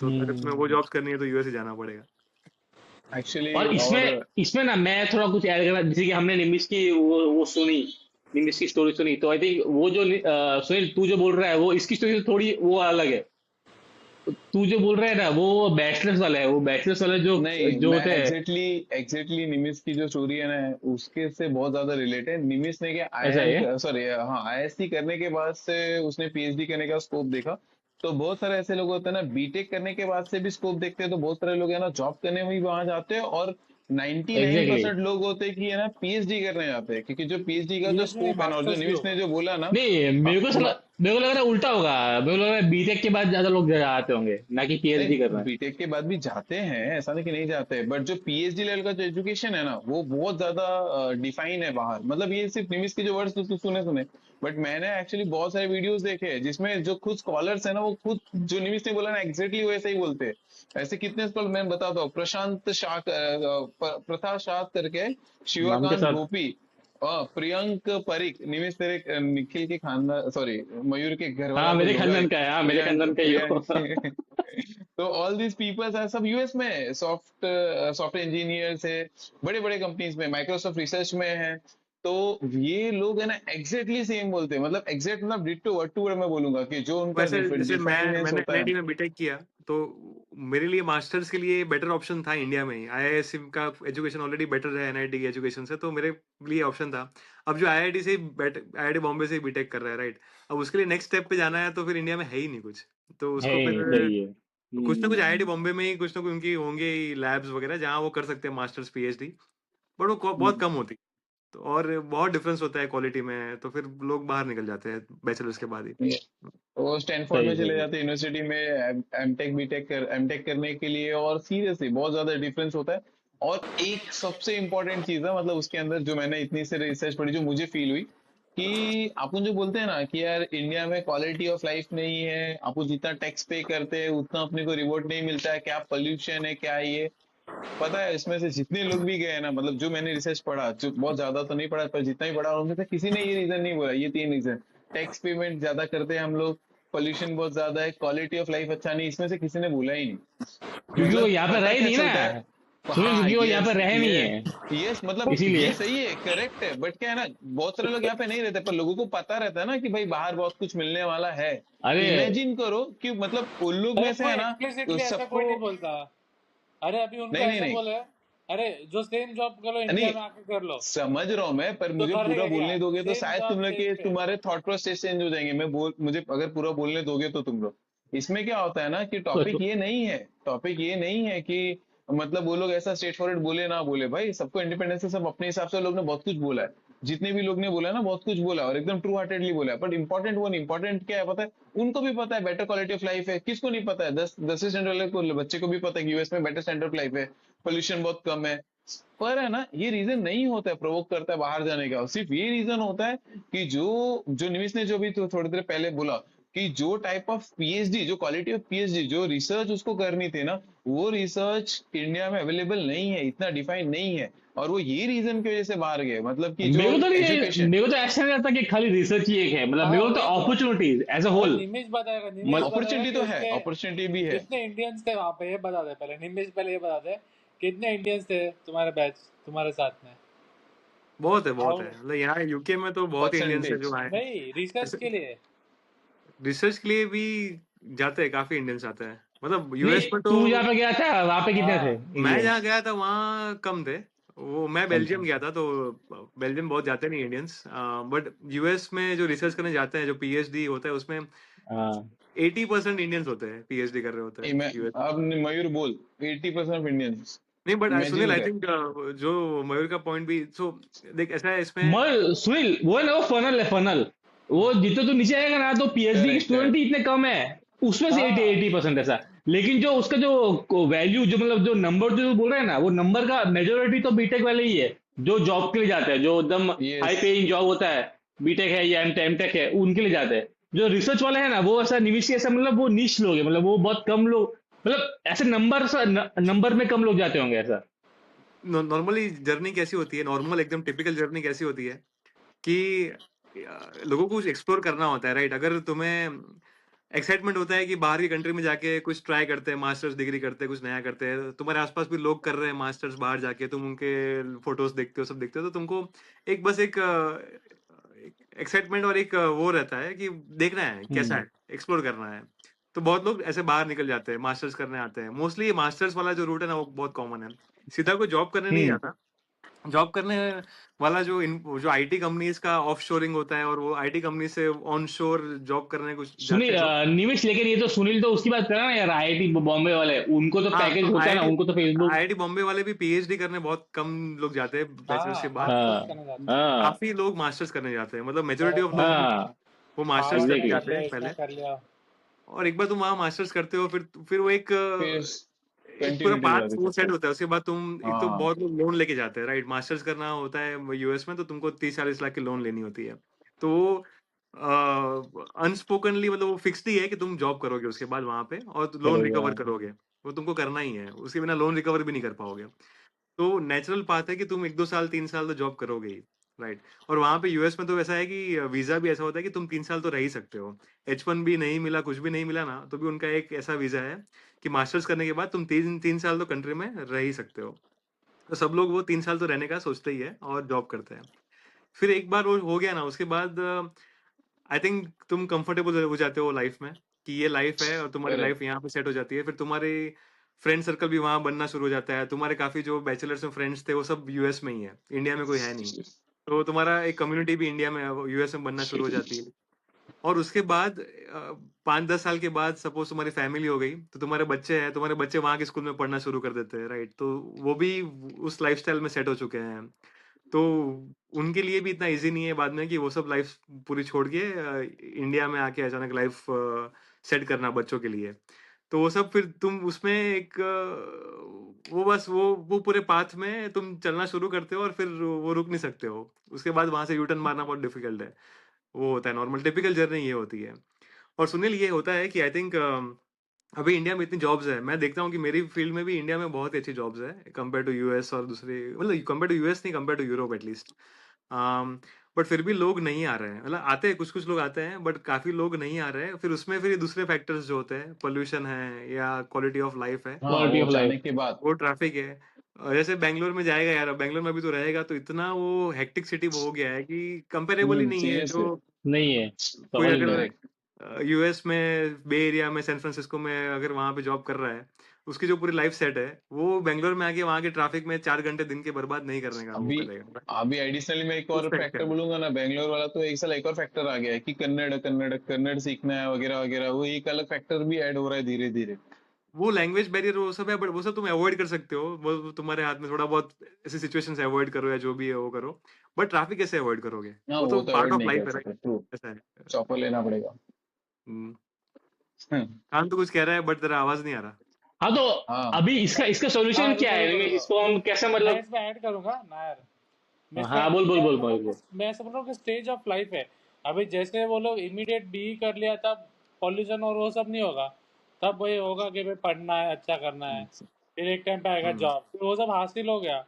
तो अगर तुम्हें वो जॉब्स करनी है तो यूएस ही जाना पड़ेगा। एक्चुअली और और इसमें इसमें ना मैं थोड़ा कुछ ऐड करना, जैसे कि हमने निमिष की वो सुनी, निमिष की स्टोरी सुनी, तो आई थिंक वो जो सुनील तू जो बोल रहा है, वो इसकी स्टोरी से थोड़ी वो अलग है। तू जो बोल रहा है ना, वो बैचलर्स वाला है, वो बैचलर्स वाले जो नहीं, जो मैं होते हैं। एग्जैक्टली निमिष की जो स्टोरी है ना, उसके से बहुत ज्यादा रिलेटेड। निमिष ने क्या ऐसा आईआईएम, है। सॉरी हाँ, आईएससी करने के बाद से उसने पीएचडी करने का स्कोप देखा। तो बहुत सारे ऐसे लोग होते हैं ना, बीटेक करने के बाद से भी स्कोप देखते हैं, तो बहुत सारे लोग है ना जॉब करने में भी वहां जाते हैं, और एग्जैक्टली 99% लोग होते हैं कि है ना पीएचडी करने जाते हैं, क्योंकि जो पीएचडी का जो पीएचडी नहीं स्कोप है ना, और जो मास्टर्स निमिष लो। ने जो बोला ना, नहीं, मेरे को लग रहा है उल्टा होगा। मेरे को लग रहा है बीटेक के बाद ज्यादा लोग आते होंगे, ना कि पीएचडी कर नहीं रहे हैं। बीटेक के बाद भी जाते हैं, ऐसा नहीं कि नहीं जाते, बट जो पीएचडी लेवल का जो एजुकेशन है ना वो बहुत ज्यादा डिफाइन है बाहर। मतलब ये सिर्फ निमिष के जो वर्ड्स तो सुने, बट मैंने एक्चुअली बहुत सारे वीडियोस देखे हैं जिसमें जो खुद स्कॉलर्स है ना, वो खुद जो निमिष ने बोला ना एग्जैक्टली वैसे ही बोलते हैं। ऐसे कितने स्कॉलर मैं बताता हूँ, प्रशांत शाह प्रथा शाह करके, नाम के शिवकांत साथ। गोपी, प्रियंक परीख, निमिष तेरे निखिल के खानदान, सॉरी मयूर के घर वाला हाँ, तो मेरे ही होगा ही। खानदान का है, हाँ मेरे प्रियंक खानदान का ही हो। प्रियंक तो ऑल दीज पीपल्स आर सब यूएस में सॉफ्टवेयर इंजीनियर्स है, बड़े बड़े कंपनीज में, माइक्रोसॉफ्ट रिसर्च में है। तो ये लोग है ना एग्जैक्टली सेम बोलते हैं, मतलब एग्जैक्ट मतलब डिट्टो वर्ड टू वर्ड मैं बोलूंगा कि जो उनका वैसे जैसे डिफाइनेंस मैंने होता है। एनआईटी में बीटेक किया, तो मेरे लिए मास्टर्स के लिए बेटर ऑप्शन था इंडिया में ही। आईआईएससी का एजुकेशन ऑलरेडी बेटर है एनआईटी की एजुकेशन से, तो मेरे लिए ऑप्शन था। अब जो आईआईटी बॉम्बे से बीटेक कर रहा है, राइट, अब उसके लिए नेक्स्ट स्टेप पे जाना है, तो फिर इंडिया में है ही नहीं कुछ। तो है उसको ही नहीं, फिर सही है। कुछ ना कुछ आईआईटी बॉम्बे में ही कुछ ना कुछ उनकी होंगे ही लैब्स वगैरह, जहाँ वो कर सकते हैं मास्टर्स पीएचडी, बट वो बहुत कम होती। तो और बहुत डिफरेंस होता है क्वालिटी में, तो फिर लोग बाहर निकल जाते हैं बैचलर्स के बाद ही। वो स्टैनफोर्ड सही में चले सही है। जाते हैं यूनिवर्सिटी में एमटेक करने के लिए, और सीरियसली बहुत ज्यादा डिफरेंस होता है। और एक सबसे इम्पोर्टेंट चीज है, मतलब उसके अंदर जो मैंने इतनी से रिसर्च पढ़ी, जो मुझे फील हुई कि अपन जो बोलते हैं ना कि यार इंडिया में क्वालिटी ऑफ लाइफ नहीं है, अपन जितना टैक्स पे करते हैं उतना अपने को रिवॉर्ड नहीं मिलता है, क्या पोल्यूशन है, क्या ये। पता है इसमें से जितने लोग भी गए ना, मतलब जो मैंने रिसर्च पढ़ा, जो बहुत ज्यादा तो नहीं पढ़ा पर जितना ही पढ़ा, उनमें से किसी ने ये रीजन नहीं बोला, ये 3 रीजन। टैक्स पेमेंट ज्यादा करते हैं हम लोग, पोल्यूशन बहुत ज्यादा है, क्वालिटी ऑफ लाइफ अच्छा नहीं, इसमें से किसी ने बोला ही नहीं। क्योंकि वो मतलब यहाँ पे पता रहे क्या नहीं चलता है। ना सुनील, हाँ क्योंकि वो यहाँ पे यस रहे नहीं ये है, यस, मतलब इसीलिए। ये सही है, करेक्ट है, बट क्या है ना, बहुत सारे लोग यहाँ पे नहीं रहते, पर लोगों को पता रहता है ना कि भाई बाहर बहुत कुछ मिलने वाला है। अरे इमेजिन करो कि मतलब उन लोग अरे में से कोई है ना, एक्सप्लिसिटली ऐसा कोई सबको, नहीं बोलता। अरे अभी उनको नहीं नहीं ऐसा नहीं बोले, अरे जो सेम जॉब करो इंडिया नहीं, में आके कर लो, समझ रहा हूँ मैं, पर तो मुझे पूरा करेगा क्या? बोलने दोगे तो सेम शायद जॉब तुम लोग सेम के पे। तुम्हारे थॉट प्रोसेस चेंज हो जाएंगे। मुझे अगर पूरा बोलने दोगे तो तुम लोग, इसमें क्या होता है ना कि टॉपिक ये नहीं है, टॉपिक ये नहीं है कि मतलब वो लोग ऐसा स्ट्रेट फॉरवर्ड बोले ना बोले, भाई सबको इंडिपेंडेंस है, सब अपने हिसाब से लोग ने बहुत कुछ बोला है, जितने भी लोग ने बोला है ना बहुत कुछ बोला है, और एकदम ट्रू हार्टेडली बोला है। बट इंपॉर्टेंट वो नहीं, इंपॉर्टेंट क्या है पता है, उनको भी पता है बेटर क्वालिटी ऑफ लाइफ है, किसको नहीं पता है, 10वीं स्टैंडर्ड वाले को बच्चे को भी पता है कि यूएस में बेटर स्टैंडर्ड ऑफ लाइफ है, पोल्यूशन बहुत कम है। पर है ना ये रीजन नहीं होता है प्रोवोक करता है बाहर जाने का, सिर्फ ये रीजन होता है कि जो जो निमिष ने जो भी तो थोड़ी देर पहले बोला कि जो टाइप ऑफ पीएचडी, जो क्वालिटी ऑफ पीएचडी, जो रिसर्च उसको करनी थी ना, वो रिसर्च इंडिया में अवेलेबल नहीं है, इतना डिफाइन नहीं है, और वो ये रीजन की वजह से बाहर गए, मतलब कि जो मेरे को तो नहीं एजुकेशन। मेरे को तो ऐसा नहीं लगता कि खाली रिसर्च ही एक है, मतलब हाँ मेरे को तो वही तो। अपॉर्चुनिटीज एज अ और होल। अपॉर्चुनिटी निमिष तो बताएगा कि है, उसके अपॉर्चुनिटी भी है। कितने इंडियंस थे वहां पे, ये बता दे पहले। निमिष पहले ये बता दे, कितने इंडियंस थे तुम्हारे बैच, तुम्हारे साथ में? बहुत है हाउ? मतलब यहाँ यूके में तो बहुत ही इंडियंस है जो परसेंटेज आए हैं। नहीं, रिसर्च के लिए। रिसर्च के लिए भी जाते हैं, काफी इंडियंस आते हैं, मतलब यूएस नहीं, में तो। तू जहाँ पे गया था वहां पे कितने थे हाँ मैं जहाँ इंडियंस? गया था वहाँ कम थे। वो मैं कम बेल्जियम थे। गया था, तो बेल्जियम बहुत जाते नहीं इंडियंस, बट यूएस में जो रिसर्च करने जाते हैं, जो पीएचडी होता है उसमें हाँ 80% इंडियंस होते हैं, पीएचडी कर रहे होते हैं यूएस। अब मयूर बोल, 80% ऑफ इंडियंस, नहीं, बट सुनील इमेजिन आई कर। थिंक जो मयूर का पॉइंट भी, सो देख ऐसा है इसमें। मैं सुनील, वो है ना, वो फनल है, फनल। वो जितने तू नीचे आएगा ना, तो पीएचडी की करेक्ट स्टूडेंट ही करेक्ट। इतने कम है, उसमें से 80% ऐसा। लेकिन जो उसका जो वैल्यू, जो मतलब जो नंबर जो बोल रहे हैं ना, वो नंबर का मेजोरिटी तो बीटेक वाले ही है, जो जॉब के लिए जाते हैं, जो एकदम हाई यस, पेइंग जॉब होता है, बीटेक है या एमटेक है, उनके लिए जाते हैं। जो रिसर्च वाले हैं ना, वो ऐसा निविश ऐसा, मतलब वो नीच लोग है, मतलब वो बहुत कम लोग, मतलब ऐसे नंबर में कम लोग जाते होंगे ऐसा। नॉर्मली जर्नी कैसी होती है, नॉर्मल एकदम टिपिकल जर्नी कैसी होती है कि लोगों को कुछ एक्सप्लोर करना होता है, राइट। अगर तुम्हें एक्साइटमेंट होता है कि बाहर की कंट्री में जाके कुछ ट्राई करते हैं, मास्टर्स डिग्री करते हैं, कुछ नया करते हैं, तुम्हारे आसपास भी लोग कर रहे हैं मास्टर्स बाहर जाके, तुम उनके फोटोज देखते हो, सब देखते हो, तो तुमको एक बस एक एक्साइटमेंट और एक वो रहता है कि देखना है कैसा हम्म। है, एक्सप्लोर करना है। तो बहुत लोग ऐसे बाहर निकल जाते हैं, मास्टर्स करने आते हैं। मोस्टली ये मास्टर्स वाला जो रूट है ना, वो बहुत कॉमन है, सीधा कोई जॉब करने नहीं हम्म। जाता। जॉब करने वाला जो आईटी कंपनीज का ऑफ शोरिंग होता है और वो आईटी कंपनी से ऑन शोर जॉब करने को जाते सुनील हैं लोग। निमिष, लेकिन ये तो सुनील तो उसकी बात कर रहा है ना यार, आईआईटी बॉम्बे वाले, उनको तो हाँ, पैकेज तो होता है ना, आईआईटी उनको तो फेसबुक। आईआईटी बॉम्बे वाले भी पीएचडी करने बहुत कम लोग जाते हैं बैचलर्स के हाँ बाद। मास्टर्स हाँ करने जाते हैं। हाँ काफी लोग मास्टर्स करने जाते हैं, मतलब मेजोरिटी ऑफ बराबर। लोग हाँ वो मास्टर्स हार्वर्ड करने में एग्जैक्टली। कर जाते लिया, हैं इसमें पहले। कर लिया। और एक बार तुम वहां मास्टर्स करते हो, फिर वो फिर एक पूरा कंटिन्यूटी हो पाथ जाती वो सब सेट कुछ। होता है। उसके बाद तुम एक तो हाँ बहुत लोग लोन लेके जाते हैं, राइट? मास्टर्स करना होता है यूएस में तो तुमको 30-40 लाख की लोन लेनी होती है। तो वो अनस्पोकनली मतलब वो फिक्स्ड ही है कि तुम जॉब करोगे उसके बाद वहां पे और लोन करोगे, रिकवर हाँ। करोगे। वो तुमको करना ही है, उसके बिना लोन रिकवर भी नहीं कर पाओगे। तो नेचुरल पाथ है कि तुम 1-2 साल 3 साल तो जॉब करोगे ही, राइट? और वहां पे यूएस में तो वैसा है कि वीजा भी ऐसा होता है कि तुम 3 साल तो रह ही सकते हो। H1 भी नहीं मिला, कुछ भी नहीं मिला ना, तो भी उनका एक ऐसा वीजा है कि मास्टर्स करने के बाद तुम 3 साल तो कंट्री में रह ही सकते हो। तो सब लोग वो 3 साल तो रहने का सोचते ही है और जॉब करते हैं। फिर एक बार वो हो गया ना, उसके बाद आई थिंक तुम कंफर्टेबल हो जाते हो लाइफ में कि ये लाइफ है और तुम्हारी करेक्ट। लाइफ यहाँ पे सेट हो जाती है। फिर तुम्हारे फ्रेंड सर्कल भी वहां बनना शुरू हो जाता है। तुम्हारे काफी जो बैचलर्स में फ्रेंड्स थे वो सब यूएस में ही है, इंडिया में कोई है नहीं। तो तुम्हारा एक कम्युनिटी भी इंडिया में यूएस में बनना शुरू हो जाती है। और उसके बाद 5-10 साल के बाद सपोज तुम्हारी फैमिली हो गई तो तुम्हारे बच्चे हैं, तुम्हारे बच्चे वहां के स्कूल में पढ़ना शुरू कर देते हैं, राइट? तो वो भी उस लाइफस्टाइल में सेट हो चुके हैं। तो उनके लिए भी इतना इजी नहीं है बाद में कि वो सब लाइफ पूरी छोड़ के इंडिया में आके अचानक लाइफ सेट करना बच्चों के लिए। तो वो सब फिर तुम उसमें एक वो बस वो पूरे पाथ में तुम चलना शुरू करते हो और फिर वो रुक नहीं सकते हो। उसके बाद वहां से यूटर्न मारना बहुत डिफिकल्ट है। वो होता है नॉर्मल टिपिकल जर्नी ये होती है। और सुनील ये होता है कि आई थिंक अभी इंडिया में इतनी जॉब्स है, मैं देखता हूँ कि मेरी फील्ड में भी इंडिया में बहुत ही अच्छी जॉब्स है कंपेयर टू यूएस और दूसरे, मतलब कंपेयर टू यूएस नहीं, compare to Europe at least. But फिर भी लोग नहीं आ रहे हैं, मतलब आते हैं कुछ कुछ लोग आते हैं बट काफी लोग नहीं आ रहे हैं। फिर उसमें फिर ये दूसरे फैक्टर्स जो होते हैं, पोल्यूशन है या क्वालिटी ऑफ लाइफ है, हाँ, क्वालिटी वो ऑफ जाने लाइफ। के बाद। वो ट्रैफिक है। जैसे बैंगलोर में जाएगा यार, बेंगलोर में भी तो रहेगा तो इतना वो हेक्टिक सिटी हो गया है कि कंपेरेबल ही नहीं है। सीरियसली। जो नहीं है, कोई सवाल ही नहीं है। करेक्ट। अगर यूएस में बे एरिया में सैन फ्रांसिस्को में अगर वहां पे जॉब कर रहा है, उसकी जो पूरी लाइफ सेट है वो बेंगलोर में आके वहां के ट्रैफिक में 4 घंटे दिन के बर्बाद नहीं करने का वो अभी करेगा। अभी एडिशनली मैं एक उस और फैक्ट फैक्टर है। बोलूंगा ना, बैंगलोर वाला तो एक साल एक और फैक्टर आ गया है कि कन्नड़ कन्नड़ कन्नड़ सीखना है वगैरह वगैरह, वो एक अलग फैक्टर भी ऐड हो रहा है धीरे धीरे। वो लैंग्वेज बैरियर वो सब है, बट वो सब तुम अवॉइड कर सकते हो। वो तुम्हारे हाथ में, थोड़ा बहुत ऐसी सिचुएशंस अवॉइड करो या जो भी है वो करो। बट ट्रैफिक कैसे अवॉइड करोगे? हाँ, वो तो वो तो पार्ट अवॉइड ऑफ नहीं लाइफ कर है, सकते, ट्रू। राइट? ऐसा है। चॉपर लेना पड़ेगा। हम्म। हम्म, कान तो कुछ कह रहा है बट तेरा आवाज नहीं आ रहा। हाँ तो हाँ। अभी इसका इसका हाँ सॉल्यूशन क्या रुको है रुको निमेश, रुको, इसको हम कैसे मैं मतलब। इसमें ऐड करूंगा ना यार। मैं इसमें हाँ बोल बोल मैं बोल ऐसा बोल बोल रहा बोल। हूँ मैं ऐसा बोल रहा हूँ कि स्टेज ऑफ लाइफ है। अभी जैसे वो लोग इमीडिएट बी कर लिया तब पॉल्यूशन और वो सब नहीं होगा। तब वही होगा कि भाई पढ़ना है, अच्छा करना है। फिर एक टाइम पे आएगा हम्म। जॉब, फिर वो सब हासिल हो गया।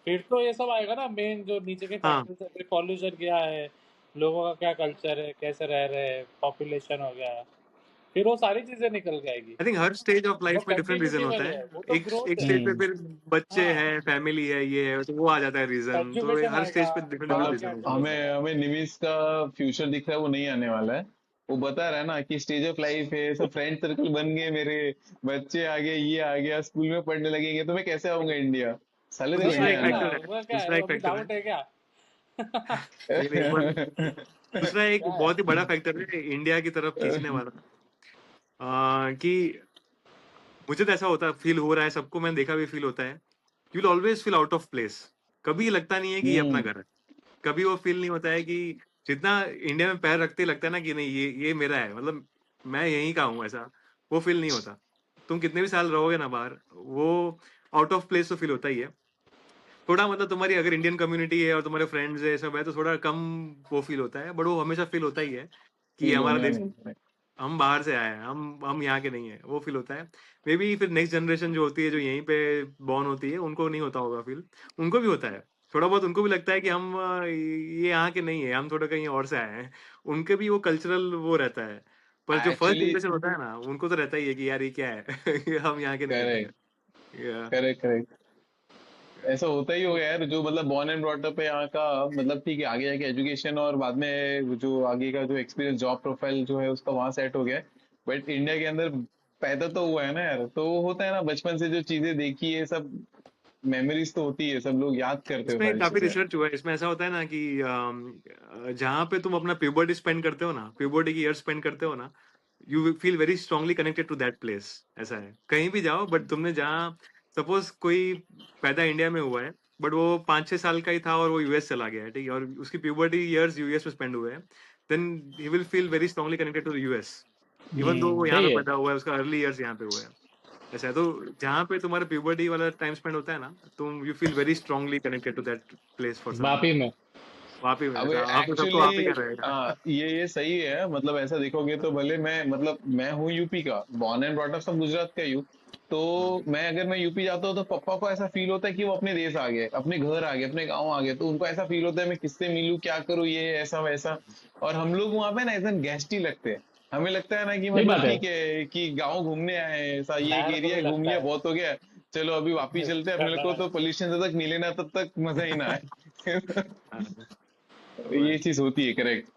फिर तो ये सब आएगा ना, मेन जो नीचे के हाँ, फैक्टर्स है, पॉल्यूशन क्या है, लोगों का क्या कल्चर है, कैसे रह रहे हैं, पॉपुलेशन हो गया। फिर वो सारी चीजें निकल के आएगी। I think her stage of वो लाइफ में डिफरेंट रीजन कंटिन्यूटी होता वाले है। है, वो तो एक एक ग्रोथ है। स्टेज पे हम्म। फिर बच्चे हाँ, हैं, फैमिली है, ये है, तो वो आ जाता है रीजन। तो एजुकेशन हर आएगा, स्टेज पे डिफरेंट डिफरेंट जॉब मतलब का रीजन होता है। एजुकेशन हमें है। हमें निविस का फ्यूचर दिख रहा है, वो नहीं आने वाला है। वो बता रहा है ना कि स्टेज ऑफ लाइफ है, सब फ्रेंड सर्कल बन गए, मेरे बच्चे आ गए, ये आ गया, स्कूल में पढ़ने लगेंगे, तो मैं कैसे आऊंगा इंडिया? साले तो तेरे को नहीं दूसरा एक इंडिया आना आएगा, फैक्टर है, वो क्या है, दूसरा एक अभी फैक्टर है। डाउट है क्या? नहीं नहीं, दूसरा एक क्या है? बहुत ही बड़ा फैक्टर है इंडिया की तरफ खींचने वाला, कि मुझे तो ऐसा होता फील हो रहा है, सबको मैंने देखा भी फील होता है। You will always feel out of place. कभी लगता नहीं है कि ये अपना हम्म। घर है। कभी वो फील नहीं होता है कि जितना इंडिया में पैर रखते ही लगता है ना कि नहीं ये मेरा है, मतलब मैं यहीं का हूँ, ऐसा वो फील नहीं होता। तुम कितने भी साल रहोगे ना बाहर, वो आउट ऑफ प्लेस तो फील होता ही है। थोड़ा मतलब तुम्हारी अगर इंडियन कम्युनिटी है और तुम्हारे फ्रेंड्स है सब है तो थोड़ा कम वो फील होता है, बट वो हमेशा फील होता ही है कि ये फील हमारा होने देश, वाला। हम बाहर से आए हैं, हम यहाँ के नहीं है, वो फील होता है। मे बी फिर नेक्स्ट जनरेशन जो होती है, जो यहीं पे बॉर्न होती है, उनको नहीं होता होगा फील। उनको भी होता है थोड़ा बहुत, उनको भी लगता है कि हम ये यहाँ के नहीं है, हम थोड़ा कहीं और से आए हैं। उनके भी वो कल्चरल वो रहता है। पर जो फर्स्ट एक्चुअली जनरेशन होता है ना, उनको तो रहता ही है कि यार ये क्या है हम यहाँ के नहीं है। Correct, Yeah. Correct, correct. ऐसा होता ही होगा यार, जो मतलब बॉर्न एंड ब्रॉट अप है यहाँ का, मतलब ठीक है, आगे जाके एजुकेशन और बाद में वो जो आगे का जो एक्सपीरियंस, जॉब प्रोफाइल जो है उसका वहां सेट हो गया है। बट इंडिया के अंदर पैदा तो हुआ है ना यार, तो वो होता है ना, बचपन से जो चीजें देखी है सब, मेमोरीज तो होती है, सब लोग याद करते हो इसमें सारी काफी चीजें। रिसर्च हुआ है। इसमें ऐसा होता है ना कि जहाँ पे तुम अपना प्यूबर्टी स्पेंड करते हो ना, प्यूबर्टी की ईयर स्पेंड करते हो ना, you feel very strongly connected to that place. ऐसा है, कहीं भी जाओ, बट तुमने जहाँ, सपोज कोई पैदा इंडिया में हुआ है, बट वो 5-6 साल का ही था और वो यूएस चला गया है, ठीक है, और उसकी प्यूबर्टी ईयर्स यूएस में स्पेंड हुए हैं, then he will feel very strongly connected to US, even though वो यहाँ सही पे है। पैदा हुआ है, उसका अर्ली ईयर्स यहाँ पे हुआ है। ऐसा है, तो जहाँ पे तुम्हारा प्यूबर्टी वाला टाइम स्पेंड होता है ना, तुम you feel very strongly connected to that place for some. Vapi में। वहाँ पे अब वहाँ पे सबको वहाँ पे एक्चुअली क्या रहेगा। ये सही है, मतलब ऐसा देखोगे तो भले मैं, मतलब मैं हूँ यूपी का, बॉर्न एंड ब्रॉट अप सब गुजरात का ही हूँ। तो मैं अगर मैं यूपी जाता हूँ तो पापा को ऐसा फील होता है कि वो अपने देश आ गए, अपने घर आ गए, अपने गाँव आ गए, तो उनको ऐसा फील होता है मैं किससे मिलूं, क्या करूँ, ये ऐसा वैसा। और हम लोग वहाँ पे ना ऐसा गेस्ट ही लगते हैं। हमें लगता है ना कि सही मतलब बात है। ठीक है कि गाँव घूमने आए हैं, ऐसा ये एक मेरे को एरिया भी है, घूम लगता लिया है बहुत हो गया, चलो अभी वापिस चलते हैं। अपने को तो पोल्यूशन जब तक मिले ना तब तक मजा ही ना आए। हाँ, वो है। ये चीज होती है, करेक्ट।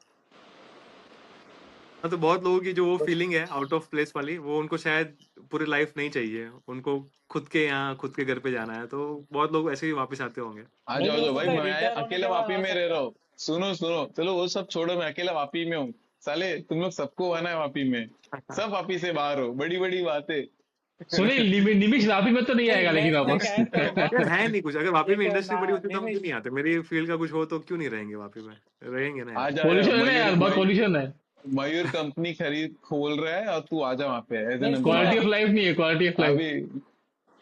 हाँ, तो बहुत लोगों की जो वो फीलिंग है आउट ऑफ प्लेस वाली, वो उनको शायद पूरी लाइफ नहीं चाहिए, उनको खुद के यहाँ खुद के घर पे जाना है, तो बहुत लोग ऐसे ही वापस आते होंगे। आ मे भी जाओ हो जाओ भाई, सकता है मैं रिटायर होने अकेला के बाद वापी आ में रह सकता रहा है। हूँ। सुनो सुनो, चलो वो सब छोड़ो, मैं अकेला वापी में हूँ। साले तुम लोग सबको आना है वापी में, सब वापी से बाहर हो, बड़ी बड़ी बातें। सुनिए, निमिष वापी में तो नहीं नहीं, आएगा मैं लेकिन मैं एक वापस। ऐड करूंगा। यार है नहीं कुछ, अगर वापी में एक इंडस्ट्री ना बड़ी होती तो हम क्यों निमिष, नहीं आते, मेरी फील्ड का कुछ हो तो क्यों नहीं रहेंगे वापी में, रहेंगे ना आ यार। जा, आ जा, पॉल्यूशन है ना मयूर यार, बहुत पॉल्यूशन है। मयूर कंपनी खरीद खोल रहा है और तू आ जा वहां पे एज एन नहीं सुनो एम्प्लॉय ना, क्वालिटी ऑफ लाइफ नहीं है, क्वालिटी ऑफ लाइफ। अभी।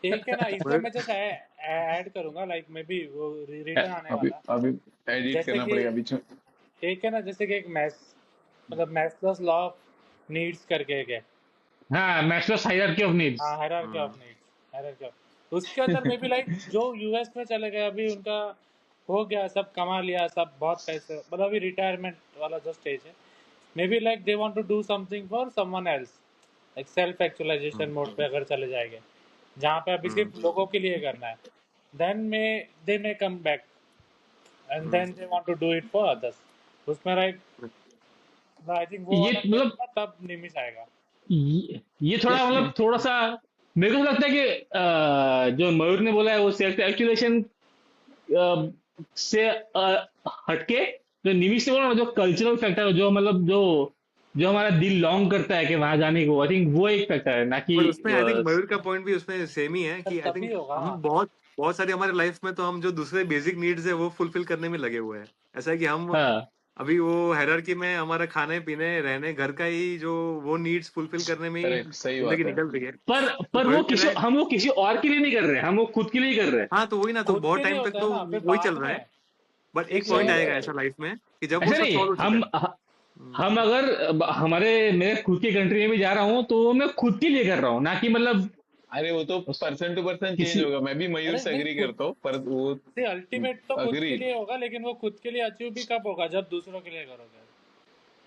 ठीक है ना, इसमें मगर मैं जस्ट ऐड करूंगा, लाइक मे बी वो रिटर्न आने अभी वाला। अभी एडिट जैसे करना कि पड़ेगा बीच में। ठीक है ना, जैसे कि एक मतलब मैस्लोस लॉ ऑफ नीड्स करके एक है। हाँ, मैस्लोस हायरार्की ऑफ नीड्स। हाँ, hierarchy of needs, hierarchy of, उसके अंदर में भी लाइक जो यूएस में चले गए, अभी उनका हो गया, सब कमा लिया, सब बहुत पैसे, मतलब अभी रिटायरमेंट वाला जो स्टेज है, may be like they want to do something for someone else, like self actualization mode पे अगर चले जाएंगे, जहाँ पे अभी सिर्फ लोगों के लिए करना है, then they may come back and then they want to do it for others. उसमें लाइक आई थिंक वो ये वाला फेज मतलब ना तब निमिष आएगा। ये थोड़ा, मतलब थोड़ा सा मेरे को तो लगता है कि जो मयूर ने बोला है वो सेल्फ एक्चुलेशन से हटके, जो निमिष ने बोला ना, जो कल्चरल फैक्टर, जो मतलब जो जो हमारा दिल लॉन्ग करता है कि वहां जाने को, आई थिंक वो एक फैक्टर है, ना कि पर उसमें आई थिंक मयूर का पॉइंट भी उसमें सेम ही है तब कि आई तभी थिंक होगा। हम बहुत बहुत सारी हमारे लाइफ में तो हम जो दूसरे बेसिक नीड्स है वो फुलफिल करने में लगे हुए हैं। ऐसा है कि हम हाँ। अभी वो हायरार्की में हमारा खाने पीने रहने घर का ही जो वो नीड्स फुलफिल करने में ही करेक्ट, सही जिंदगी बात है। निकल रही है। तो पर वो भविष्य किसी, में, हम वो किसी और के लिए नहीं कर रहे, हम वो खुद के लिए कर रहे हैं। हाँ तो वही ना, तो खुद बहुत के लिए टाइम तक होता है तो ना, फिर वही चल बाद रहा में है, बट एक एक पॉइंट सही लेवल आएगा बात पे। ऐसा लाइफ में कि जब वो ऐसा सब नहीं, सॉल्व हो चुका हम है। हम अगर हमारे मेरे खुद की कंट्री में भी जा रहा हूँ तो वो मैं खुद के लिए कर रहा हूँ, ना कि मतलब अरे वो तो पर्सन टू पर्सन चेंज किसी। होगा, मैं भी मयूर अरे से नहीं, एग्री खुद करता हूँ, पर वो से अल्टीमेट तो खुद के अग्रीड। लिए होगा, लेकिन वो खुद के लिए अचीव भी कब होगा, जब दूसरों के लिए करोगे,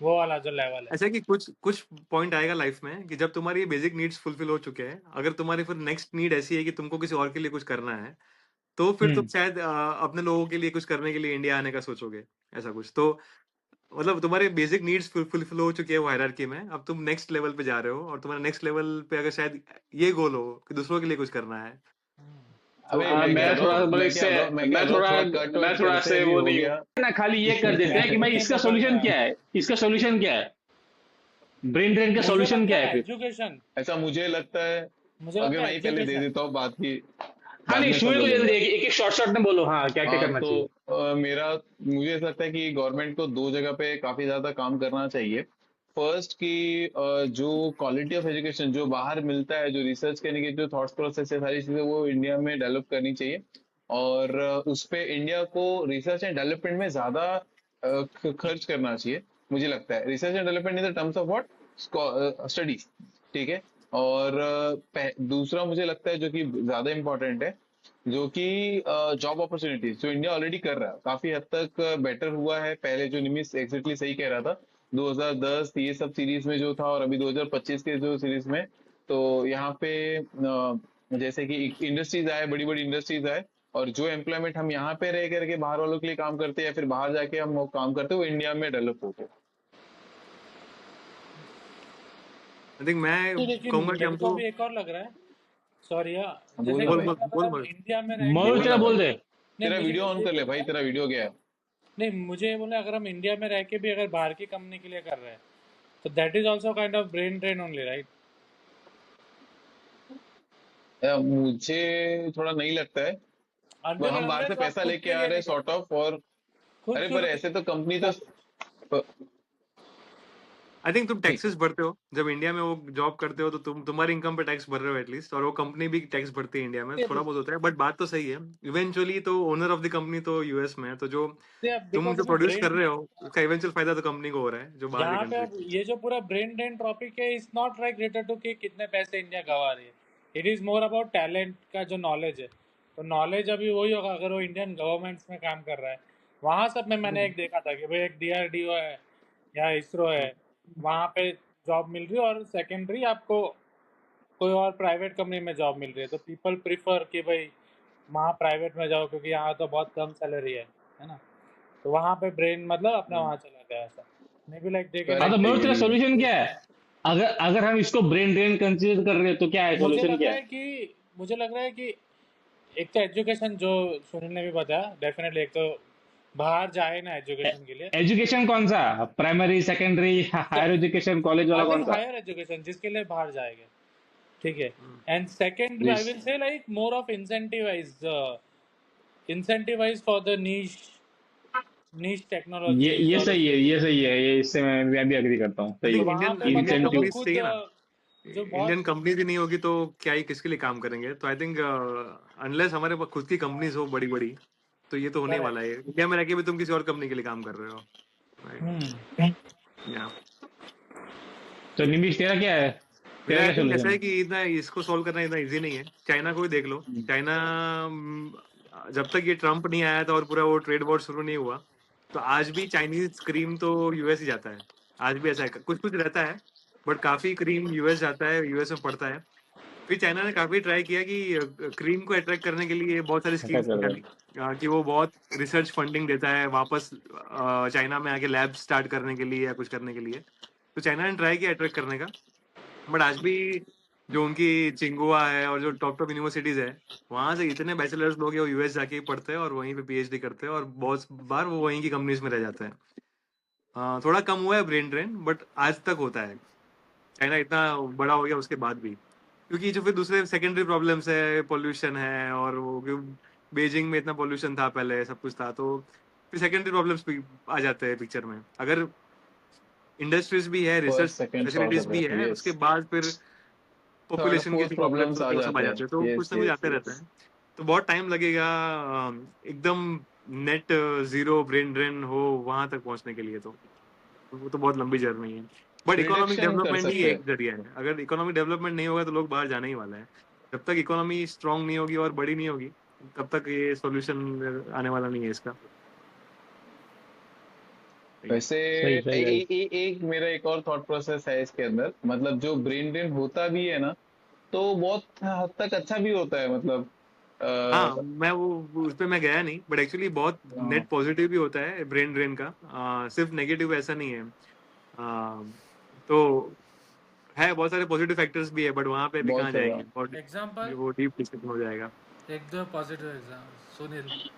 वो वाला जो लेवल है। ऐसा है कि कुछ कुछ पॉइंट आएगा लाइफ में कि जब तुम्हारी बेसिक नीड्स फुलफिल हो चुके हैं, अगर तुम्हारी फिर नेक्स्ट नीड ऐसी है कि तुमको किसी और के लिए कुछ करना है, तो फिर तुम हम्म। शायद अपने लोगों के लिए कुछ करने के लिए इंडिया आने का सोचोगे। ऐसा कुछ तो, मतलब तुम्हारे बेसिक नीड्स फुलफिल हो चुकी है वो हायरार्की में, अब तुम नेक्स्ट लेवल पे जा रहे हो, और तुम्हारा नेक्स्ट लेवल पे अगर शायद ये गोल हो कि दूसरों के लिए कुछ करना है, तो अबे फिर मैं क्या मैं थोड़ा ब्रो, मतलब मैं क्या इससे, ब्रो, मैं क्या मैं ब्रो, थोड़ा थोड़ा कट मैं वट थोड़ा करते हैं, से अभी वो हो नहीं गया। हूँ ना, खाली ये कर देते हैं कि भाई इसका सोल्यूशन क्या है, इसका सोल्यूशन क्या है, ब्रेन ड्रेन का मुझे सोल्यूशन लगता क्या है है ना फिर। एजुकेशन, ऐसा मुझे लगता है। मुझे अगर लगता मैं है ही पहले दे एजुकेशन। देता हूँ बात की, हाँ बाद नहीं, में सब सुने तो बोलेगा। जल्दी एक एक शॉर्ट शॉर्ट में बोलो, हाँ क्या क्या हाँ करना तो चाहिए। मेरा, मुझे ऐसा लगता है कि गवर्नमेंट को दो जगह पे काफी ज्यादा काम करना चाहिए। फर्स्ट कि जो क्वालिटी ऑफ एजुकेशन जो बाहर मिलता है, जो रिसर्च करने की जो थॉट प्रोसेस है, सारी चीजें वो इंडिया में डेवलप करनी चाहिए। और उस पे इंडिया को रिसर्च एंड डेवलपमेंट में ज्यादा खर्च करना चाहिए। मुझे लगता है research and development in the terms of what studies, ठीक है। और दूसरा मुझे लगता है जो कि ज्यादा इम्पोर्टेंट है, जो कि जॉब अपॉर्चुनिटीज, जो इंडिया ऑलरेडी कर रहा है काफी हद तक बेटर हुआ है। पहले जो निमिष एग्जैक्टली सही कह रहा था, 2010 ये सब सीरीज में जो था, और अभी 2025 के जो सीरीज में, तो यहाँ पे जैसे कि इंडस्ट्रीज आए, बड़ी बड़ी इंडस्ट्रीज आए, और जो एम्प्लॉयमेंट हम यहाँ पे रह करके बाहर वालों के लिए काम करते हैं या फिर बाहर जाके हम वो काम करते हैं, वो इंडिया में डेवलप होते हैं। आई थिंक मैं नहीं, लेकिन कहूंगा कि मेरे को हमको, अभी एक और लग रहा है सॉरी यार, बोल जैसे ना बोल भाई, बोल मतलब बोल अगर हम बोल इंडिया में रह मयूर के, बोल तेरा ना बोल भाई, दे। नहीं तेरा मुझे वीडियो ऑन ये कर ले बोलना भाई, है, तेरा वीडियो गया है। नहीं मुझे ये बोलना है, अगर हम इंडिया में रह के भी अगर बाहर की कंपनी के लिए कर रहे हैं तो that is also kind of brain drain only, right? मुझे थोड़ा नहीं लगता है। अनटिल हम बाहर से अनलेस आप पैसा खुद लेके के आ लिए रहे हैं नहीं सॉर्ट करते, ऑफ, और खुद अरे पर शुरू ऐसे तो कंपनी तो कर, आई थिंक तुम ठीक टैक्सेस भरते हो जब इंडिया में वो जॉब करते हो, तो तुम्हारी इनकम पे टैक्स भर रहे हो एटलीस्ट, और वो कंपनी भी टैक्स भरती है इंडिया में, थोड़ा बहुत होता है, बट बात तो सही है। इवेंचुअली तो ओनर ऑफ द कंपनी तो यूएस में है, तो जो तुम बिकॉज जो अभी प्रोड्यूस कर ब्रेन, रहे हो उसका इवेंचुअल फायदा तो कंपनी को हो रहा है, जो बाहर की यहाँ पे कंट्री। अब ये जो पूरा ब्रेन ड्रेन टॉपिक है, it's not like related to कि कितने पैसे इंडिया गवा रही है, it is more about talent का जो नॉलेज है। तो नॉलेज अभी वही होगा अगर वो इंडियन गवर्नमेंट्स में काम कर रहा है। वहाँ सब में मैंने एक देखा था कि भाई एक डीआरडीओ है या इसरो है, वहाँ पे जॉब मिल रही है, और सेकेंडरी आपको कोई और प्राइवेट कंपनी में जॉब मिल रही है, तो पीपल प्रिफर कि भाई वहाँ प्राइवेट में जाओ क्योंकि यहाँ तो बहुत कम सैलरी है ना। तो वहाँ पे ब्रेन मतलब अपना वहाँ चला गया ऐसा, मे बी लाइक दे गेट हाँ तो करेक्ट है मयूर तेरा ये। सोल्यूशन क्या है? अगर अगर हम इसको ब्रेन ड्रेन कंसीडर कर रहे हैं तो क्या है, मुझे सोल्यूशन लग क्या रहा है है? कि मुझे लग रहा है कि एक तो एजुकेशन, जो सुनील ने भी बताया, डेफिनेटली एक तो बाहर जाए ना एजुकेशन के लिए। एजुकेशन कौन सा, primary secondary higher education college वाला आई कौन थिंक सा? हायर एजुकेशन जिसके लिए बाहर जाएंगे, ठीक है। एंड सेकंड आई जिस विल से like more of incentivize for the niche niche technologies, ये और सही है, उसके ये सही है, ये इससे मैं भी अग्री करता हूँ, आई सही तो थिंक है। वहाँ इंडियन पे मतलब इंडियन वो लोग इंसेंटिव। कंपनीज खुद चाहिए ना। जो इंडियन बहुत, कंपनीज ही नहीं होगी तो क्या ही किसके लिए काम करेंगे, तो आई थिंक अनलेस हमारे पास खुद की कंपनीज हो बड़ी बड़ी, तो ये तो होने ही वाला है। करेक्ट। इंडिया में रह के भी तुम किसी और कंपनी के लिए काम कर रहे हो, राइट? या तो निमिष तेरा क्या है, मेरा तेरा आई क्या थिंक ऐसा सोल्यूशन है है? कि इतना इसको सॉल्व करना इतना इजी नहीं है। चाइना को ही देख लो। चाइना जब तक ये ट्रम्प नहीं आया था और पूरा वो ट्रेड वॉर शुरू नहीं हुआ, तो आज भी चाइनीज क्रीम तो यूएस ही जाता है। आज भी ऐसा है, कुछ कुछ रहता है, बट काफी क्रीम यूएस जाता है, यूएस में पड़ता है। फिर चाइना ने काफी ट्राई किया कि क्रीम को अट्रैक्ट करने के लिए बहुत सारी अटैक स्कीम्स कर रहा निकाली, कि वो बहुत रिसर्च फंडिंग देता है वापस चाइना में आके लैब स्टार्ट करने के लिए या कुछ करने के लिए। तो चाइना ने ट्राई किया अट्रैक्ट करने का, बट आज भी जो उनकी चिंगुआ है और जो टॉप टॉप यूनिवर्सिटीज है, वहां से इतने बैचलर्स लोग हैं वो यूएस जाके पढ़ते हैं और वहीं पे पीएचडी करते हैं, और बहुत बार वो वहीं की कंपनीज में रह जाते हैं। थोड़ा कम हुआ है ब्रेन ड्रेन, बट आज तक होता है। चाइना इतना बड़ा हो गया उसके बाद भी, क्योंकि जो फिर दूसरे सेकेंडरी प्रॉब्लम्स है, पोल्यूशन है, और वो बीजिंग में इतना पोल्यूशन था पहले, सब कुछ था, तो फिर सेकेंडरी प्रॉब्लम्स भी आ जाते हैं पिक्चर में। अगर इंडस्ट्रीज भी है, research first second sort facilities of भी है, है, यस। उसके बाद फिर थर्ड पॉपुलेशन की फोर्थ जो प्रॉब्लम्स प्रॉब्लम्स आ होती है वो सब आ जाते जाते हैं, हैं, तो कुछ यस ना कुछ यस आते रहता यस। है। तो बहुत टाइम लगेगा एकदम नेट जीरो ब्रेन ड्रेन हो वहां तक पहुंचने के लिए, तो वो तो बहुत लंबी जर्नी है। बट इकोनॉमिक रिडक्शन कर डेवलपमेंट ही सकते एक हैं। जरिया है। अगर इकोनॉमिक डेवलपमेंट नहीं होगा तो लोग बाहर जाने ही वाला है। जब तक इकोनॉमी स्ट्रांग नहीं होगी और बड़ी नहीं होगी, तब तक ये सॉल्यूशन आने वाला नहीं है इसका। वैसे सही सही है। एक मेरा एक और थॉट प्रोसेस है इसके अंदर, मतलब जो ब्रेन ड्रेन होता भी है ना, तो बहुत हद तक अच्छा भी होता है, मतलब हाँ, मैं वो उस पे मैं गया नहीं, बट एक्चुअली बहुत अ, नेट पॉजिटिव भी होता है ब्रेन ड्रेन का। सिर्फ नेगेटिव ऐसा नहीं है। तो है, बहुत सारे पॉजिटिव फैक्टर्स भी है, बट वहां पे भी बहुत कहाँ सारा जाएंगे, बहुत एग्जाम्पल, वो डीप डिस्कशन हो जाएगा। एक दो पॉजिटिव एग्जाम सुनील।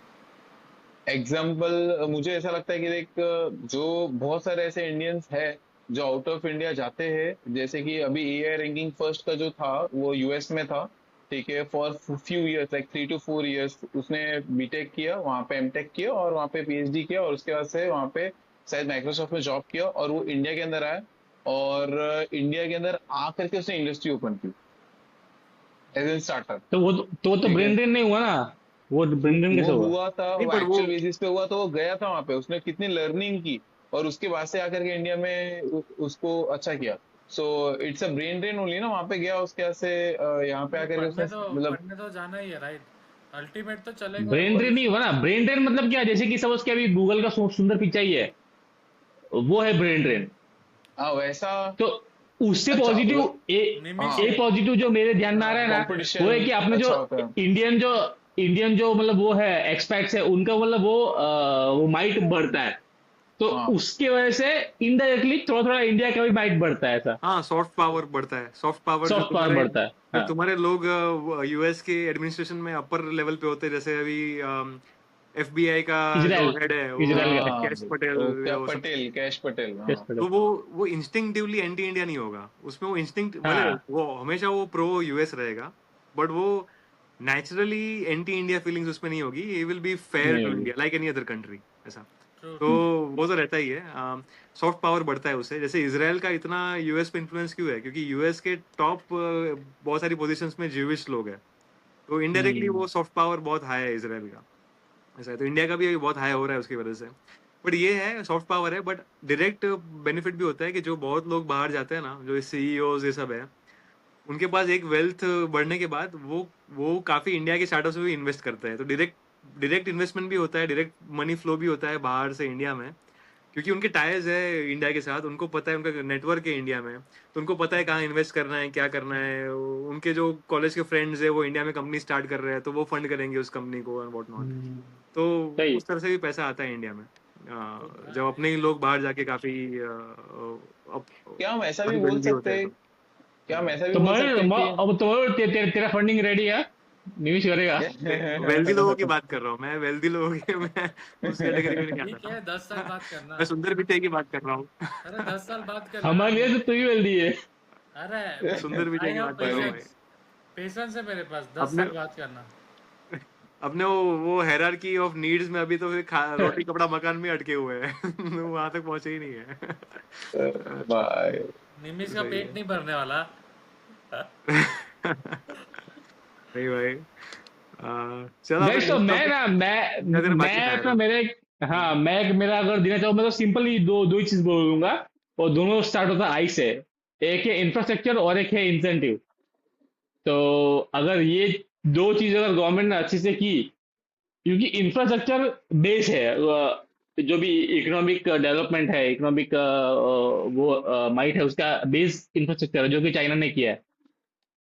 एग्जाम्पल मुझे ऐसा लगता है कि देख, जो बहुत सारे ऐसे इंडियंस है जो आउट ऑफ इंडिया जाते हैं, जैसे कि अभी एआई रैंकिंग फर्स्ट का जो था वो यूएस में था, ठीक है, for few years, like 3 to 4 years उसने बीटेक किया, वहां पे एमटेक किया और वहां पे पीएचडी किया, और उसके बाद से वहां पे शायद माइक्रोसॉफ्ट में जॉब किया, और वो इंडिया के अंदर आया, और इंडिया के अंदर आकर के उसने इंडस्ट्री ओपन की एज एन स्टार्टअप, तो ठीक है। ब्रेन ड्रेन नहीं हुआ ना? वो ब्रेन ड्रेन वो कैसे हुआ? हुआ था, नहीं, वो पर वो एक्चुअल बेसिस पे हुआ, तो वो गया था वहां पे, उसने कितनी लर्निंग की, और उसके बाद से आकर के इंडिया में उसको अच्छा किया। So it's a brain drain only ना, वहां पे गया, उसके बाद से यहाँ पे नहीं, आकर के उसने मतलब पढ़ने तो जाना ही है, राइट? अल्टीमेट तो चलेगा ब्रेन वो। ड्रेन नहीं हुआ ना, ब्रेन ड्रेन मतलब क्या, जैसे कि सपोज कि अभी गूगल का सुंदर पिचाई है, वो है ब्रेन ड्रेन। हाँ वैसा। तो उससे अच्छा पॉजिटिव निमिष हाँ है, एक पॉजिटिव जो मेरे ध्यान में आ रहा है ना, निमिष है। वो कंपटीशन है कि आपने जो अच्छा होता है। इंडियन जो इंडियन जो मतलब वो है एक्सपैट्स है, उनका मतलब वो माइट बढ़ता है। तो हाँ उसके वजह से इनडायरेक्टली थोड़ा थोड़ा इंडिया का भी माइट बढ़ता है, ऐसा हाँ, सॉफ्ट पावर बढ़ता है। सॉफ्ट पावर सॉफ्ट पावर बढ़ता है। जो हाँ तुम्हारे लोग यूएस के एडमिनिस्ट्रेशन में अपर लेवल पे होते हैं, जैसे अभी एफबीआई का जो इजराइल हेड है इजराइल का। वो हाँ कैश पटेल वो क्या वो सब, पटेल, कैश पटेल, यस हाँ पटेल। तो वो इंस्टिंक्टिवली एंटी इंडिया नहीं होगा उसमें। वो इंस्टिंक्ट भले हाँ वो हमेशा वो प्रो यूएस रहेगा, बट वो नेचुरली एंटी इंडिया फीलिंग्स उसमें नहीं होगी। ही विल बी फेयर नहीं टू होगी। India like any other country, ऐसा। ट्रू तो ट्रू। वो तो रहता ही है। सॉफ्ट पावर बढ़ता है उससे। जैसे इसराइल का इतना यूएस पे इन्फ्लुएंस क्यों है? क्योंकि यूएस के टॉप बहुत सारी पोजीशंस में ज्यूइश लोग हैं, तो इनडायरेक्टली वो सॉफ्ट पावर बहुत हाई है इसराइल का, ऐसा है। तो इंडिया का भी अभी बहुत हाई हो रहा है उसकी वजह से। बट ये है, सॉफ्ट पावर है, बट डायरेक्ट बेनिफिट भी होता है कि जो बहुत लोग बाहर जाते हैं ना, जो सीईओज ये सब है, उनके पास एक वेल्थ बढ़ने के बाद वो काफी इंडिया के स्टार्टअप्स में भी इन्वेस्ट करते हैं। तो डायरेक्ट डायरेक्ट इन्वेस्टमेंट भी होता है, डायरेक्ट मनी फ्लो भी होता है बाहर से इंडिया में, क्योंकि उनके टाइज है इंडिया के साथ। उनको पता है, उनका नेटवर्क है इंडिया में, तो उनको पता है कहाँ इन्वेस्ट करना है, क्या करना है। उनके जो कॉलेज के फ्रेंड्स है वो इंडिया में कंपनी स्टार्ट कर रहे हैं, तो वो फंड करेंगे उस कंपनी को एंड व्हाट नॉट। तो सही। उस तरह से भी पैसा आता है इंडिया में, जब अपने ही लोग बाहर जाके काफी क्या हम ऐसा भी काफी बोल वेल्दी होते सकते हैं। हैं, तो क्या हम ऐसा भी तो बोल सकते हैं कि अब तुम्हारे तेरा फंडिंग रेडी है, निवेश करेगा। वेल्दी लोगों की बात कर रहा हूँ मैं, वेल्दी लोगों की मैं उस कैटेगरी में नहीं ठीक आता है, 10 साल था। बात करना। मैं सुंदर पिचाई की बात कर रहा हूँ। अरे 10 साल बात कर लेना। हमारे लिए तो तू ही वेल्दी है। अरे सुंदर पिचाई आई की हैव बात कर रहा हूँ भाई। पेशेंस। पेशेंस है मेरे पास, 10 अपने साल बात करना। अपने वो हायरार्की ऑफ नीड्स में अभी तो फिर रोटी कपड़ा मकान में अटके हुए हैं। वहां तक पहुंचे ही नहीं है। भाई निमिष का सही पेट है। नहीं भरने वाला। नहीं भाई। चलो फिर नेक्स्ट तो नेक्स्ट मैं टॉपिक। ना क्या तेरे बातचीत मैं है अपना यार। मेरे हाँ मैं मेरा अगर देना चाहूँ मैं तो सिंपली दो ही चीज बोलूंगा, और दोनों स्टार्ट होता है आई से। एक है इंफ्रास्ट्रक्चर और एक है इंसेंटिव। तो अगर ये दो चीज अगर गवर्नमेंट ने अच्छे से की, क्योंकि इंफ्रास्ट्रक्चर बेस है, जो भी इकोनॉमिक डेवलपमेंट है, इकोनॉमिक वो माइट है, उसका बेस इंफ्रास्ट्रक्चर है जो कि चाइना ने किया है।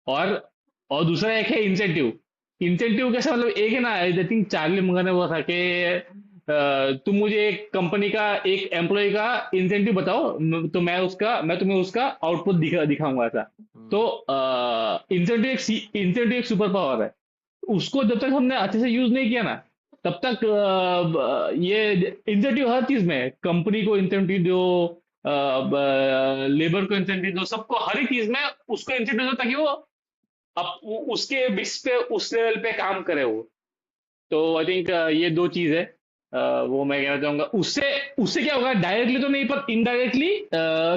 और दूसरा एक है इंसेंटिव। इंसेंटिव कैसा, मतलब एक है ना, आई थिंक चार्ली मुंगर ने बोला था कि तुम मुझे एक कंपनी का एक एम्प्लॉय का इंसेंटिव बताओ, तो मैं तुम्हें उसका आउटपुट दिखाऊंगा, ऐसा। तो इंसेंटिव एक सुपर पावर है। उसको जब तक हमने अच्छे से यूज नहीं किया ना, तब तक ये इंसेंटिव हर चीज में है। कंपनी को इंसेंटिव दो, लेबर को इंसेंटिव दो, सबको हर एक चीज में उसको इंसेंटिव दो, ताकि वो अब उसके बेस पे उस लेवल पे काम करे वो। तो आई थिंक ये दो चीज है, वो मैं कहना चाहूंगा। उससे उससे क्या होगा, डायरेक्टली तो नहीं पर इनडायरेक्टली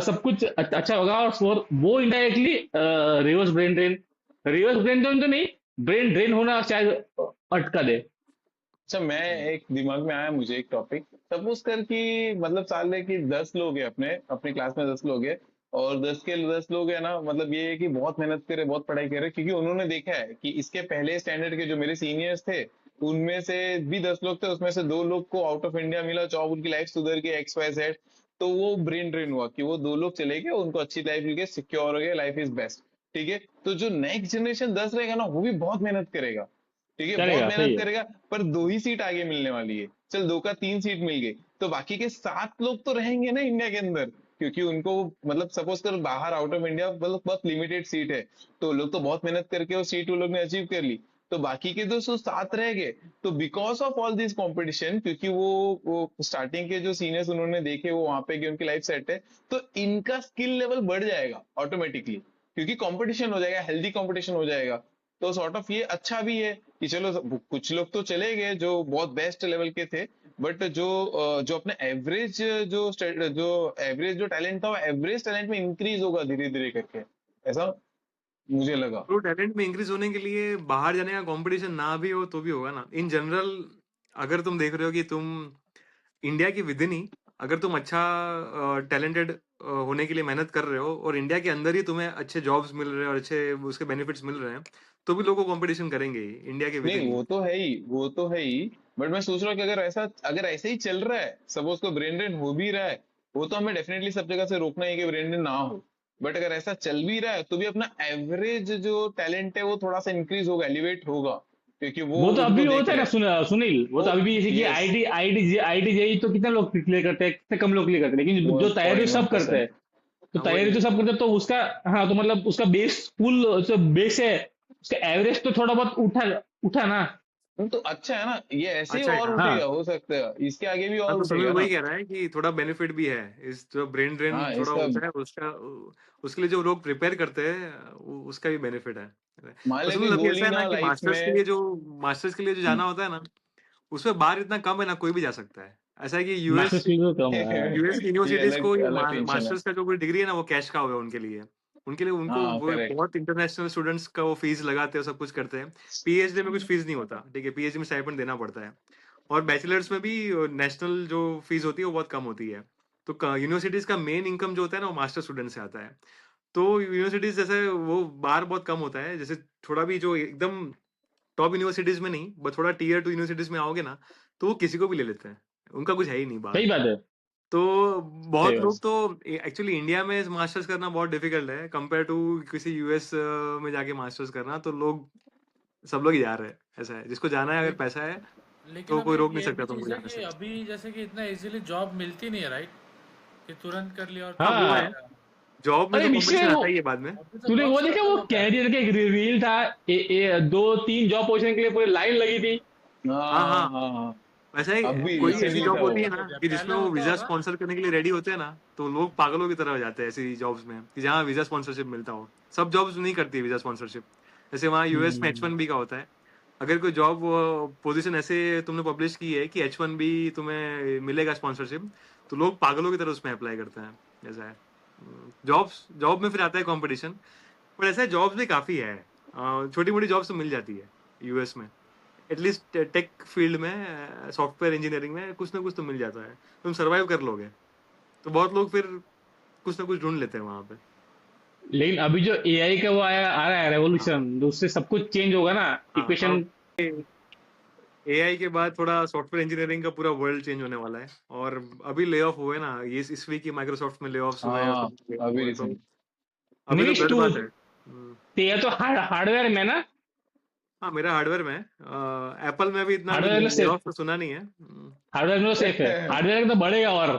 सब कुछ अच्छा होगा। और वो इनडायरेक्टली रिवर्स ब्रेन ड्रेन तो नहीं, ब्रेन ड्रेन होना शायद अटका दे। अच्छा, मैं एक दिमाग में आया मुझे एक टॉपिक। सपोज कर कि मतलब साल है कि 10 लोग हैं, अपने अपने क्लास में 10 लोग हैं, और 10 के 10 लोग है ना, मतलब ये है कि बहुत मेहनत करे, बहुत पढ़ाई करे, क्योंकि उन्होंने देखा है कि इसके पहले स्टैंडर्ड के जो मेरे सीनियर्स थे, उनमें से भी 10 लोग थे, उसमें से 2 लोग को आउट ऑफ इंडिया मिला, जॉब, उनकी लाइफ सुधर गई, XYZ। तो वो ब्रेन ड्रेन हुआ कि वो 2 लोग चले गए, उनको अच्छी लाइफ मिल गई, सिक्योर हो गया, लाइफ इज बेस्ट। ठीक है, तो जो नेक्स्ट जनरेशन 10 रहेगा ना, वो भी बहुत मेहनत करेगा। ठीक है, बहुत करेगा, मेहनत सही है। करेगा, पर 2 ही सीट आगे मिलने वाली है। चल, 2 का 3 सीट मिल गई, तो बाकी के 7 लोग तो रहेंगे ना इंडिया के अंदर, क्योंकि उनको मतलब सपोज कर बाहर आउट ऑफ इंडिया मतलब बहुत लिमिटेड सीट है। तो लोग तो बहुत मेहनत करके वो सीट वो लोग ने अचीव कर ली, तो बाकी के 207 रह गए। तो because of all this competition, क्योंकि वो स्टार्टिंग के जो सीनियर्स उन्होंने देखे, वो वहां पे कि उनकी लाइफ सेट है, तो इनका स्किल लेवल बढ़ जाएगा ऑटोमेटिकली, क्योंकि कंपटीशन हो जाएगा, हेल्दी कंपटीशन हो जाएगा। तो सॉर्ट ऑफ ये अच्छा भी है कि चलो कुछ लोग तो चले गए जो बहुत बेस्ट लेवल के थे, बट जो अपने एवरेज जो एवरेज जो टैलेंट था, वो एवरेज टैलेंट में इंक्रीज होगा धीरे धीरे करके, ऐसा मुझे लगा। तो टैलेंट में इंक्रीज होने के लिए बाहर जाने का कंपटीशन ना भी हो तो भी होगा ना, इन जनरल। अगर तुम देख रहे हो कि तुम इंडिया की विद इन ही, अगर तुम अच्छा टैलेंटेड होने के लिए मेहनत कर रहे हो, और इंडिया के अंदर ही तुम्हें अच्छे जॉब्स मिल रहे हैं और अच्छे उसके बेनिफिट्स मिल रहे हैं, तो भी लोगों को कंपटीशन करेंगे ही इंडिया के विद इन नहीं, ही। वो तो है ही, वो तो है ही। बट मैं सोच रहा हूँ कि अगर ऐसे ही चल रहा है, सपोज को ब्रेन ड्रेन हो भी रहा है, वो तो हमें डेफिनेटली सब जगह से रोकना है कि ब्रेन ड्रेन ना हो। बट अगर ऐसा चल भी रहा है, तो भी अपना एवरेज जो टैलेंट है वो थोड़ा सा इंक्रीज होगा, एलिवेट होगा। क्योंकि वो तो उनको अभी देख होता है रहे ना हैं सुनील, वो तो वो। अभी भी जैसे कि यस, आईटी जेई तो कितने लोग क्लियर करते हैं, कितने कम लोग क्लियर करते हैं, लेकिन वो जो तैयारी सब करते 0.1%। हैं, तो हाँ तैयारी वही तो सब करते हैं, तो उसका, हाँ तो मतलब उसका बेस फुल जो बेस है, उसका एवरेज तो थोड़ा बहुत उठा उठा ना। तो अच्छा है ना, ये ऐसे ही अच्छा है। और हाँ उठेगा, हाँ हो सकता है इसके आगे भी हाँ, और तो सुनील उठेगा वही ना। कह रहा है कि थोड़ा बेनिफिट भी है इस जो ब्रेन ड्रेन हाँ थोड़ा इसका होता है उसका, उसके लिए जो लोग प्रिपेयर करते हैं उसका भी बेनिफिट है। मान पर ले कोई सुनील अभी गोल ऐसा ही है ना ना कि लाइफ में। मास्टर्स के लिए जो जाना हम्म। होता है ना, उसमें बार इतना कम है ना, कोई भी जा सकता है। ऐसा है कि यूएस मास्टर्स के लिए तो कम है, हाँ। यूएस की ये यूनिवर्सिटीज को अलग ये अलग टेंशन है। मास्टर्स का जो कोई डिग्री है ना वो कैश का होगा उनके लिए। उनको हाँ वो करेक्ट। बहुत इंटरनेशनल स्टूडेंट्स का वो फीस लगाते हैं, सब कुछ करते हैं। पीएचडी में कुछ फीस नहीं होता, ठीक है, पीएचडी में स्टाइपेंड देना पड़ता है। और बैचलर्स में भी नेशनल जो फीस होती है वो बहुत कम होती है। तो यूनिवर्सिटीज का मेन इनकम जो होता है ना वो मास्टर स्टूडेंट से आता है। तो यूनिवर्सिटीज जैसे वो बार बहुत कम होता है, जैसे थोड़ा भी जो एकदम टॉप यूनिवर्सिटीज में नहीं, बट थोड़ा टीयर टू यूनिवर्सिटीज में आओगे ना, तो वो किसी को भी ले लेते हैं, उनका कुछ है ही नहीं बाहर। सही बात है, तो सही बहुत बात लोग तो एक्चुअली इंडिया में मास्टर्स करना बहुत डिफिकल्ट है कंपेयर टू किसी यूएस में जाके मास्टर्स करना। तो लोग सब लोग ही जा रहे हैं। ऐसा है, जिसको जाना है अगर लेकिन पैसा है लेकिन तो अभी कोई एक रोक नहीं ये भी सकता तुमको चीज़ है जाने कि से। अभी जैसे कि इतना इजीली जॉब मिलती नहीं है, राइट? कि तुरंत कर लिया और हाँ तुरंत वो मिल है, हाँ। गया। जॉब में अरे तो विषय कंपटीशन वो, आता ही है बाद में। अभी तो तूने बहुत वो देखा, वो स्ट्रगल होता है। कैनेडियन का एक रील था, दो तीन जॉब पोजीशन के लिए पूरी लाइन लगी थी। हाँ हाँ हाँ, हाँ हाँ। वैसा ही अभी अभी कोई ऐसी अभी रिसेंटली जॉब था वो। होती है अलग ना हो गया, कि जिसमें पहले वो होता वीजा होगा। स्पॉन्सर करने के लिए रेडी होते हैं ना, तो लोग पागलों की तरह हो जाते हैं ऐसी जॉब्स में कि जहाँ वीजा स्पॉन्सरशिप मिलता हो। सब जॉब्स नहीं करती है वीजा स्पॉन्सरशिप। जैसे वहाँ यूएस में एच हम्म, वन बी का होता है। अगर कोई जॉब पोजीशन ऐसे तुमने पब्लिश की है कि एच वन बी तुम्हें मिलेगा स्पॉन्सरशिप, तो लोग पागलों की तरह उसमें अप्लाई करते हैं। ऐसा है। जॉब में फिर आता है कंपटीशन। पर ऐसा जॉब्स भी काफ़ी है, छोटी मोटी जॉब्स तो मिल जाती है यूएस में। एटलीस्ट टेक फील्ड में, सॉफ्टवेयर इंजीनियरिंग में कुछ ना कुछ तो मिल जाता है, तुम सरवाइव कर लोगे। तो बहुत लोग फिर कुछ ना कुछ ढूंढ लेते हैं वहां पे। लेकिन अभी जो एआई का वो आया आ रहा है हाँ रेवोल्यूशन, तो उससे सब कुछ चेंज होगा ना, हाँ, इक्वेशन। अब एआई के बाद थोड़ा सॉफ्टवेयर इंजीनियरिंग का पूरा वर्ल्ड चेंज होने वाला है। और अभी ले ऑफ हुए ना, ये इस वीक ही माइक्रोसॉफ्ट में ले ऑफ्स हुए और हाँ सब layoff अभी हुए। तो रिसेंट। अभी तो निविश गलत तू, बात है। तेरा तो हार्डवेयर में ना, हाँ मेरा हार्डवेयर में, एप्पल में भी इतना अभी हार्डवेयर में ले सेफ, ऑफ तो सुना नहीं है। हार्डवेयर में तो सेफ है, हार्डवेयर में तो बढ़ेगा। और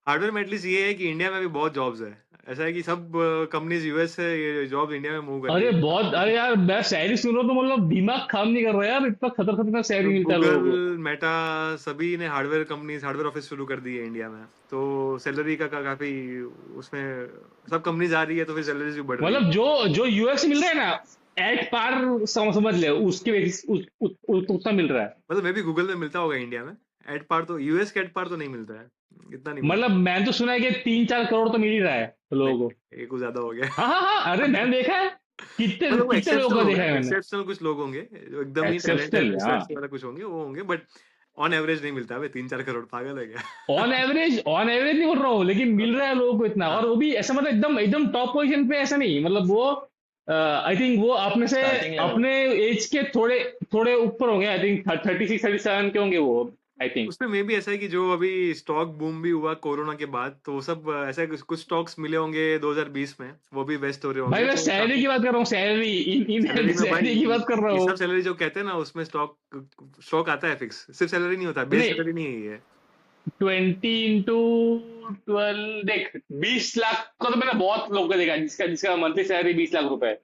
हार्डवेयर में एटलीस्ट ये है कि इंडिया में भी बहुत जॉब्स है। ऐसा है कि सब कंपनीज यूएस से ये जॉब इंडिया में मूव कर रही अरे है। बहुत, अरे यार मैं शायरी सुन रहा हूँ तो मतलब दिमाग काम नहीं कर रहा यार, इतना खतरनाक शायरी तो मिलता है गूगल, लोगों को। मेटा, सभी ने हार्डवेयर ऑफिस शुरू कर दी है इंडिया में। तो सैलरी का काफी उसमें सब कंपनीज आ रही है, तो फिर सैलरीज भी बढ़ रही है। मतलब जो जो यूएस से मिल रहा है ना, एट पार समझ ले, उसके बेसिस उतना मिल रहा है। मतलब मे भी गूगल में मिलता होगा इंडिया में एट पार, तो यूएस के एट पार तो नहीं मिलता है, इतना नहीं मिलता। मतलब मैंने तो सुना है कि 3-4 करोड़ तो मिल ही रहा है नहीं, लोगों को। ये कुछ ज्यादा हो गया। हाँ हाँ हाँ, अरे मैंने देखा है, कितने मतलब वो कितने लोगों एक्सेप्शनल का होगा, देखा है मैंने। एक्सेप्शनल कुछ लोग होंगे जो एकदम ही टैलेंटेड एक्सेप्शनल, हाँ। रिसर्च वाला कुछ होंगे, वो होंगे, बट ऑन एवरेज नहीं मिलता है 3-4 करोड़, पागल है क्या? ऑन एवरेज नहीं बोल रहा हूँ, लेकिन मिल रहा है लोगों को इतना, और हाँ वो भी ऐसा मतलब एकदम एकदम टॉप पोजीशन पे, ऐसा नहीं मतलब वो, आई थिंक वो अपने से, स्टार्टिंग लेवल। अपने एज के थोड़े थोड़े ऊपर होंगे, आई थिंक 36-37 के होंगे वो, आई थिंक। उसमें मे भी ऐसा है कि जो अभी स्टॉक बूम भी हुआ कोरोना के बाद, तो वो सब ऐसा कुछ स्टॉक्स मिले होंगे 2020 में, वो भी वेस्ट हो रहे भाई होंगे, मैं तो सैलरी काफी की बात कर रहा हूँ, सैलरी, इन सैलरी में भाई, सैलरी की बात कर रहा ये हूँ। सब सैलरी जो कहते हैं ना उसमें स्टॉक स्टॉक आता है फिक्स, सिर्फ सैलरी नहीं होता, बेस नहीं, सैलरी नहीं है ये। 20 into 12 देख, 20 लाख का तो मैंने बहुत लोग का देखा है, जिसका जिसका मंथली सैलरी 20 लाख रुपए है,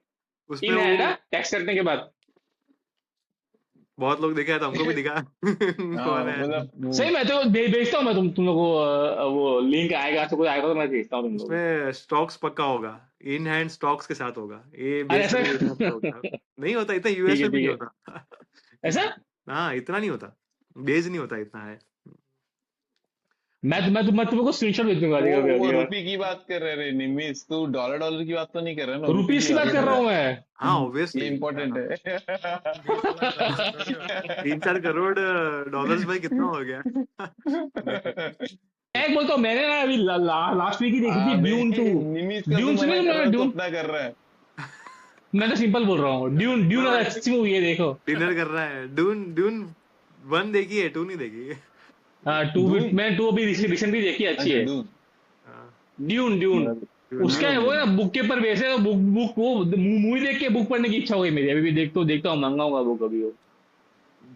उसमें इन वो हैंड, टैक्स करने के बाद। बहुत लोग देखा है, तो हमको भी दिखा। हाँ कौन है? मतलब वो सही, मैं तो भेजता हूँ, मैं तुम लोग को, वो लिंक आएगा तो, कोई आएगा तो मैं भेजता हूँ तुम लोग को। उसमें स्टॉक्स पक्का होगा, इन हैंड स्टॉक्स के साथ होगा, ये अरे बेस ऐसा सैलरी के साथ नहीं होगा। नहीं होता इतना, ठीक यूएस है में भी ठीक नहीं है, होता। ऐसा। हाँ इतना नहीं होता, बेस नहीं होता इतना है। मैं तुमको स्क्रीनशॉट भेज दूंगा, देखो अभी वो अभी रुपी की बात कर रहे रे निमिस, तू डॉलर डॉलर की बात तो नहीं कर रहा ना, रुपी रुपीस की की बात बात कर कर रहा रहा हूँ मैं। हाँ है। ये ऑब्वियसली। इम्पोर्टेंट है। 20 लाख डॉलर थोड़ी होता है। 3-4 करोड़ डॉलर्स में कितना हो गया? मैं एक बोलता हूँ, मैंने ना अभी लास्ट वीक ही देखी थी अबे ड्यून 2। निमिस का तू ड्यून मना सुने कर रहा तुमने है, तू ड्यून? अपना कर रहा है। मैं तो सिंपल बोल रहा हूँ, ड्यून ड्यून हाँ, अच्छी मूवी है, देखो। डिनर कर रहा है। ड्यून ड्यून 1 देखी है, 2 नहीं देखी है। हाँ, टू भी, डून। मैं टू अभी रिसेंटली देखी, अच्छी अच्छा है। डून। हाँ, ड्यून ड्यून ड्यून उसका हाँ। है, वो है ना, बुक के ऊपर बेस है, बुक बुक वो मूवी देख के बुक पढ़ने की इच्छा हो गई मेरी, अभी भी देखता हूँ, मंगाऊंगा बुक अभी वो।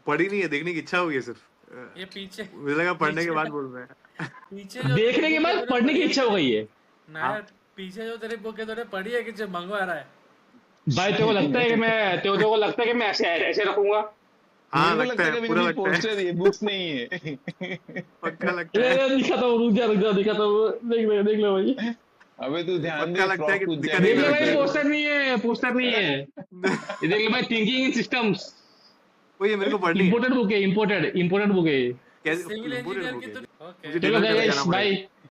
पढ़ी नहीं है, देखने की इच्छा हुई है सिर्फ। ये पीछे मुझे लगा पढ़ने के पीछे बाद बोल रहे हैं। पीछे जो देखने तेरी के बुक है बाद तूने पढ़ने की पढ़ी है इच्छा हो गई है। ना यार, पीछे जो तेरी बुक है तूने पढ़ी है कि जो मंगवा रहा है? भाई तेरे को लगता है कि मैं तेरे को लगता है कि मैं ऐसे ऐसे रखूंगा? हाँ मेरे को लगता लगता है है, कभी पूरा कभी लगता है, पोस्टर ये बुक्स नहीं है। पक्का लगता ये है, दिखाता हूँ, रुक जा दिखाता हूँ, देख लो भाई, अबे तू ध्यान पक्का दे, लगता है फ्रॉक कि कूद दिखाने देख के जाएगा लो लिए भाई, रखता है। पोस्टर नहीं है, पोस्टर नहीं है, ये देख लो भाई, थिंकिंग इन सिस्टम्स, वो ये मेरे को पढ़नी है। इम्पोर्टेड बुक है, इम्पोर्टेड बुक है। कैसे सिविल इम्पोर्टेड इंजीनियर बुक की है? तू ओके मुझे चलो डिनर करने गाइस जाना पड़ेगा। बाय।